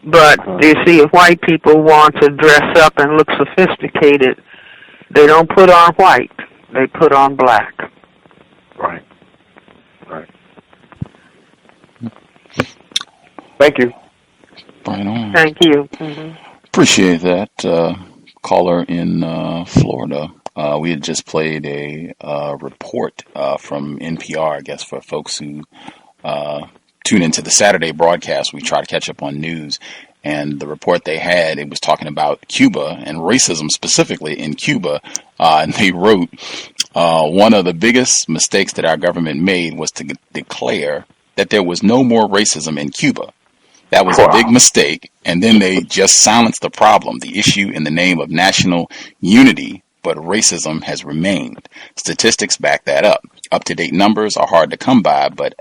But you see, if white people want to dress up and look sophisticated, they don't put on white, they put on black. Right. Thank you. Right on. Thank you. Mm-hmm. Appreciate that. Caller in Florida. We had just played a report from NPR, I guess, for folks who tune into the Saturday broadcast. We try to catch up on news. And the report they had, it was talking about Cuba and racism specifically in Cuba. And they wrote, one of the biggest mistakes that our government made was to declare that there was no more racism in Cuba. That was a big mistake. And then they just silenced the problem, the issue, in the name of national unity. But racism has remained. Statistics back that up. Up-to-date numbers are hard to come by, but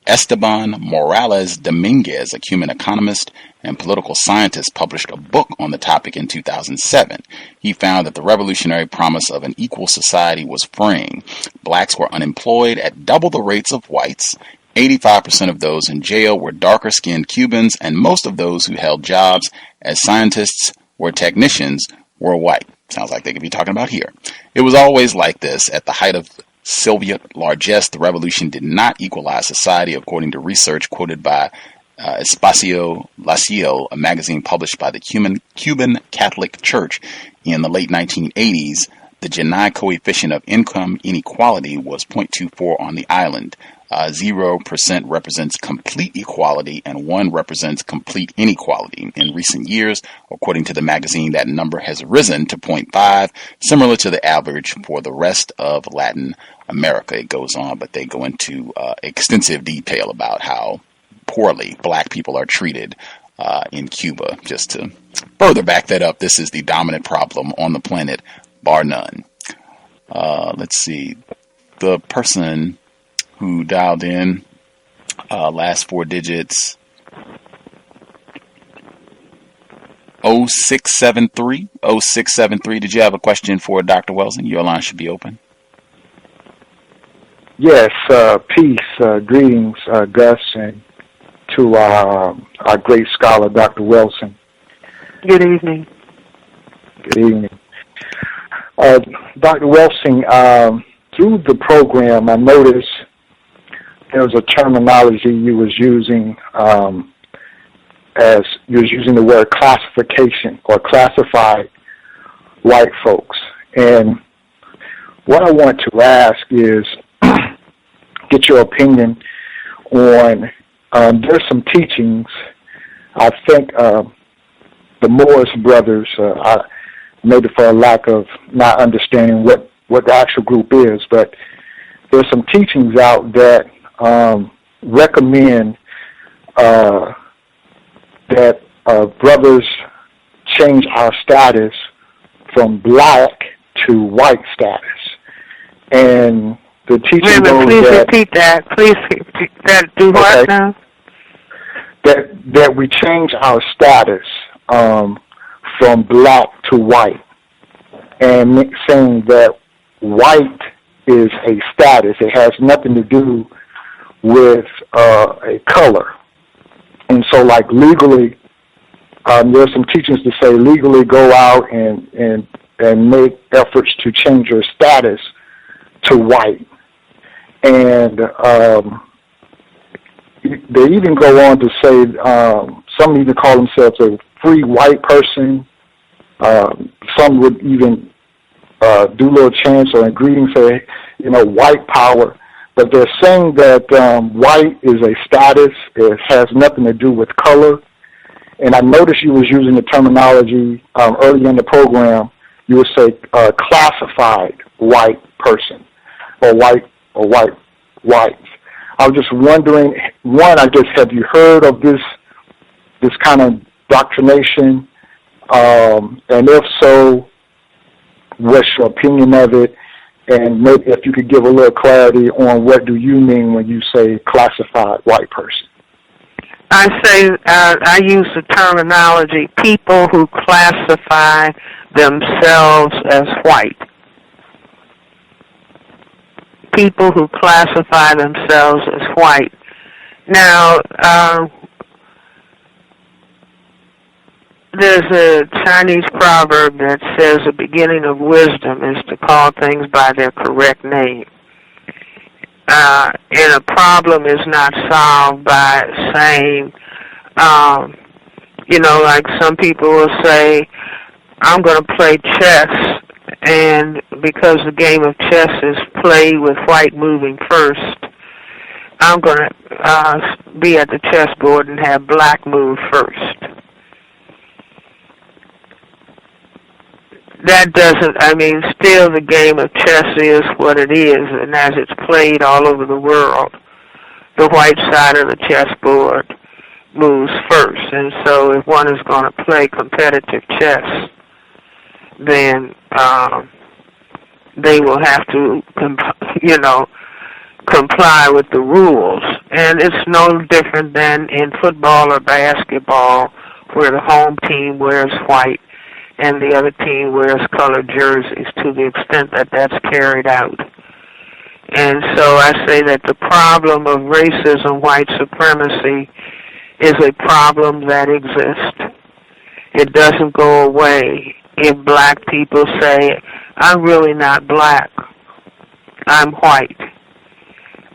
Esteban Morales Dominguez, a Cuban economist and political scientist, published a book on the topic in 2007. He found that the revolutionary promise of an equal society was fraying. Blacks were unemployed at double the rates of whites. 85% of those in jail were darker-skinned Cubans, and most of those who held jobs as scientists or technicians were white. Sounds like they could be talking about here. It was always like this. At the height of Soviet largesse, the revolution did not equalize society, according to research quoted by Espacio Lacio, a magazine published by the Cuban Catholic Church in the late 1980s. The Gini coefficient of income inequality was 0.24 on the island. 0% represents complete equality and 1 represents complete inequality. In recent years, according to the magazine, that number has risen to 0.5, similar to the average for the rest of Latin America. It goes on, but they go into extensive detail about how poorly black people are treated in Cuba. Just to further back that up, this is the dominant problem on the planet, bar none. Let's see. The person who dialed in, last 4 digits, 0673. 0673. Did you have a question for Dr. Welsing? Your line should be open. Yes, peace, greetings, Gus, and to our great scholar, Dr. Welsing. Good evening. Good evening. Dr. Welsing, through the program, I noticed there was a terminology you was using as you was using the word classification or classified white folks. And what I want to ask is get your opinion on there's some teachings. I think the Morris brothers, maybe for a lack of not understanding what the actual group is, but there's some teachings out that recommend that brothers change our status from black to white status. And the teaching goes please that... repeat that. Please repeat that. Do what now? That we change our status from black to white, and saying that white is a status. It has nothing to do with a color. And so, like, legally, there's some teachings to say legally go out and make efforts to change your status to white. And they even go on to say, some even call themselves a free white person. Some would even do little chants or in greetings say, white power. But they're saying that white is a status. It has nothing to do with color. And I noticed you was using the terminology early in the program. You would say classified white person or whites. I was just wondering, one, I guess, have you heard of this kind of doctrination? And if so, what's your opinion of it? And maybe if you could give a little clarity on what do you mean when you say classified white person? I say I use the terminology people who classify themselves as white. People who classify themselves as white. Now, there's a Chinese proverb that says the beginning of wisdom is to call things by their correct name. And a problem is not solved by saying, like some people will say, I'm going to play chess, and because the game of chess is played with white moving first, I'm going to be at the chessboard and have black move first. that doesn't, I mean, still the game of chess is what it is, and as it's played all over the world, the white side of the chessboard moves first. And so if one is going to play competitive chess, then they will have to, comply with the rules. And it's no different than in football or basketball, where the home team wears white and the other team wears colored jerseys, to the extent that that's carried out. And so I say that the problem of racism, white supremacy, is a problem that exists. It doesn't go away. If black people say, I'm really not black, I'm white.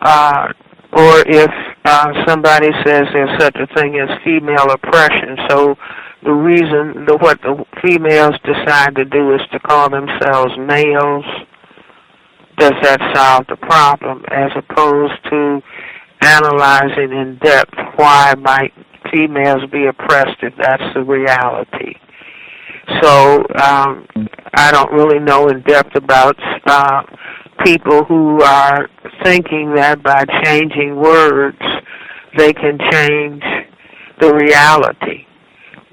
Or if somebody says there's such a thing as female oppression. So the reason, what the females decide to do is to call themselves males. Does that solve the problem, as opposed to analyzing in depth why might females be oppressed if that's the reality? So I don't really know in depth about people who are thinking that by changing words they can change the reality.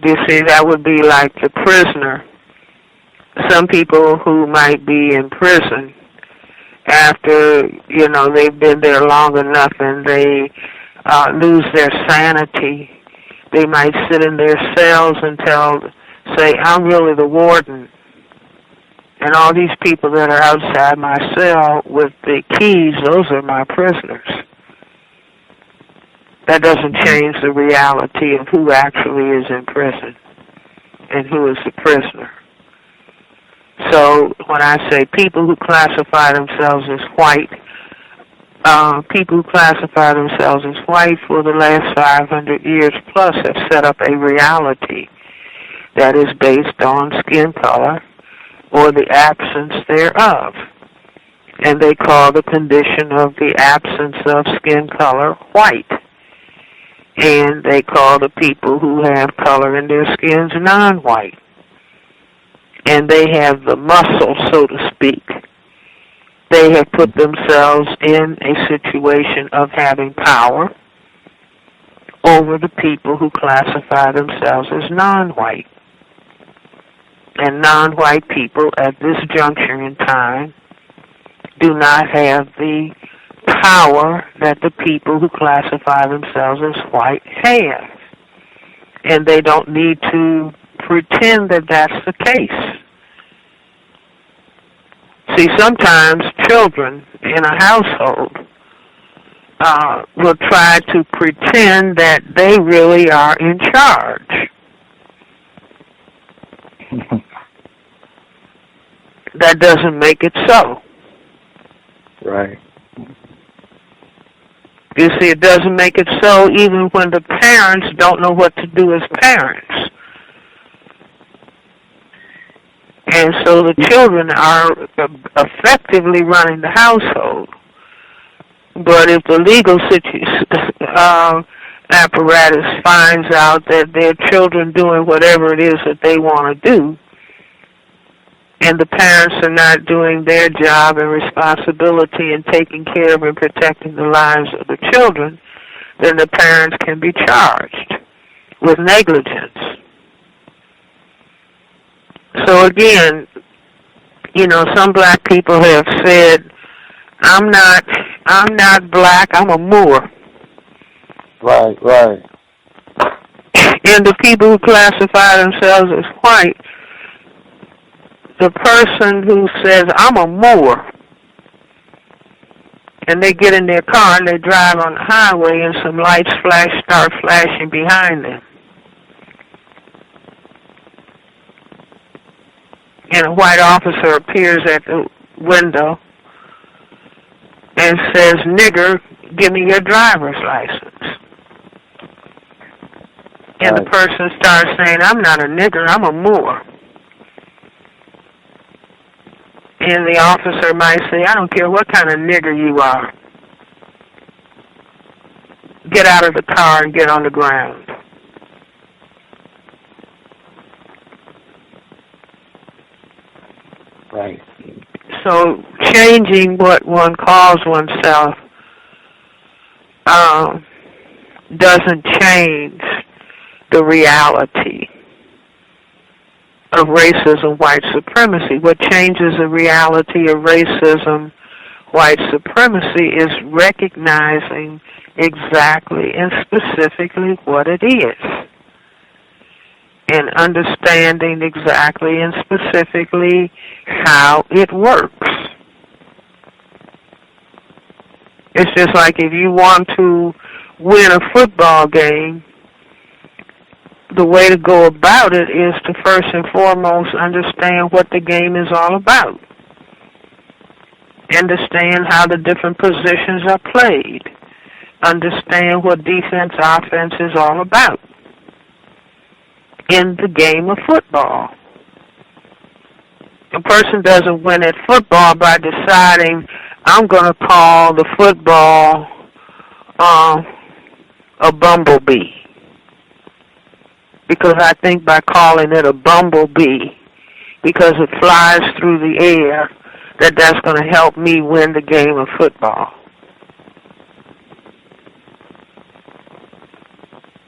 You see, that would be like the prisoner. Some people who might be in prison after, they've been there long enough and they lose their sanity, they might sit in their cells and say, I'm really the warden. And all these people that are outside my cell with the keys, those are my prisoners. That doesn't change the reality of who actually is in prison and who is the prisoner. So when I say people who classify themselves as white, people who classify themselves as white for the last 500 years plus have set up a reality that is based on skin color or the absence thereof. And they call the condition of the absence of skin color white. And they call the people who have color in their skins non-white. And they have the muscle, so to speak. They have put themselves in a situation of having power over the people who classify themselves as non-white. And non-white people at this juncture in time do not have the power that the people who classify themselves as white have. And they don't need to pretend that that's the case. See, sometimes children in a household will try to pretend that they really are in charge. That doesn't make it so. Right. You see, it doesn't make it so even when the parents don't know what to do as parents. And so the children are effectively running the household. But if the legal apparatus finds out that their children doing whatever it is that they want to do, and the parents are not doing their job and responsibility in taking care of and protecting the lives of the children, then the parents can be charged with negligence. So again, some black people have said, I'm not black, I'm a Moor. Right. And the people who classify themselves as white, the person who says, I'm a Moor, and they get in their car and they drive on the highway and some lights start flashing behind them. And a white officer appears at the window and says, nigger, give me your driver's license. And the person starts saying, I'm not a nigger, I'm a Moor. And the officer might say, I don't care what kind of nigger you are. Get out of the car and get on the ground. Right. So changing what one calls oneself doesn't change the reality of racism, white supremacy. What changes the reality of racism, white supremacy is recognizing exactly and specifically what it is, and understanding exactly and specifically how it works. It's just like if you want to win a football game, the way to go about it is to first and foremost understand what the game is all about. Understand how the different positions are played. Understand what defense, offense is all about in the game of football. A person doesn't win at football by deciding, I'm going to call the football a bumblebee. Because I think by calling it a bumblebee, because it flies through the air, that's going to help me win the game of football.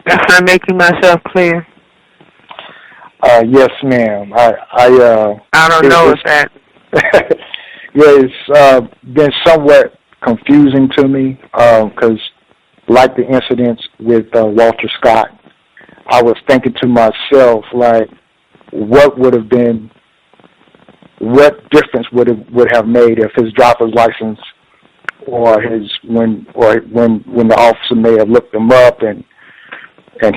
Am I making myself clear? Yes, ma'am. I don't know if that. Yeah, it's been somewhat confusing to me because, like the incidents with Walter Scott, I was thinking to myself, like, what difference would have made if his driver's license or when the officer may have looked him up and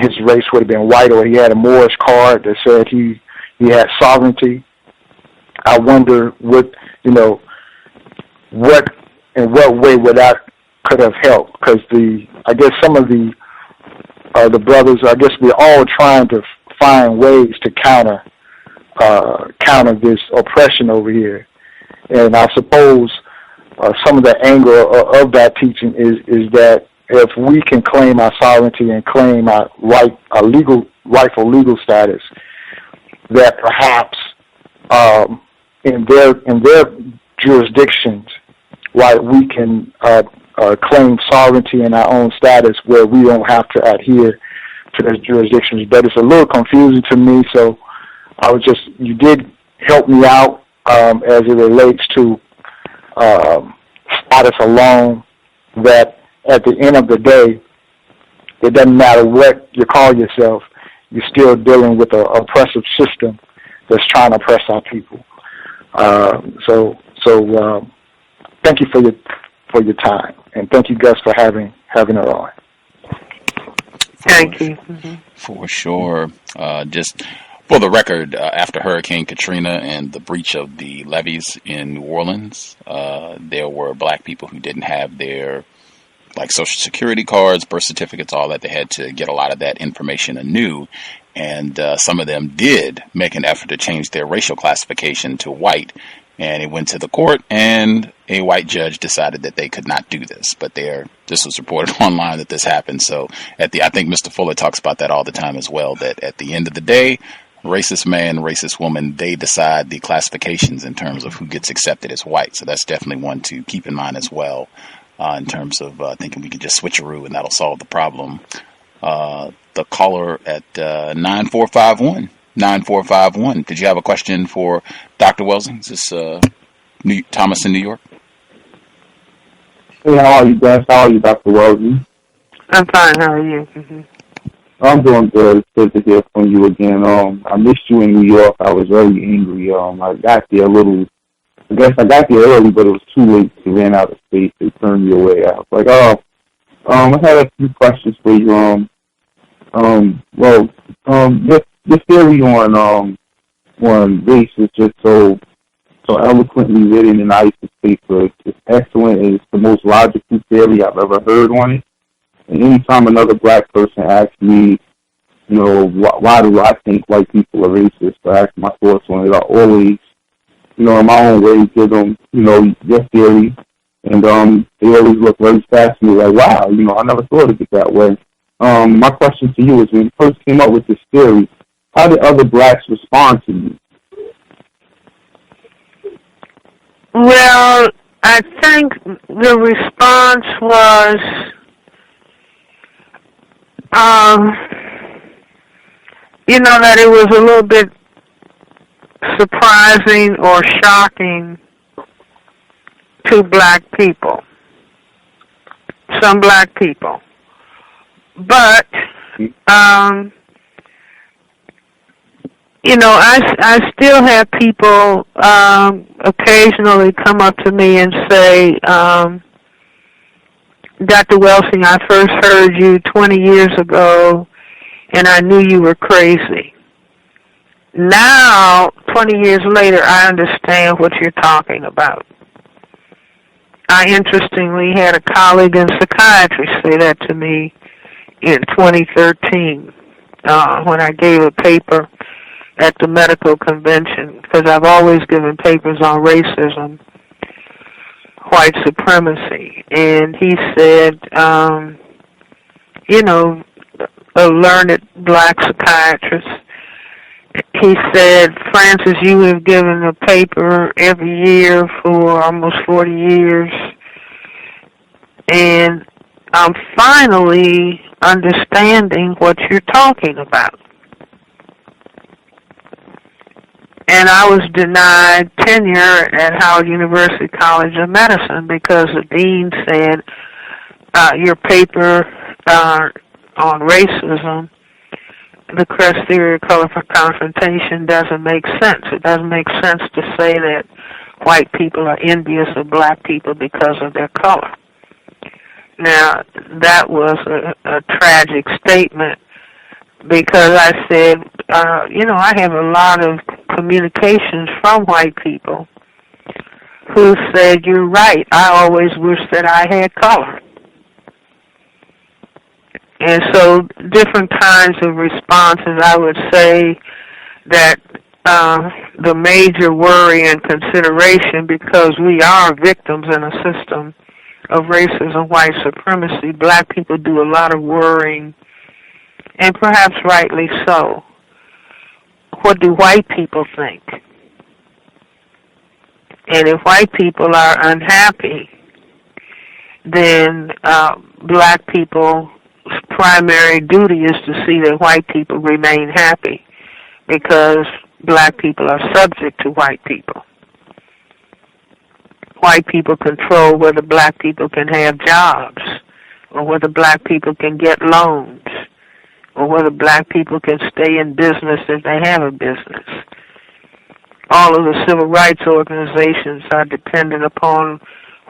his race would have been white, or he had a Moorish card that said he had sovereignty. I wonder what in what way would that could have helped? Because I guess some of the brothers, I guess we're all trying to find ways to counter this oppression over here, and I suppose some of the anger of that teaching is that if we can claim our sovereignty and claim our rightful legal status, that perhaps in their jurisdictions, right, we can claim sovereignty in our own status where we don't have to adhere to those jurisdictions. But it's a little confusing to me, so you did help me out as it relates to status alone, that at the end of the day, it doesn't matter what you call yourself, you're still dealing with an oppressive system that's trying to oppress our people. So thank you for your time, and thank you, Gus, for having her on. Thank you. For sure. Just for the record, after Hurricane Katrina and the breach of the levees in New Orleans, there were black people who didn't have their Social Security cards, birth certificates, all that. They had to get a lot of that information anew. And some of them did make an effort to change their racial classification to white. And it went to the court, and a white judge decided that they could not do this. But this was reported online that this happened. So I think Mr. Fuller talks about that all the time as well, that at the end of the day, racist man, racist woman, they decide the classifications in terms of who gets accepted as white. So that's definitely one to keep in mind as well, in terms of thinking we can just switcheroo and that'll solve the problem. The caller at 9451. Did you have a question for Dr. Welsing? Is this Thomas in New York? Hey, how are you guys? How are you, Dr. Welsing? I'm fine. How are you? Mm-hmm. I'm doing good. It's good to hear from you again. I missed you in New York. I was very angry. I got there I got there early, but it was too late. They ran out of space. They turned me away. I was like, I had a few questions for you. Your theory on race is just so eloquently written in ISIS paper. It's excellent. It's the most logical theory I've ever heard on it. And anytime another black person asks me, why do I think white people are racist, I ask my thoughts on it. I always, in my own way, give them, your theory. And they always look very fascinated, like, wow, I never thought of it that way. My question to you is, when you first came up with this theory, how did other blacks respond to you? Well, I think the response was, that it was a little bit surprising or shocking to black people, some black people. But, I still have people occasionally come up to me and say, Dr. Welsing, I first heard you 20 years ago, and I knew you were crazy. Now, 20 years later, I understand what you're talking about. I interestingly had a colleague in psychiatry say that to me in 2013 when I gave a paper at the medical convention, because I've always given papers on racism, white supremacy. And he said, a learned black psychiatrist, he said, Francis, you have given a paper every year for almost 40 years, and I'm finally understanding what you're talking about. And I was denied tenure at Howard University College of Medicine because the dean said, your paper on racism, the Cress theory of color for confrontation, doesn't make sense. It doesn't make sense to say that white people are envious of black people because of their color. Now, that was a tragic statement because I said, I have a lot of communications from white people who said, you're right, I always wish that I had color. And so different kinds of responses, I would say that the major worry and consideration, because we are victims in a system of racism, white supremacy, black people do a lot of worrying, and perhaps rightly so. What do white people think? And if white people are unhappy, then black people's primary duty is to see that white people remain happy, because black people are subject to white people. White people control whether black people can have jobs, or whether black people can get loans, or whether black people can stay in business if they have a business. All of the civil rights organizations are dependent upon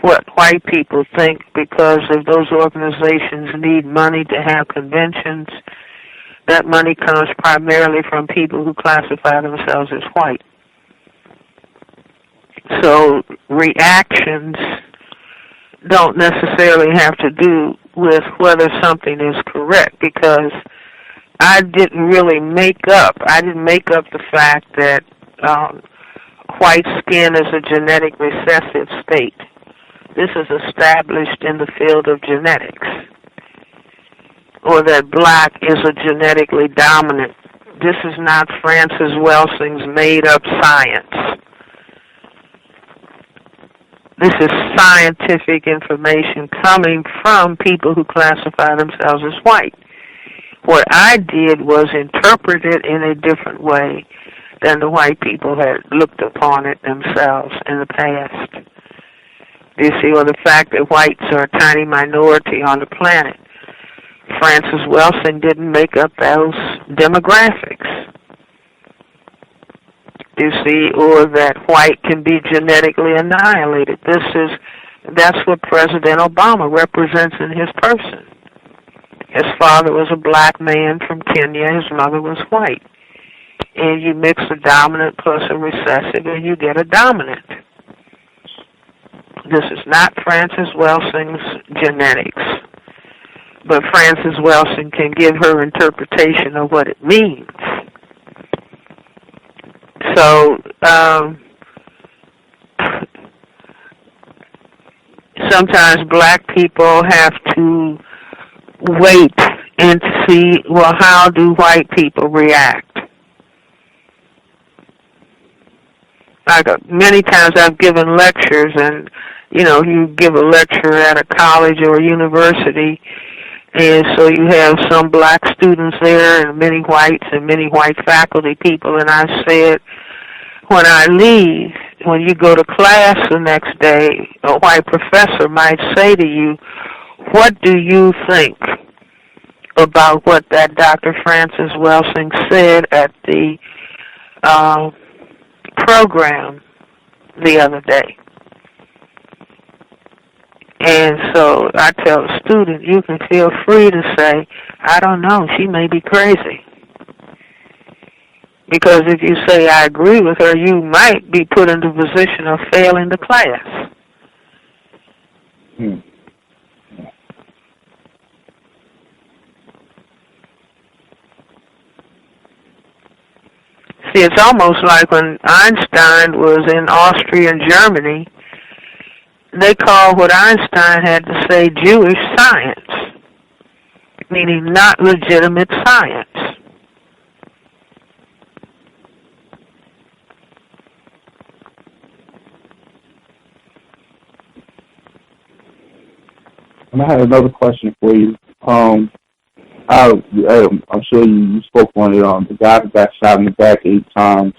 what white people think, because if those organizations need money to have conventions, that money comes primarily from people who classify themselves as white. So reactions don't necessarily have to do with whether something is correct, because I didn't make up the fact that white skin is a genetic recessive state. This is established in the field of genetics. Or that black is a genetically dominant. This is not Francis Welsing's made-up science. This is scientific information coming from people who classify themselves as white. What I did was interpret it in a different way than the white people had looked upon it themselves in the past. You see, or the fact that whites are a tiny minority on the planet. Francis Welsing didn't make up those demographics. You see, or that white can be genetically annihilated. That's what President Obama represents in his person. His father was a black man from Kenya, his mother was white. And you mix a dominant plus a recessive and you get a dominant. This is not Francis Welsing's genetics, but Francis Welsing can give her interpretation of what it means. So, sometimes black people have to wait and see, well, how do white people react? many times I've given lectures, and you give a lecture at a college or a university, and so you have some black students there and many whites and many white faculty people, and I said, when I leave, when you go to class the next day, a white professor might say to you, what do you think about what that Dr. Frances Welsing said at the program the other day? And so I tell the student, you can feel free to say, I don't know, she may be crazy. Because if you say, I agree with her, you might be put in the position of failing the class. See, it's almost like when Einstein was in Austria and Germany, they called what Einstein had to say Jewish science, meaning not legitimate science. And I had another question for you. I'm sure you spoke on it. The guy that got shot in the back 8 times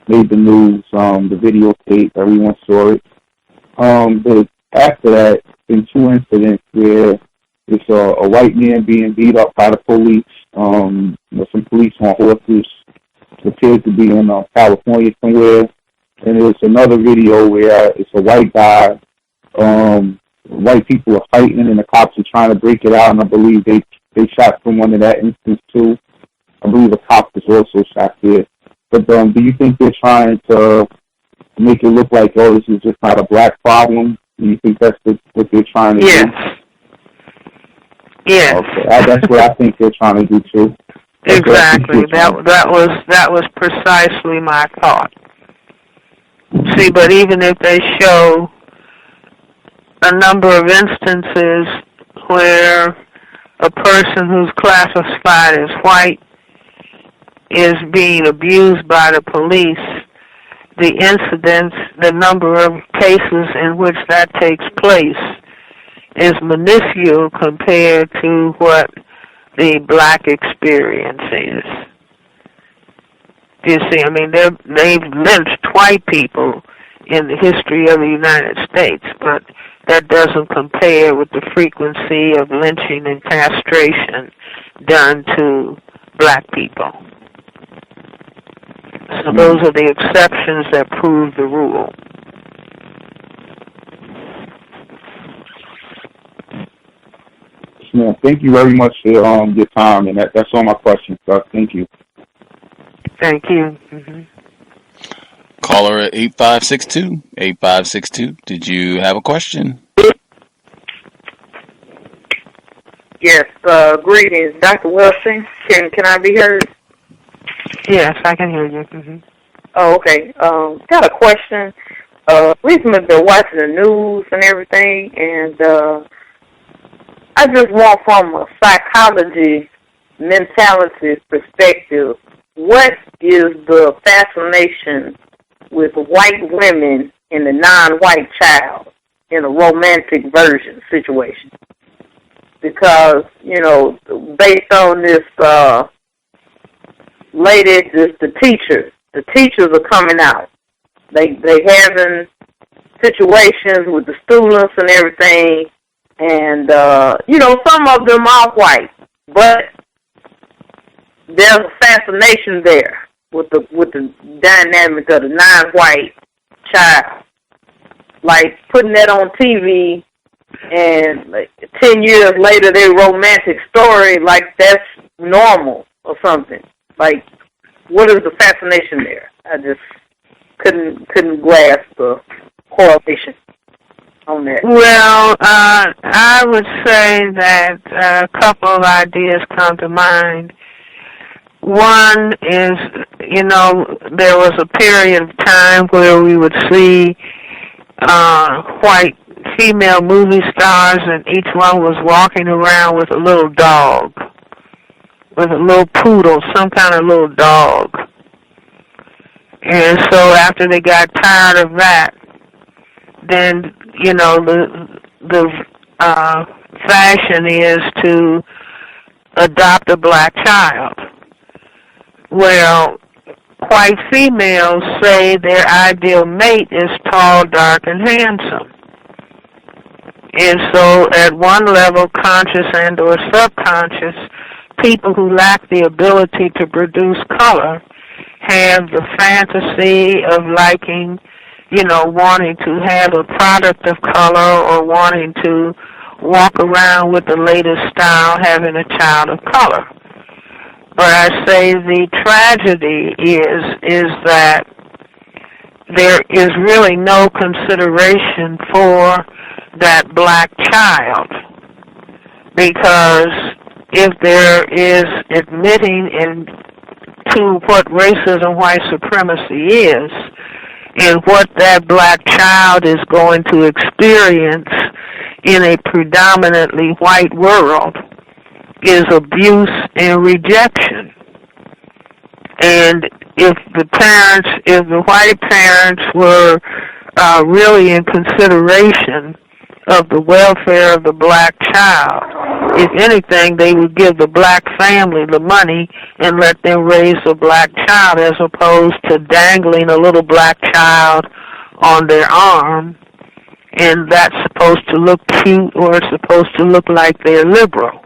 made the news. The videotape, everyone saw it. But after that, in 2 incidents where it's a white man being beat up by the police, some police on horses, appeared to be in California somewhere, and there's another video where it's a white guy. White people are fighting, and the cops are trying to break it out, and I believe they shot someone in that instance too. I believe a cop was also shot there. But do you think they're trying to make it look like, oh, this is just not a black problem? Do you think that's what they're trying to do? Yes. Okay, that's what I think they're trying to do too. Exactly. That was precisely my thought. See, but even if they show a number of instances where a person who's classified as white is being abused by the police, the incidents, the number of cases in which that takes place is minuscule compared to what the black experience is. You see, I mean, they've lynched white people in the history of the United States, but that doesn't compare with the frequency of lynching and castration done to black people. So those are the exceptions that prove the rule. Yeah, thank you very much for your time, and that's all my questions, sir. Thank you. Thank you. Mm-hmm. Caller at 8562. Did you have a question? Yes, greetings, Dr. Welsing. Can I be heard? Yes, I can hear you. Mm-hmm. Oh, okay. Got a question. Recently been watching the news and everything, and I just want from a psychology mentality perspective, what is the fascination with white women and the non-white child in a romantic version situation? Because, based on this lady, the teachers are coming out. They having situations with the students and everything, and, some of them are white, but there's a fascination there with the dynamic of the non-white child. Like putting that on TV, and like 10 years later, their romantic story, like that's normal or something. Like, what is the fascination there? I just couldn't grasp the correlation on that. Well, I would say that a couple of ideas come to mind. One is, there was a period of time where we would see white female movie stars, and each one was walking around with a little dog, with a little poodle, some kind of little dog. And so after they got tired of that, then, you know, the fashion is to adopt a black child. Well, white females say their ideal mate is tall, dark, and handsome. And so at one level, conscious and or subconscious, people who lack the ability to produce color have the fantasy of liking, you know, wanting to have a product of color or wanting to walk around with the latest style, having a child of color. But I say the tragedy is that there is really no consideration for that black child, because if there is admitting to what racism, white supremacy is, and what that black child is going to experience in a predominantly white world, is abuse and rejection. And if the white parents were really in consideration of the welfare of the black child, if anything, they would give the black family the money and let them raise the black child, as opposed to dangling a little black child on their arm, and that's supposed to look cute or it's supposed to look like they're liberal.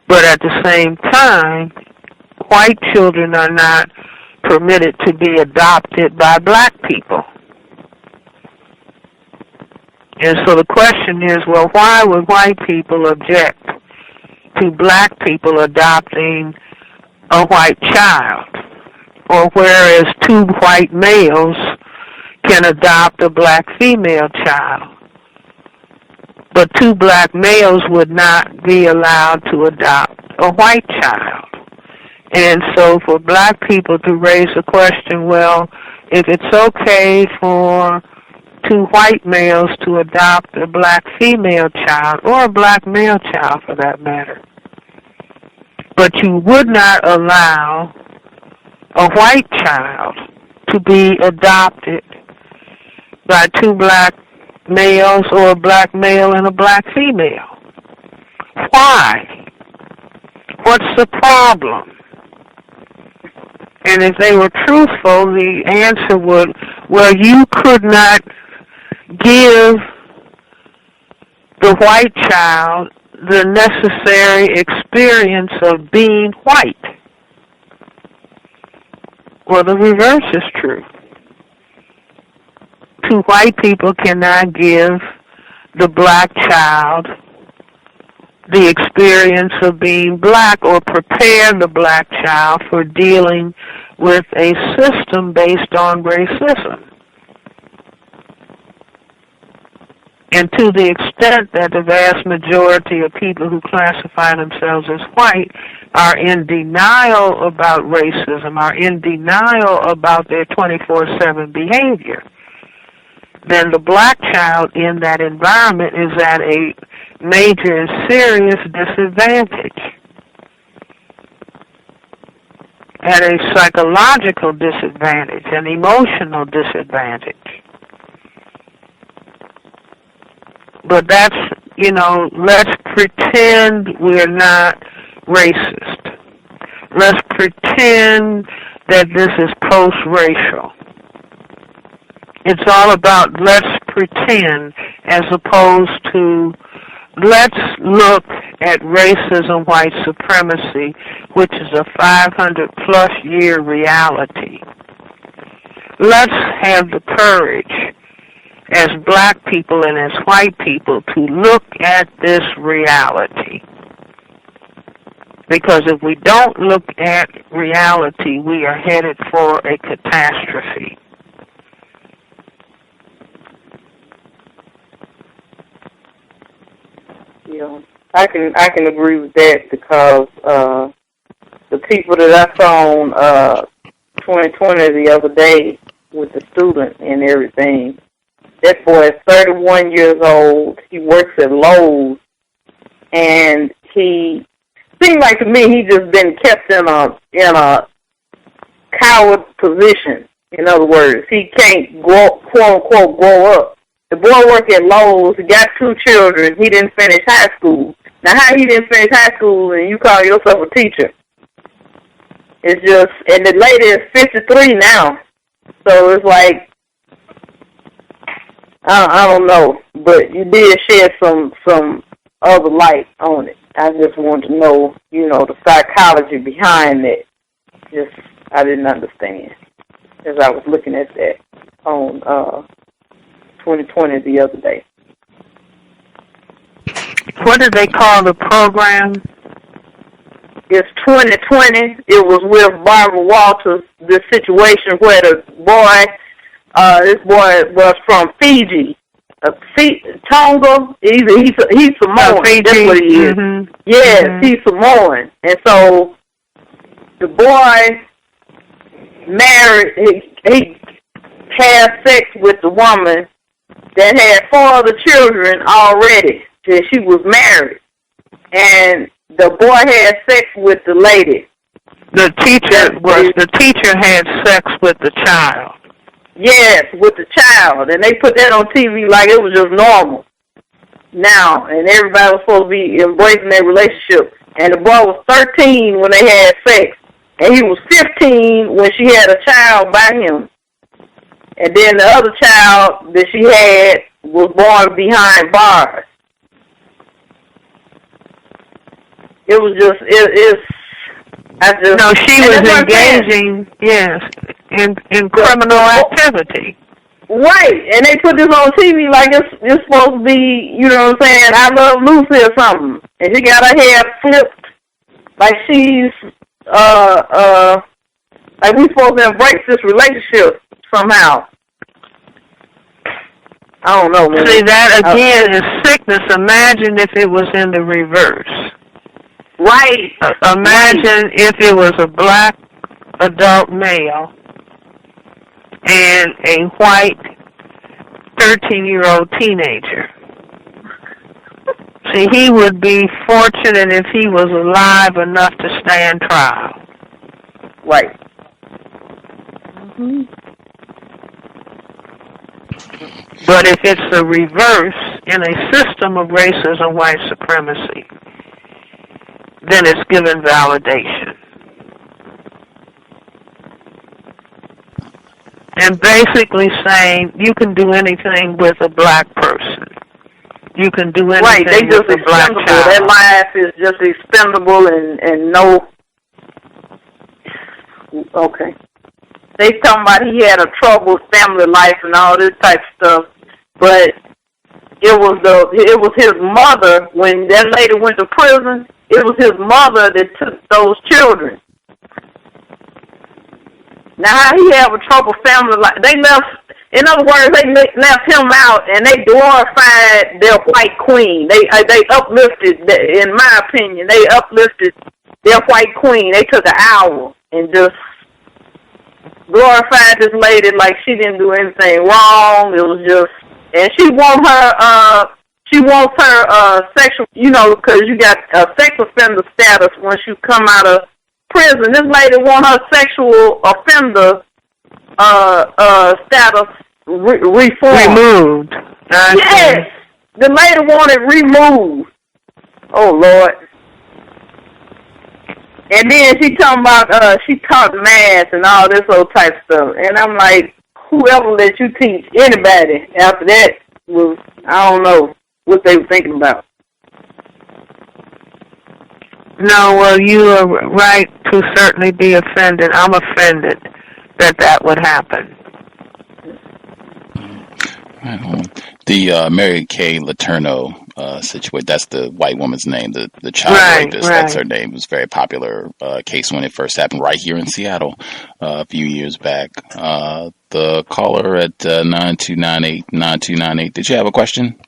But at the same time, white children are not permitted to be adopted by black people. And so the question is, well, why would white people object to black people adopting a white child? Or whereas two white males can adopt a black female child, but two black males would not be allowed to adopt a white child. And so for black people to raise the question, well, if it's okay for two white males to adopt a black female child, or a black male child for that matter, but you would not allow a white child to be adopted by two black males, or a black male and a black female. Why? What's the problem? And if they were truthful, the answer would, well, you could not give the white child the necessary experience of being white. Well, the reverse is true. Two white people cannot give the black child the experience of being black, or prepare the black child for dealing with a system based on racism. And to the extent that the vast majority of people who classify themselves as white are in denial about racism, are in denial about their 24/7 behavior, then the black child in that environment is at a major and serious disadvantage, at a psychological disadvantage, an emotional disadvantage. But that's, let's pretend we're not racist. Let's pretend that this is post-racial. It's all about let's pretend, as opposed to let's look at racism, white supremacy, which is a 500-plus year reality. Let's have the courage as black people and as white people to look at this reality. Because if we don't look at reality, we are headed for a catastrophe. Yeah, I can agree with that, because the people that I saw on 2020 the other day with the student and everything, that boy is 31 years old. He works at Lowe's, and he seemed like to me he just been kept in a coward position. In other words, he can't grow, quote unquote, grow up. The boy worked at Lowe's. He got 2 children. He didn't finish high school. Now, how he didn't finish high school and you call yourself a teacher? It's just, and the lady is 53 now. So it's like, I don't know, but you did shed some other light on it. I just want to know, the psychology behind it. Just, I didn't understand as I was looking at that on 2020 the other day. What did they call the program? It's 2020. It was with Barbara Walters, the situation where the boy, this boy was from Fiji. Tonga, he's Samoan. Fiji. That's what he is. Mm-hmm. Yes, mm-hmm. He's Samoan. And so the boy married, he had sex with the woman that had 4 other children already. She was married. And the boy had sex with the lady. The teacher had sex with the child. Yes, with the child. And they put that on TV like it was just normal. Now, and everybody was supposed to be embracing their relationship. And the boy was 13 when they had sex. And he was 15 when she had a child by him. And then the other child that she had was born behind bars. It was just, No, she was engaging, yes, in criminal activity. Right, and they put this on TV like it's supposed to be, you know what I'm saying, I Love Lucy or something. And she got her hair flipped like she's, like we supposed to embrace this relationship somehow. I don't know, man. See, that again is sickness. Imagine if it was in the reverse. Right. Imagine if it was a black adult male and a white 13-year-old teenager. See, he would be fortunate if he was alive enough to stand trial. Right. Mm-hmm. But if it's the reverse in a system of racism and white supremacy, then it's given validation. And basically saying you can do anything with a black person. You can do anything with a black child. Their life is just expendable and no... Okay. They talking about he had a troubled family life and all this type of stuff, but it was his mother, when that lady went to prison, it was his mother that took those children. Now, how he have a troubled family life? They left, in other words, they left him out and they glorified their white queen. They uplifted, in my opinion, they uplifted their white queen. They took an hour and just glorified this lady like she didn't do anything wrong. It was just, and she wants her sexual, because you got a sex offender status once you come out of prison. This lady want her sexual offender status reformed. Removed. Yes, the lady wanted removed. Oh Lord. And then she talking about she taught math and all this old type stuff. And I'm like, whoever let you teach anybody after that was, I don't know what they were thinking about. No, well, you are right to certainly be offended. I'm offended that would happen. The Mary Kay Letourneau situation, that's the white woman's name, the child rapist, that's her name. It was a very popular case when it first happened right here in Seattle a few years back. The caller at 9298, did you have a question?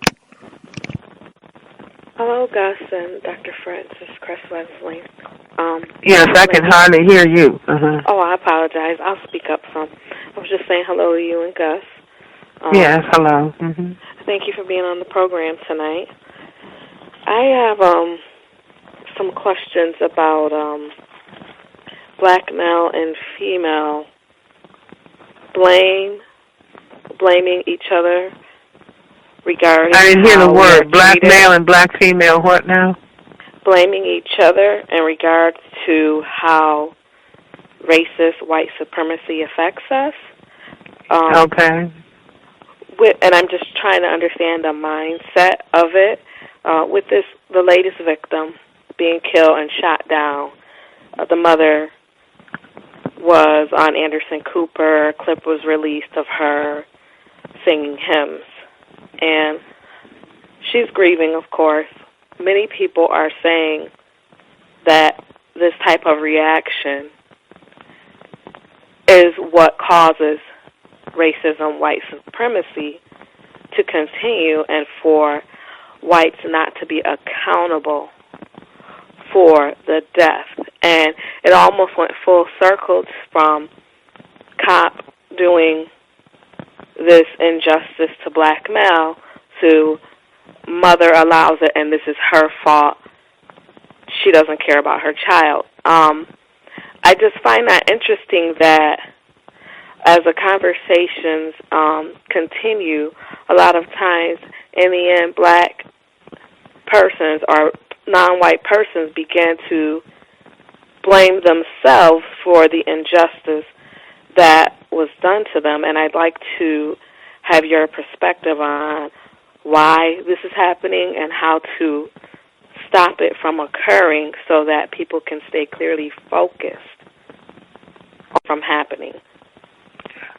Hello, Gus and Dr. Fritz. This is Cress Welsing. Yes, I can hardly hear you. Uh-huh. Oh, I apologize. I'll speak up some. I was just saying hello to you and Gus. Yes, hello. Mm-hmm. Thank you for being on the program tonight. I have some questions about black male and female blaming each other regarding I didn't hear the word. Black treated. male and black female, what now? Blaming each other in regards to how racist white supremacy affects us. Okay. And I'm just trying to understand the mindset of it. With the latest victim being killed and shot down, the mother was on Anderson Cooper. A clip was released of her singing hymns. And she's grieving, of course. Many people are saying that this type of reaction is what causes racism, white supremacy to continue, and for whites not to be accountable for the death. And it almost went full circle from cop doing this injustice to black male to mother allows it and this is her fault. She doesn't care about her child. I just find that interesting that as the conversations continue, a lot of times in the end black persons or non-white persons begin to blame themselves for the injustice that was done to them. And I'd like to have your perspective on why this is happening and how to stop it from occurring so that people can stay clearly focused from happening.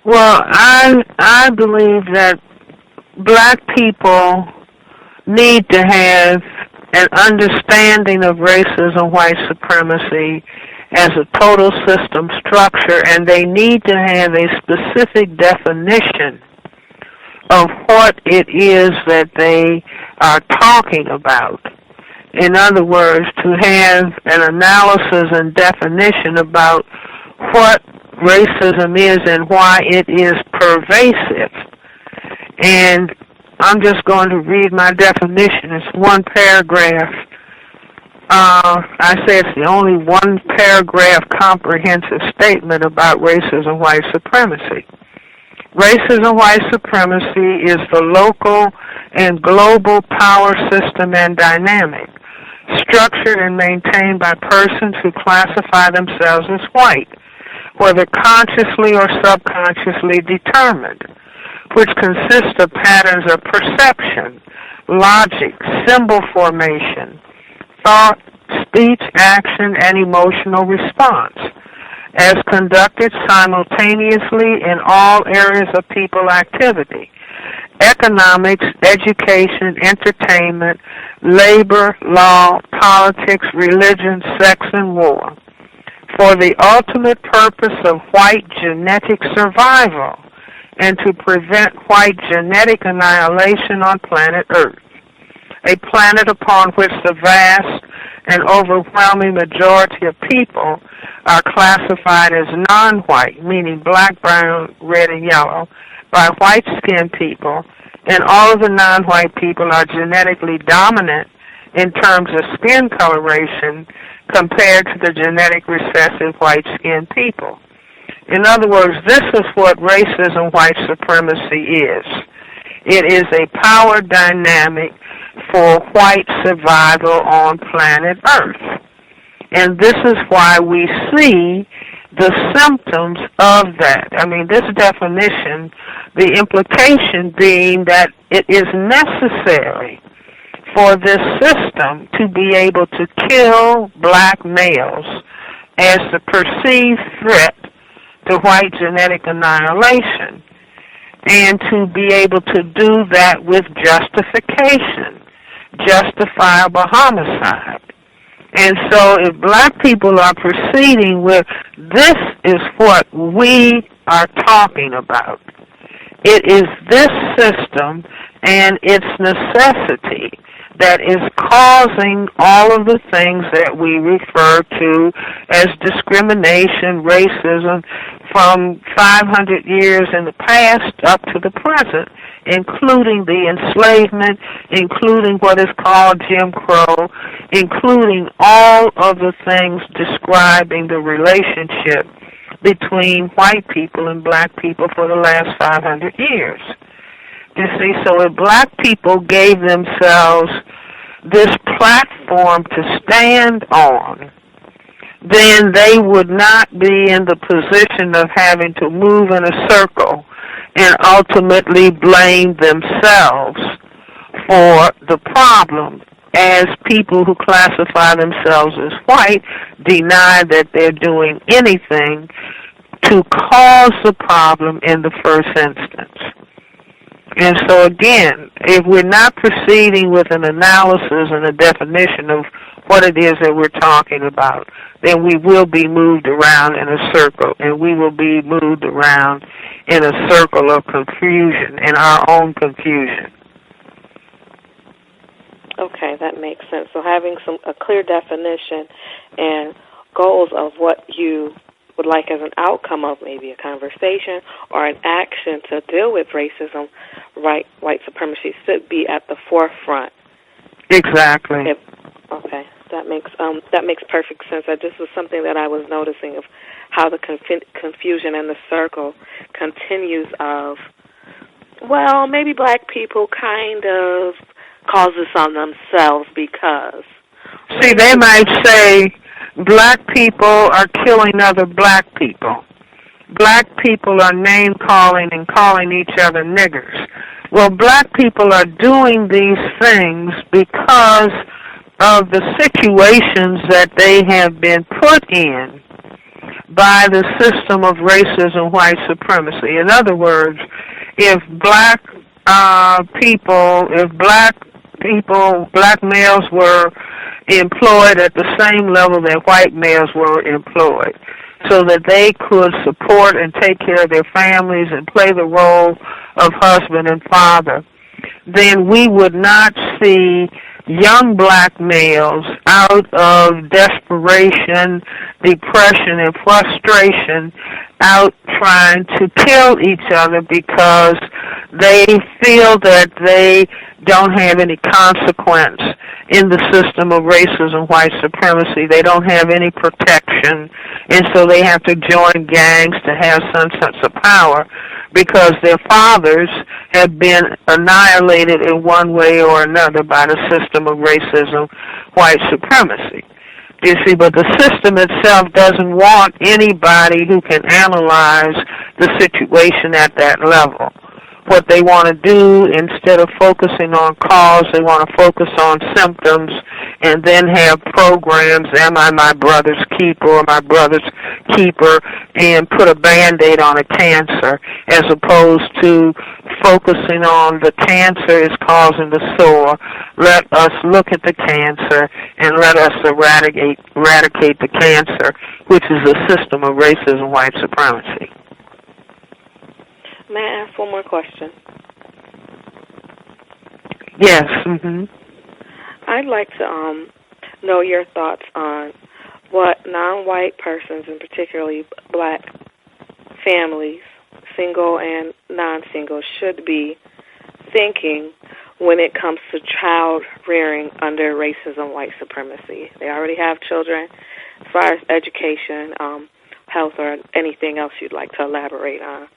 Well, I believe that black people need to have an understanding of racism, white supremacy as a total system structure, and they need to have a specific definition of what it is that they are talking about. In other words, to have an analysis and definition about what racism is and why it is pervasive. And I'm just going to read my definition. It's one paragraph. I say it's the only one paragraph comprehensive statement about racism, white supremacy. Racism, white supremacy is the local and global power system and dynamic, structured and maintained by persons who classify themselves as white, whether consciously or subconsciously determined, which consists of patterns of perception, logic, symbol formation, thought, speech, action, and emotional response, as conducted simultaneously in all areas of people activity: economics, education, entertainment, labor, law, politics, religion, sex, and war, for the ultimate purpose of white genetic survival and to prevent white genetic annihilation on planet Earth, a planet upon which the vast and overwhelming majority of people are classified as non-white, meaning black, brown, red, and yellow, by white-skinned people, and all of the non-white people are genetically dominant in terms of skin coloration compared to the genetic recessive white-skinned people. In other words, this is what racism, white supremacy is. It is a power dynamic for white survival on planet Earth. And this is why we see the symptoms of that. I mean, this definition, the implication being that it is necessary for this system to be able to kill black males as the perceived threat to white genetic annihilation, and to be able to do that with justification, justifiable homicide. And so if black people are proceeding with, this is what we are talking about, it is this system and its necessity that is causing all of the things that we refer to as discrimination, racism, from 500 years in the past up to the present including the enslavement, including what is called Jim Crow, including all of the things describing the relationship between white people and black people for the last 500 years. You see, so if black people gave themselves this platform to stand on, then they would not be in the position of having to move in a circle and ultimately blame themselves for the problem, as people who classify themselves as white deny that they're doing anything to cause the problem in the first instance. And so again, if we're not proceeding with an analysis and a definition of what it is that we're talking about, then we will be moved around in a circle, and we will be moved around in a circle of confusion, in our own confusion. Okay, that makes sense. So having a clear definition and goals of what you would like as an outcome of maybe a conversation or an action to deal with racism, white supremacy should be at the forefront. Exactly. Okay, that makes perfect sense. This was something that I was noticing of how the confusion in the circle continues of, well, maybe black people kind of cause this on themselves because. See, they might say black people are killing other black people. Black people are name-calling and calling each other niggers. Well, black people are doing these things because of the situations that they have been put in by the system of racism, white supremacy. In other words, if black males were employed at the same level that white males were employed, so that they could support and take care of their families and play the role of husband and father, then we would not see young black males out of desperation, depression, and frustration out trying to kill each other because they feel that they don't have any consequence in the system of racism, white supremacy. They don't have any protection, and so they have to join gangs to have some sense of power because their fathers have been annihilated in one way or another by the system of racism, white supremacy. You see, but the system itself doesn't want anybody who can analyze the situation at that level. What they want to do, instead of focusing on cause, they want to focus on symptoms and then have programs, am I my brother's keeper or my brother's keeper, and put a Band-Aid on a cancer, as opposed to focusing on the cancer is causing the sore. Let us look at the cancer and let us eradicate the cancer, which is a system of racism, white supremacy. May I ask one more question? Yes. Mm-hmm. I'd like to know your thoughts on what non-white persons, and particularly black families, single and non-single, should be thinking when it comes to child rearing under racism, white supremacy. They already have children. As far as education, health, or anything else you'd like to elaborate on.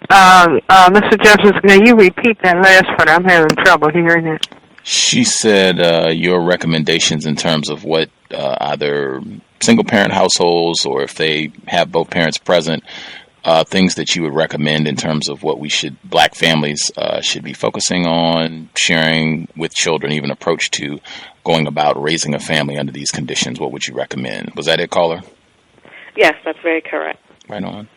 Mr. Jefferson, can you repeat that last part? I'm having trouble hearing it. She said your recommendations in terms of what either single-parent households or if they have both parents present, things that you would recommend in terms of what black families should be focusing on, sharing with children, even approach to going about raising a family under these conditions. What would you recommend? Was that it, caller? Yes, that's very correct. Right on.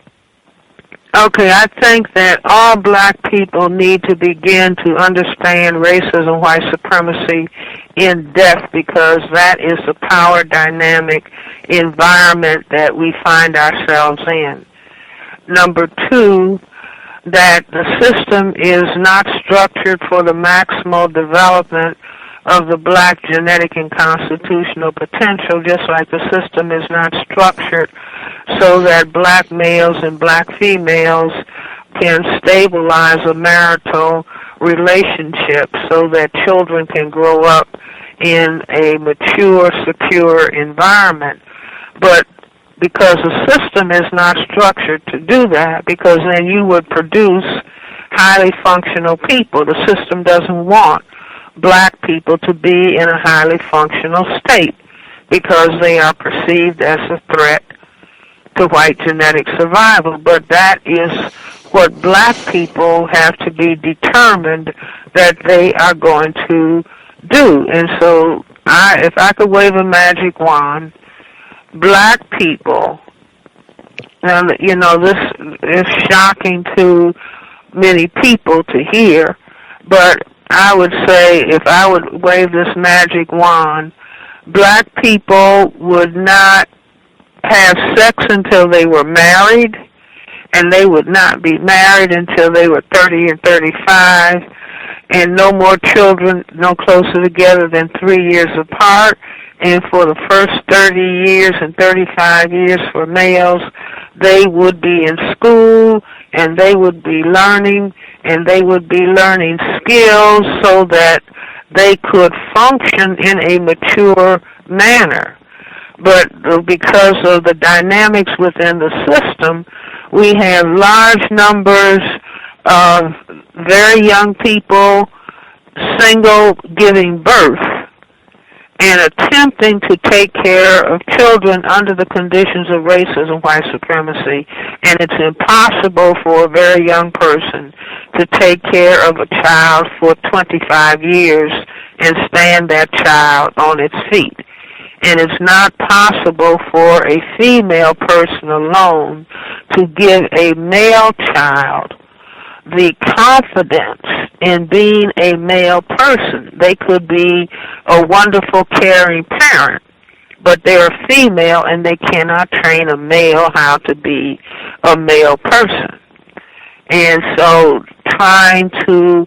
Okay, I think that all black people need to begin to understand racism, white supremacy in depth, because that is the power dynamic environment that we find ourselves in. Number two, that the system is not structured for the maximal development of the black genetic and constitutional potential, just like the system is not structured so that black males and black females can stabilize a marital relationship so that children can grow up in a mature, secure environment. But because the system is not structured to do that, because then you would produce highly functional people. The system doesn't want black people to be in a highly functional state because they are perceived as a threat to white genetic survival. But that is what black people have to be determined that they are going to do. And so if I could wave a magic wand, black people, and you know, this is shocking to many people to hear, but I would say if I would wave this magic wand, black people would not have sex until they were married, and they would not be married until they were 30 and 35, and no more children no closer together than 3 years apart. And for the first 30 years and 35 years for males, they would be in school, and they would be learning, and they would be learning skills so that they could function in a mature manner. But because of the dynamics within the system, we have large numbers of very young people single giving birth and attempting to take care of children under the conditions of racism, white supremacy. And it's impossible for a very young person to take care of a child for 25 years and stand that child on its feet. And it's not possible for a female person alone to give a male child the confidence in being a male person. They could be a wonderful, caring parent, but they're female and they cannot train a male how to be a male person. And so trying to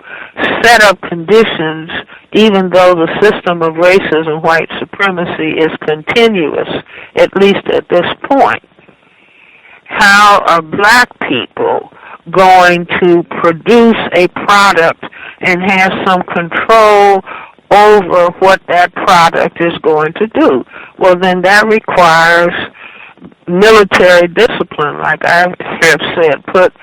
set up conditions, even though the system of racism, white supremacy, is continuous, at least at this point, how are black people going to produce a product and have some control over what that product is going to do? Well, then that requires military discipline, like I have said. Put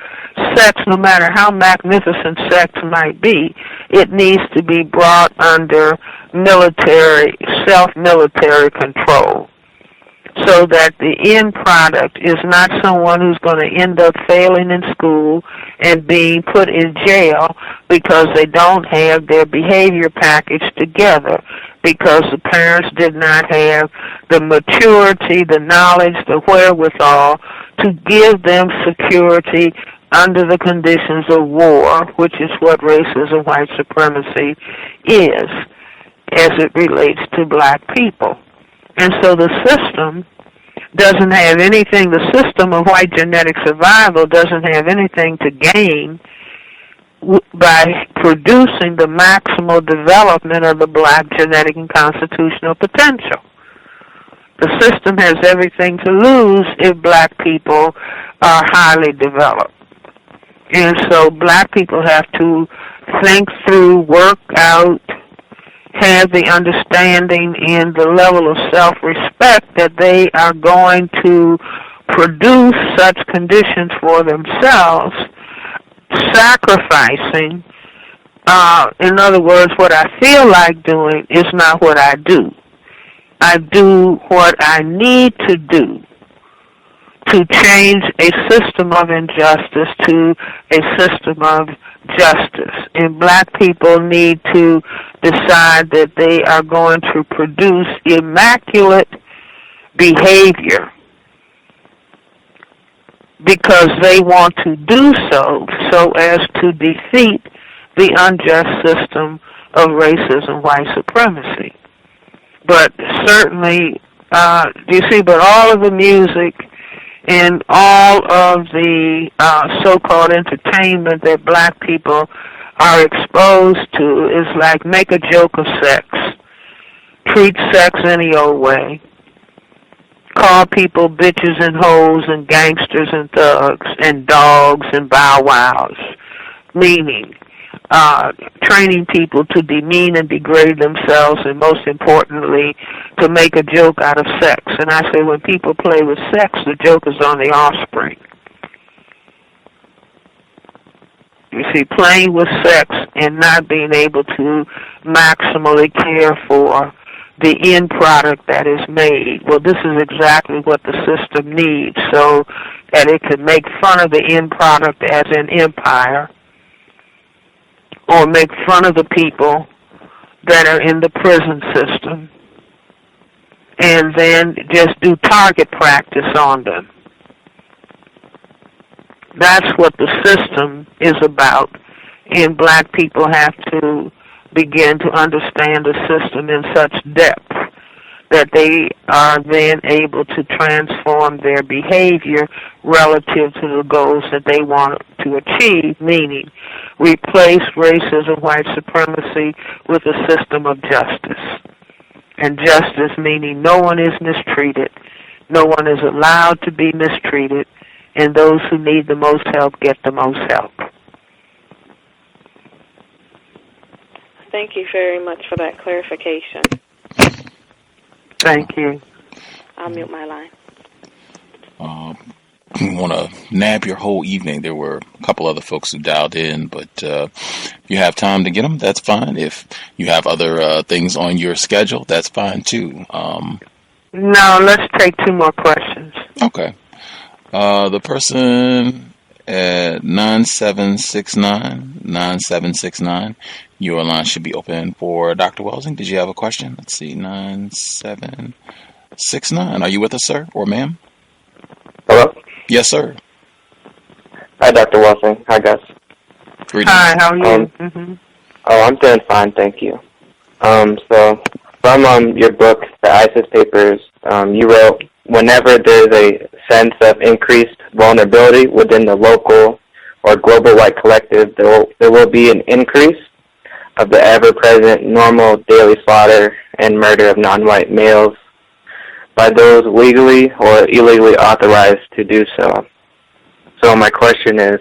sex, no matter how magnificent sex might be, it needs to be brought under military, self-military control, so that the end product is not someone who's going to end up failing in school and being put in jail because they don't have their behavior package together, because the parents did not have the maturity, the knowledge, the wherewithal to give them security under the conditions of war, which is what racism, white supremacy is, as it relates to black people. And so the system doesn't have anything, the system of white genetic survival doesn't have anything to gain by producing the maximal development of the black genetic and constitutional potential. The system has everything to lose if black people are highly developed. And so black people have to think through, work out, have the understanding and the level of self-respect that they are going to produce such conditions for themselves, sacrificing. In other words, what I feel like doing is not what I do. I do what I need to do to change a system of injustice to a system of justice. And black people need to decide that they are going to produce immaculate behavior because they want to do so as to defeat the unjust system of racism, white supremacy. But certainly, you see, but all of the music and all of the so-called entertainment that black people are exposed to is like make a joke of sex, treat sex any old way, call people bitches and hoes and gangsters and thugs and dogs and bow wows, meaning training people to demean and degrade themselves, and most importantly, to make a joke out of sex. And I say when people play with sex, the joke is on the offspring. You see, playing with sex and not being able to maximally care for the end product that is made. Well, this is exactly what the system needs, so that it can make fun of the end product as an empire, or make fun of the people that are in the prison system, and then just do target practice on them. That's what the system is about, and black people have to begin to understand the system in such depth that they are then able to transform their behavior relative to the goals that they want to achieve, meaning replace racism, white supremacy with a system of justice. And justice meaning no one is mistreated, no one is allowed to be mistreated, and those who need the most help get the most help. Thank you very much for that clarification. Thank you. I'll mute my line. I want to nab your whole evening. There were a couple other folks who dialed in, but if you have time to get them, that's fine. If you have other things on your schedule, that's fine too. No, let's take 2 more questions. Okay. The person at 9769, your line should be open for Dr. Welsing. Did you have a question? Let's see, 9769. Are you with us, sir or ma'am? Hello? Yes, sir. Hi, Dr. Welsing. Hi, guys. Greetings. Hi, how are you? Oh, I'm doing fine, thank you. So, from your book, the ISIS Papers, you wrote, whenever there's a sense of increased vulnerability within the local or global white collective, there will be an increase of the ever-present normal daily slaughter and murder of non-white males by those legally or illegally authorized to do so. So my question is,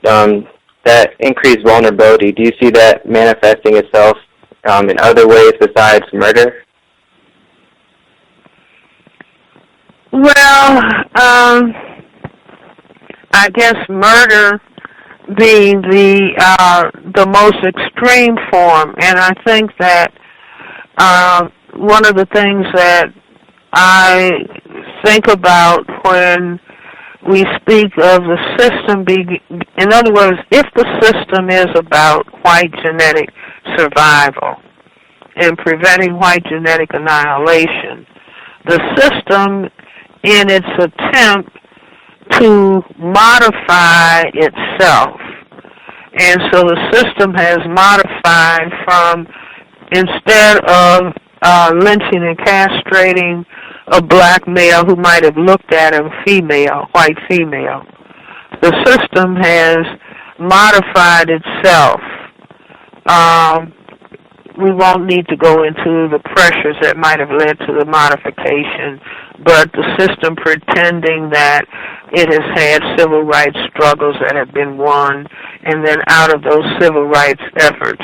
that increased vulnerability, do you see that manifesting itself in other ways besides murder? Well, I guess murder being the most extreme form, and I think that one of the things that I think about when we speak of the system in other words, if the system is about white genetic survival and preventing white genetic annihilation, the system, in its attempt to modify itself, and so the system has modified from, instead of lynching and castrating a black male who might have looked at him female, white female, the system has modified itself. We won't need to go into the pressures that might have led to the modification, but the system pretending that it has had civil rights struggles that have been won, and then out of those civil rights efforts,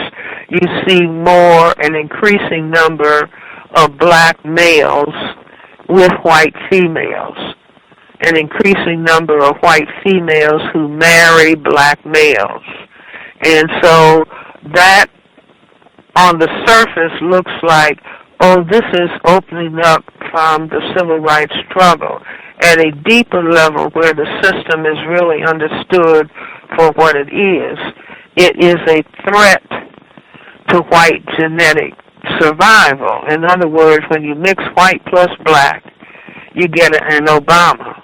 you see an increasing number of black males with white females, an increasing number of white females who marry black males. And so that on the surface looks like, oh, this is opening up from the civil rights struggle. At a deeper level where the system is really understood for what it is a threat to white genetic survival. In other words, when you mix white plus black, you get an Obama.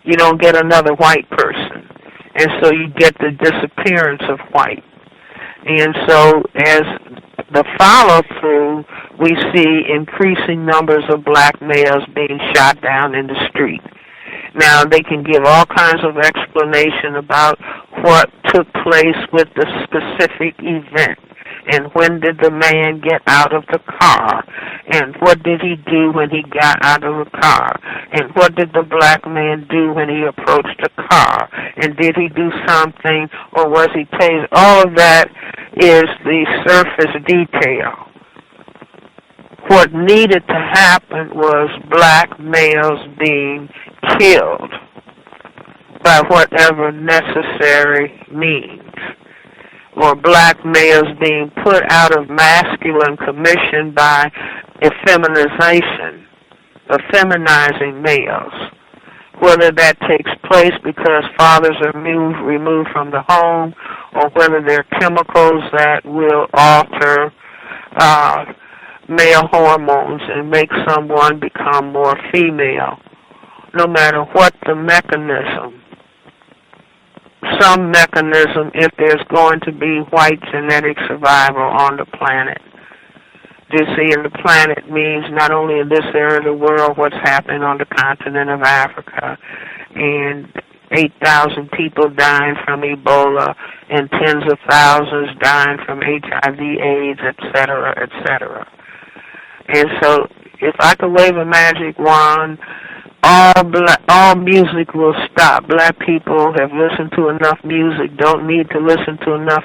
You don't get another white person. And so you get the disappearance of white. And so as the follow-through, we see increasing numbers of black males being shot down in the street. Now, they can give all kinds of explanation about what took place with the specific event. And when did the man get out of the car? And what did he do when he got out of the car? And what did the black man do when he approached the car? And did he do something, or was he tased? All of that is the surface detail. What needed to happen was black males being killed by whatever necessary means, or black males being put out of masculine commission by effeminizing males, whether that takes place because fathers are removed from the home, or whether they're chemicals that will alter male hormones and make someone become more female. No matter what the mechanism, some mechanism, if there's going to be white genetic survival on the planet. You see, and the planet means not only in this area of the world what's happening on the continent of Africa, and 8,000 people dying from Ebola, and tens of thousands dying from HIV, AIDS, etc., etc. And so, if I could wave a magic wand, all music will stop. Black people have listened to enough music, don't need to listen to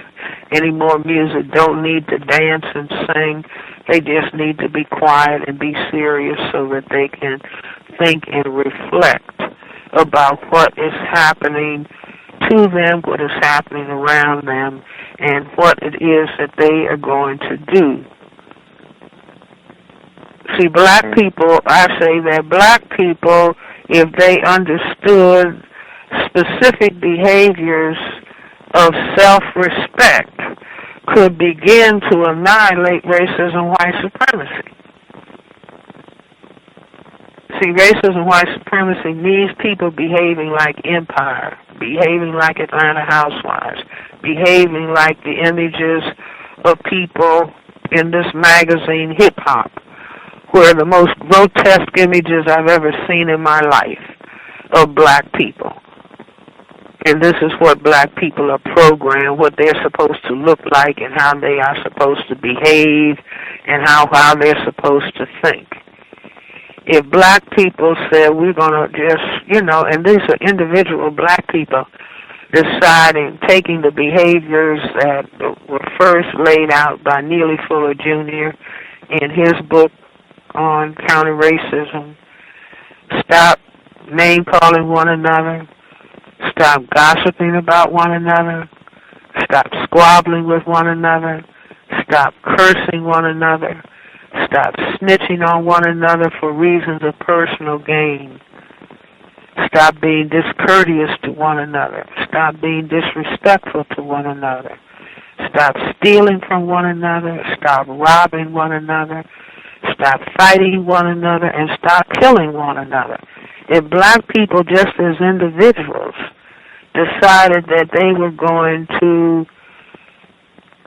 any more music, don't need to dance and sing. They just need to be quiet and be serious so that they can think and reflect about what is happening to them, what is happening around them, and what it is that they are going to do. See, black people, I say that black people, if they understood specific behaviors of self-respect, could begin to annihilate racism and white supremacy. See, racism and white supremacy means people behaving like Empire, behaving like Atlanta Housewives, behaving like the images of people in this magazine, Hip Hop, where the most grotesque images I've ever seen in my life of black people. And this is what black people are programmed, what they're supposed to look like and how they are supposed to behave and how they're supposed to think. If black people said we're going to just, and these are individual black people deciding, taking the behaviors that were first laid out by Neely Fuller Jr. in his book on counter-racism, stop name-calling one another, stop gossiping about one another, stop squabbling with one another, stop cursing one another, stop snitching on one another for reasons of personal gain, stop being discourteous to one another, stop being disrespectful to one another, stop stealing from one another, stop robbing one another, stop fighting one another, and stop killing one another. If black people, just as individuals, decided that they were going to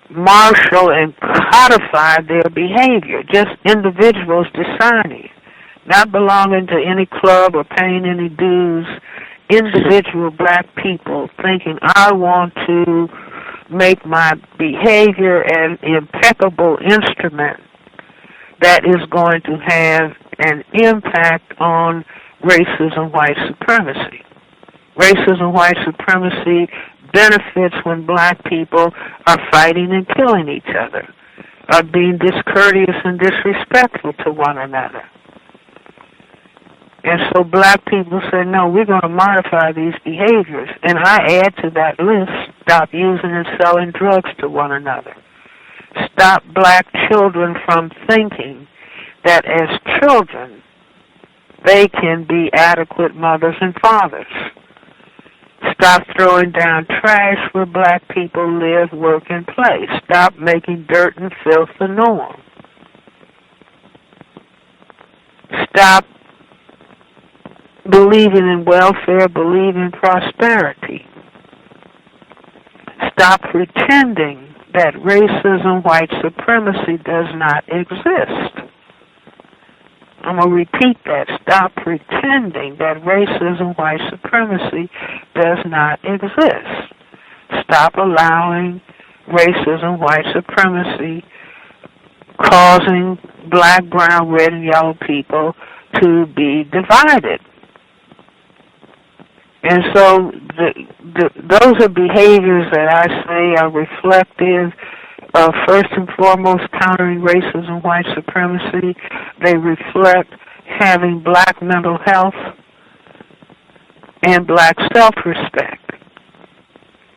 marshal and codify their behavior, just individuals deciding, not belonging to any club or paying any dues, individual black people thinking, I want to make my behavior an impeccable instrument that is going to have an impact on racism, white supremacy. Racism, white supremacy benefits when black people are fighting and killing each other, are being discourteous and disrespectful to one another. And so black people say, no, we're going to modify these behaviors. And I add to that list, stop using and selling drugs to one another. Stop black children from thinking that as children they can be adequate mothers and fathers. Stop throwing down trash where black people live, work, and play. Stop making dirt and filth the norm. Stop believing in welfare, believe in prosperity. Stop pretending that racism, white supremacy does not exist. I'm going to repeat that. Stop pretending that racism, white supremacy does not exist. Stop allowing racism, white supremacy, causing black, brown, red, and yellow people to be divided. And so those are behaviors that I say are reflective of, first and foremost, countering racism, white supremacy. They reflect having black mental health and black self-respect.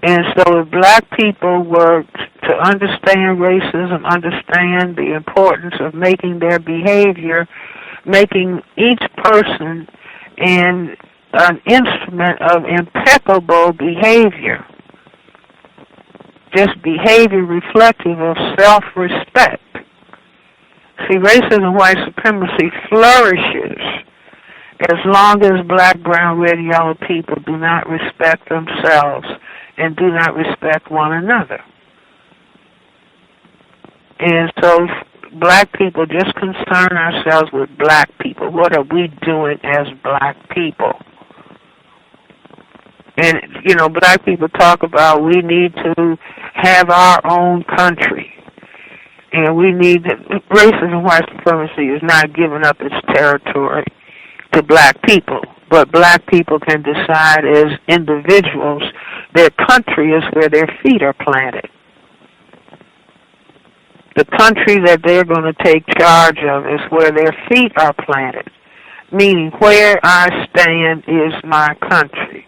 And so if black people were to understand racism, understand the importance of making their behavior, making each person an instrument of impeccable behavior, just behavior reflective of self-respect. See, racism and white supremacy flourishes as long as black, brown, red, and yellow people do not respect themselves and do not respect one another. And so black people just concern ourselves with black people. What are we doing as black people? And, you know, black people talk about we need to have our own country. And we need racism and white supremacy is not giving up its territory to black people. But black people can decide as individuals their country is where their feet are planted. The country that they're going to take charge of is where their feet are planted, meaning where I stand is my country.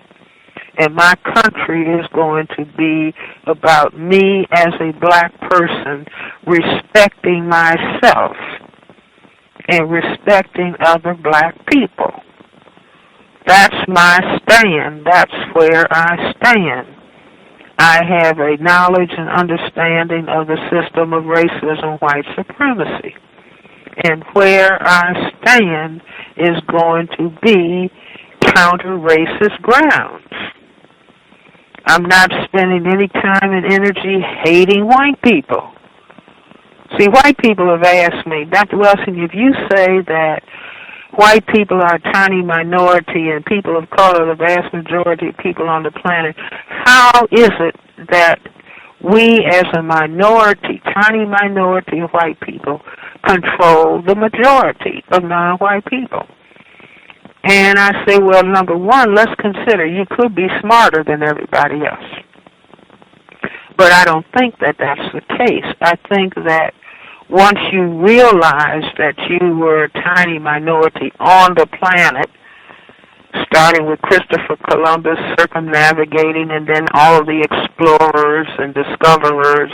And my country is going to be about me as a black person respecting myself and respecting other black people. That's my stand. That's where I stand. I have a knowledge and understanding of the system of racism, white supremacy. And where I stand is going to be counter-racist grounds. I'm not spending any time and energy hating white people. See, white people have asked me, Dr. Welsing, if you say that white people are a tiny minority and people of color, the vast majority of people on the planet, how is it that we as a minority, tiny minority of white people, control the majority of non-white people? And I say, well, number one, let's consider you could be smarter than everybody else. But I don't think that that's the case. I think that once you realize that you were a tiny minority on the planet, starting with Christopher Columbus circumnavigating and then all of the explorers and discoverers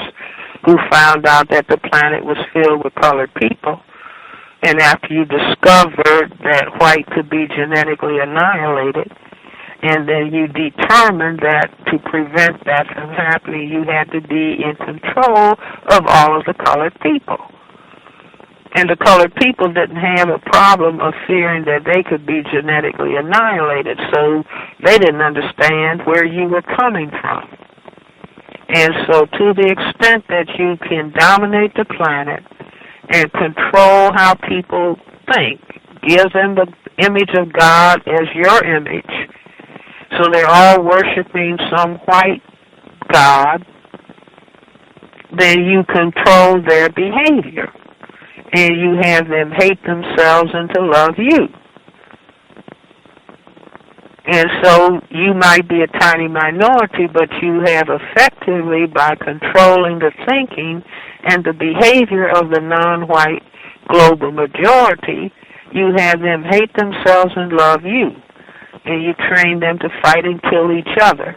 who found out that the planet was filled with colored people, and after you discovered that white could be genetically annihilated, and then you determined that to prevent that from happening, you had to be in control of all of the colored people. And the colored people didn't have a problem of fearing that they could be genetically annihilated, so they didn't understand where you were coming from. And so to the extent that you can dominate the planet and control how people think, give them the image of God as your image, so they're all worshiping some white God, then you control their behavior. And you have them hate themselves and to love you. And so you might be a tiny minority, but you have effectively, by controlling the thinking and the behavior of the non-white global majority, you have them hate themselves and love you. And you train them to fight and kill each other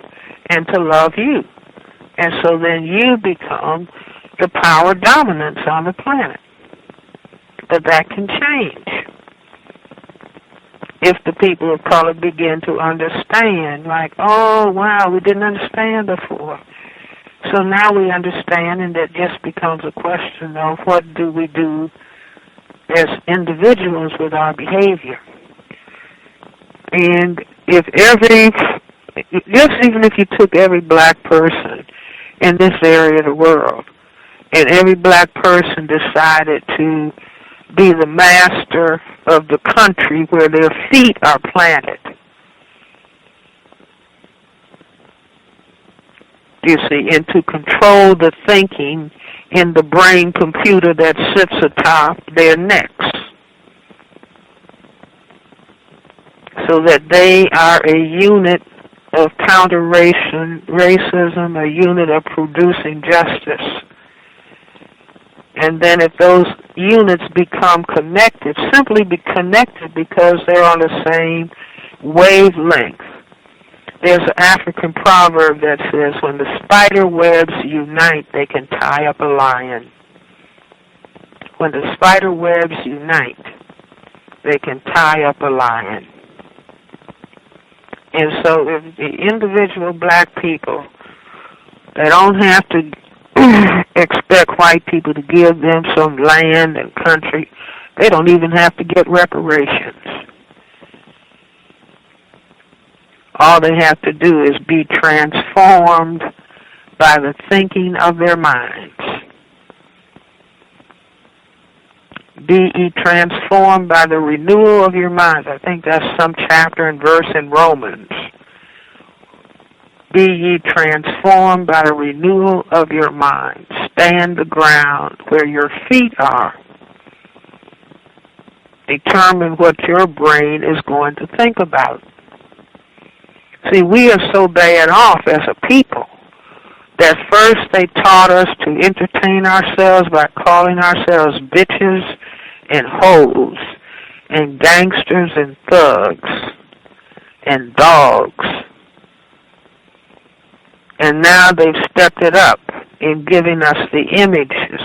and to love you. And so then you become the power dominance on the planet. But that can change if the people of color begin to understand, like, oh, wow, we didn't understand before. So now we understand, and that just becomes a question of what do we do as individuals with our behavior. And if even if you took every black person in this area of the world, and every black person decided to be the master of the country where their feet are planted, you see, and to control the thinking in the brain computer that sits atop their necks, so that they are a unit of counter-racism, a unit of producing justice. And then if those units become connected, simply be connected because they're on the same wavelength. There's an African proverb that says, when the spider webs unite, they can tie up a lion. When the spider webs unite, they can tie up a lion. And so if the individual black people, they don't have to expect white people to give them some land and country. They don't even have to get reparations. All they have to do is be transformed by the thinking of their minds. Be ye transformed by the renewal of your minds. I think that's some chapter and verse in Romans. Be ye transformed by the renewal of your mind. Stand the ground where your feet are. Determine what your brain is going to think about. See, we are so bad off as a people that first they taught us to entertain ourselves by calling ourselves bitches and hoes and gangsters and thugs and dogs. And now they've stepped it up in giving us the images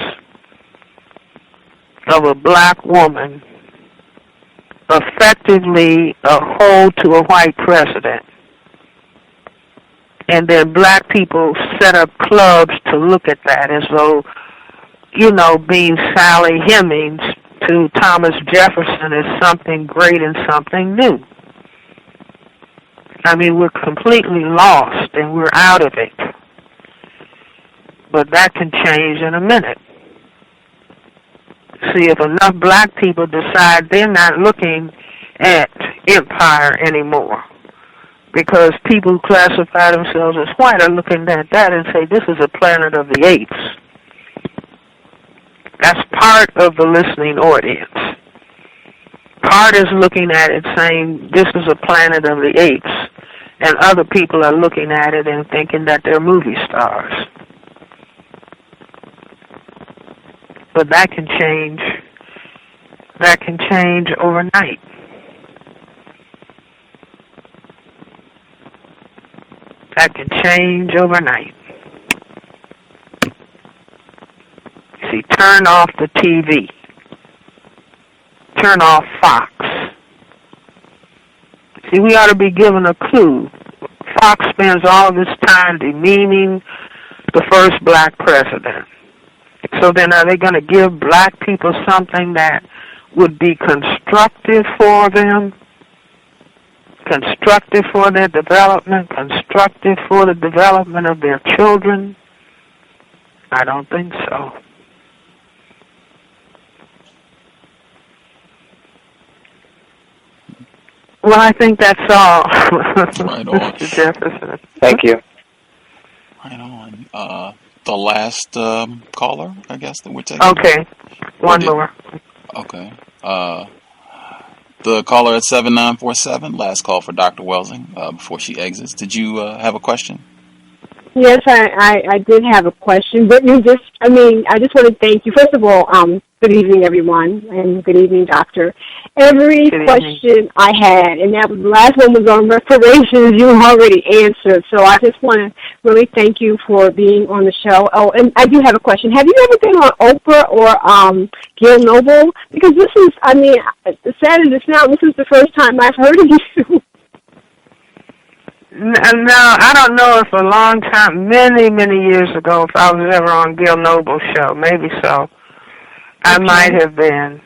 of a black woman effectively a hoe to a white president. And then black people set up clubs to look at that as though, you know, being Sally Hemings to Thomas Jefferson is something great and something new. I mean, we're completely lost and we're out of it. But that can change in a minute. See, if enough black people decide they're not looking at empire anymore, because people who classify themselves as white are looking at that and say, this is a planet of the apes. That's part of the listening audience. Part is looking at it saying, this is a planet of the apes. And other people are looking at it and thinking that they're movie stars. But that can change. That can change overnight. That can change overnight. See, turn off the TV. Turn off Fox. See, we ought to be given a clue. Fox spends all this time demeaning the first black president. So then are they going to give black people something that would be constructive for them? Constructive for their development? Constructive for the development of their children? I don't think so. Well, I think that's all, Right on. Mr. Jefferson. Thank you. Right on. The last caller, I guess, that we're taking. Okay. One more. Okay. The caller at 7947, last call for Dr. Welsing before she exits. Did you have a question? Yes, I did have a question, but I just want to thank you. First of all, good evening, everyone, and good evening, Doctor. Every question I had, and that was, the last one was on reparations, you already answered. So I just want to really thank you for being on the show. Oh, and I do have a question. Have you ever been on Oprah or Gail Noble? Because this is, sad as it's now, this is the first time I've heard of you. No, I don't know if a long time, many, many years ago, if I was ever on Gail Noble's show. Maybe so. I might have been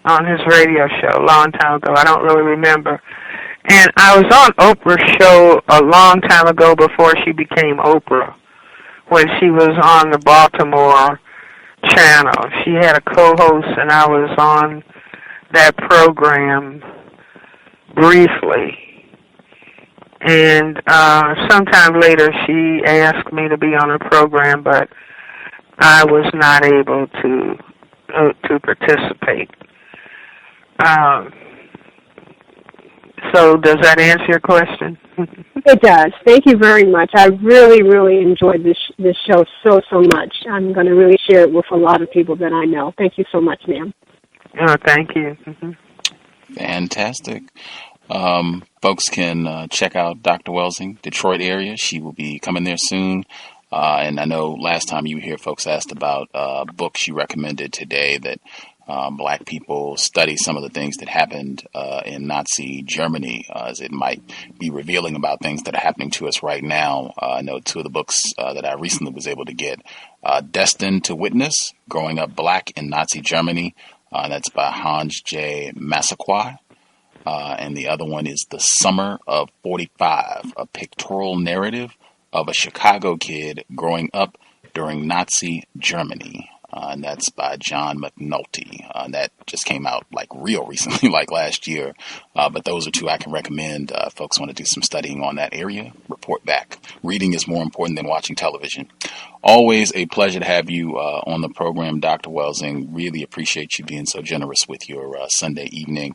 on his radio show a long time ago. I don't really remember. And I was on Oprah's show a long time ago before she became Oprah, when she was on the Baltimore channel. She had a co-host, and I was on that program briefly. And sometime later she asked me to be on her program, but I was not able to participate. So does that answer your question? It does. Thank you very much. I really, really enjoyed this show so much. I'm going to really share it with a lot of people that I know. Thank you so much, ma'am. Oh, thank you. Fantastic. Folks can check out Dr. Welsing, Detroit area. She will be coming there soon. And I know last time you were here, folks asked about a book she recommended today that Black people study some of the things that happened in Nazi Germany, as it might be revealing about things that are happening to us right now. I know two of the books that I recently was able to get, Destined to Witness, Growing Up Black in Nazi Germany. That's by Hans J. Massaquoi. And the other one is The Summer of 45, a pictorial narrative of a Chicago kid growing up during Nazi Germany. And that's by John McNulty. That just came out like real recently, like last year. But those are two I can recommend. Folks want to do some studying on that area, report back. Reading is more important than watching television. Always a pleasure to have you on the program, Dr. Welsing. Really appreciate you being so generous with your Sunday evening.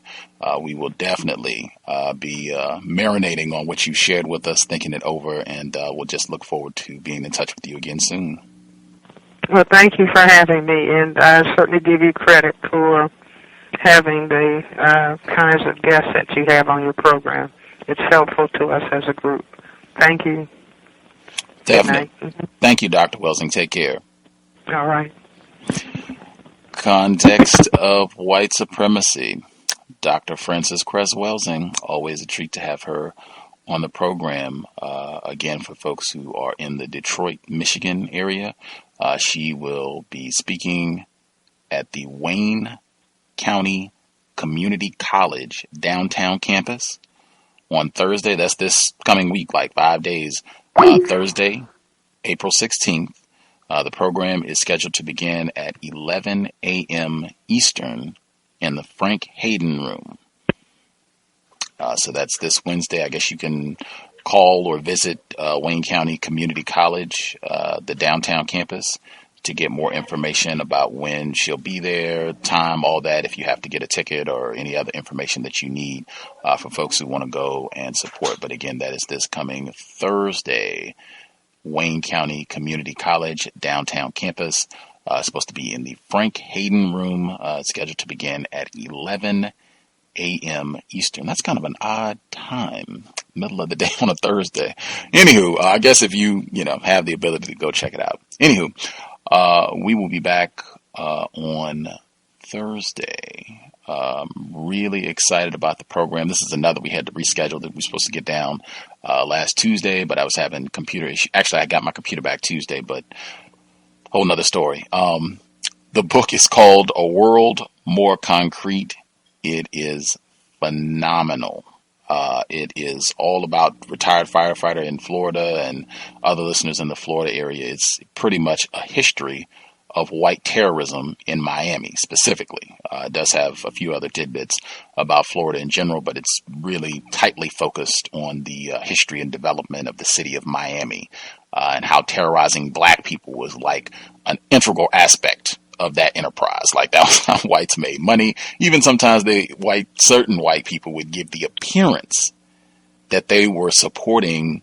We will definitely be marinating on what you shared with us, thinking it over, and we'll just look forward to being in touch with you again soon. Well, thank you for having me, and I certainly give you credit for having the kinds of guests that you have on your program. It's helpful to us as a group. Thank you. Definitely. Thank you, Dr. Welsing. Take care. All right. Context of White Supremacy. Dr. Frances Cress Welsing. Always a treat to have her on the program. Again, for folks who are in the Detroit, Michigan area, she will be speaking at the Wayne County Community College downtown campus on Thursday. That's this coming week, like 5 days. Thursday, April 16th. The program is scheduled to begin at 11 a.m. Eastern in the Frank Hayden Room. So that's this Wednesday. I guess you can call or visit Wayne County Community College, the downtown campus, to get more information about when she'll be there, time, all that, if you have to get a ticket or any other information that you need for folks who want to go and support. But again, that is this coming Thursday, Wayne County Community College, downtown campus. Supposed to be in the Frank Hayden Room, scheduled to begin at 11 a.m. Eastern. That's kind of an odd time, middle of the day on a Thursday. Anywho, I guess if you have the ability to go check it out. Anywho, we will be back on Thursday. Really excited about the program. This is another we had to reschedule that we were supposed to get down last Tuesday, but I was having computer issues. Actually, I got my computer back Tuesday, but whole nother story. The book is called A World More Concrete. It is phenomenal. It is all about retired firefighter in Florida and other listeners in the Florida area. It's pretty much a history of white terrorism in Miami specifically. It does have a few other tidbits about Florida in general, but it's really tightly focused on the history and development of the city of Miami and how terrorizing black people was like an integral aspect of that enterprise. Like that was how whites made money. Even sometimes certain white people would give the appearance that they were supporting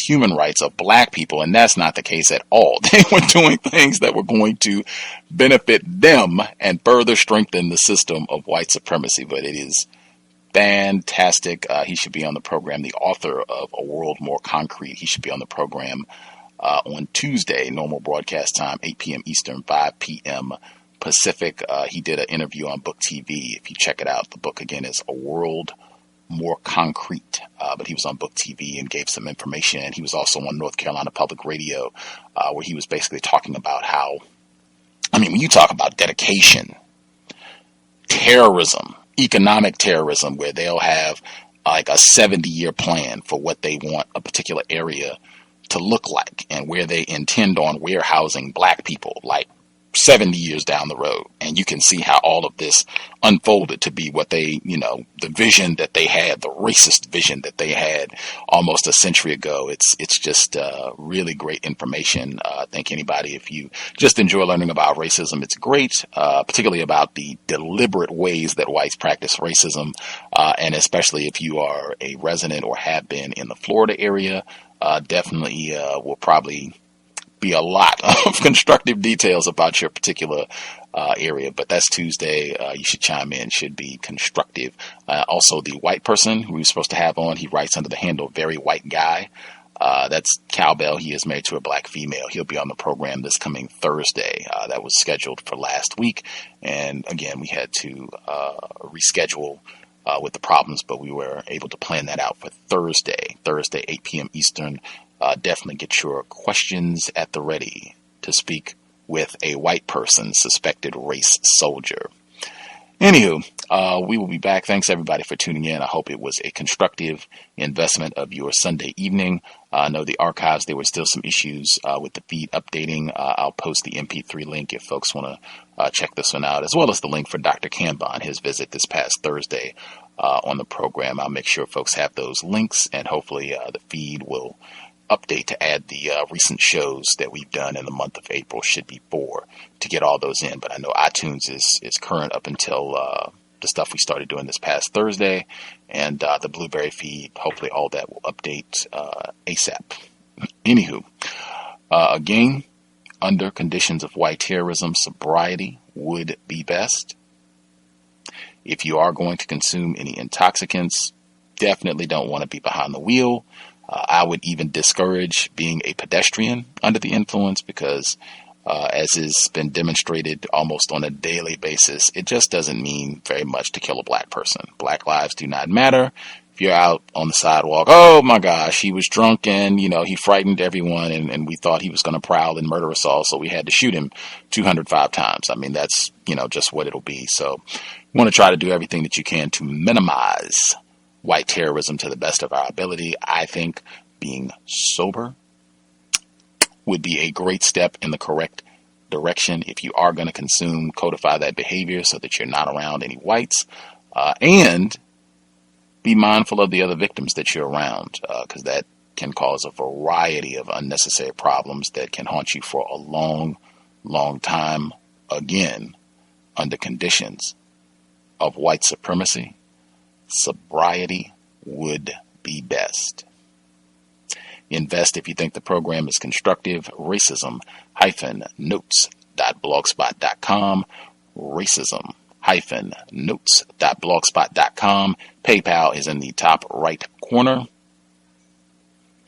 human rights of black people, and that's not the case at all. They were doing things that were going to benefit them and further strengthen the system of white supremacy. But it is fantastic. He should be on the program. The author of A World More Concrete, he should be on the program on Tuesday, normal broadcast time, 8 p.m. Eastern, 5 p.m. Pacific. He did an interview on Book TV. If you check it out, the book again is A World More Concrete. But he was on Book TV and gave some information. He was also on North Carolina Public Radio, where he was basically talking about how, when you talk about dedication, terrorism, economic terrorism, where they'll have like a 70-year plan for what they want a particular area to look like and where they intend on warehousing black people, like 70 years down the road. And you can see how all of this unfolded to be what they, the vision that they had, the racist vision that they had almost a century ago. It's just really great information. I think anybody, if you just enjoy learning about racism, it's great, particularly about the deliberate ways that whites practice racism. And especially if you are a resident or have been in the Florida area, definitely will probably be a lot of constructive details about your particular area, but that's Tuesday. You should chime in, should be constructive. Also, the white person who we're supposed to have on, he writes under the handle Very White Guy. That's Cowbell. He is married to a black female. He'll be on the program this coming Thursday. That was scheduled for last week. And again, we had to reschedule with the problems, but we were able to plan that out for Thursday, 8 p.m. Eastern. Definitely get your questions at the ready to speak with a white person, suspected race soldier. Anywho, we will be back. Thanks everybody for tuning in. I hope it was a constructive investment of your Sunday evening. I know the archives, there were still some issues with the feed updating. I'll post the MP3 link if folks want to check this one out, as well as the link for Dr. Kanban, his visit this past Thursday on the program. I'll make sure folks have those links, and hopefully the feed will update to add the recent shows that we've done in the month of April. Should be 4 to get all those in, but I know iTunes is current up until the stuff we started doing this past Thursday, and the Blueberry feed, hopefully all that will update ASAP. Anywho, again, under conditions of white terrorism, sobriety would be best. If you are going to consume any intoxicants, definitely don't want to be behind the wheel. I would even discourage being a pedestrian under the influence because, as has been demonstrated almost on a daily basis, it just doesn't mean very much to kill a black person. Black lives do not matter. If you're out on the sidewalk, oh my gosh, he was drunk and, he frightened everyone and we thought he was going to prowl and murder us all, so we had to shoot him 205 times. I mean, that's, just what it'll be. So you want to try to do everything that you can to minimize white terrorism to the best of our ability. I think being sober would be a great step in the correct direction. If you are going to consume, codify that behavior so that you're not around any whites, and be mindful of the other victims that you're around, because that can cause a variety of unnecessary problems that can haunt you for a long, long time. Again, under conditions of white supremacy, sobriety would be best. Invest if you think the program is constructive. Racism-notes.blogspot.com. Racism-notes.blogspot.com. PayPal is in the top right corner.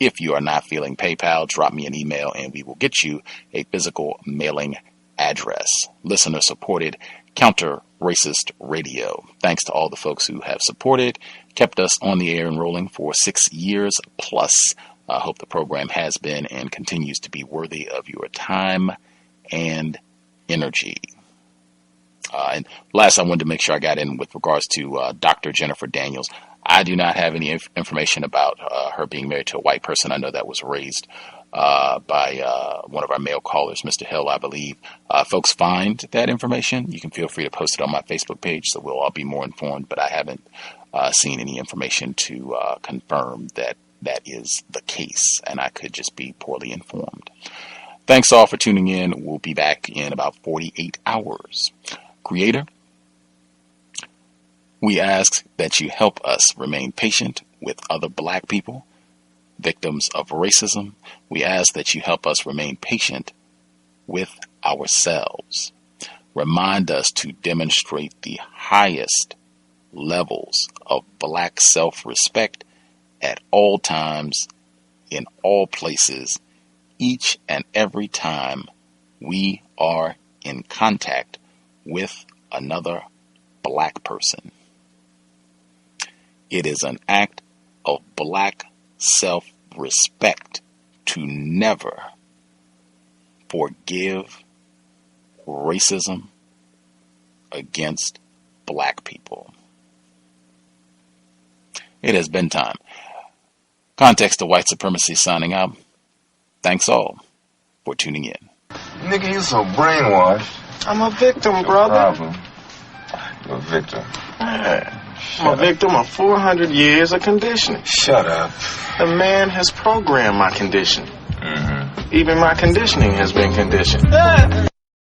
If you are not feeling PayPal, drop me an email and we will get you a physical mailing address. Listener supported counter-racist radio. Thanks to all the folks who have supported, kept us on the air and rolling for 6 years plus. I hope the program has been and continues to be worthy of your time and energy. And last, I wanted to make sure I got in with regards to Dr. Jennifer Daniels. I do not have any information about her being married to a white person. I know that was raised by one of our male callers, Mr. Hill, I believe. Folks find that information, you can feel free to post it on my Facebook page so we'll all be more informed, but I haven't seen any information to confirm that that is the case, and I could just be poorly informed. Thanks all for tuning in. We'll be back in about 48 hours. Creator, we ask that you help us remain patient with other black people, victims of racism. We ask that you help us remain patient with ourselves. Remind us to demonstrate the highest levels of black self-respect at all times, in all places, each and every time we are in contact with another black person. It is an act of black self-respect to never forgive racism against black people. It has been time. Context of White Supremacy signing out. Thanks all for tuning in. Nigga, you so brainwashed. I'm a victim, brother. Problem. You're a victim. Man, I'm a victim of 400 years of conditioning. Shut up. The man has programmed my conditioning. Mm-hmm. Even my conditioning has been conditioned.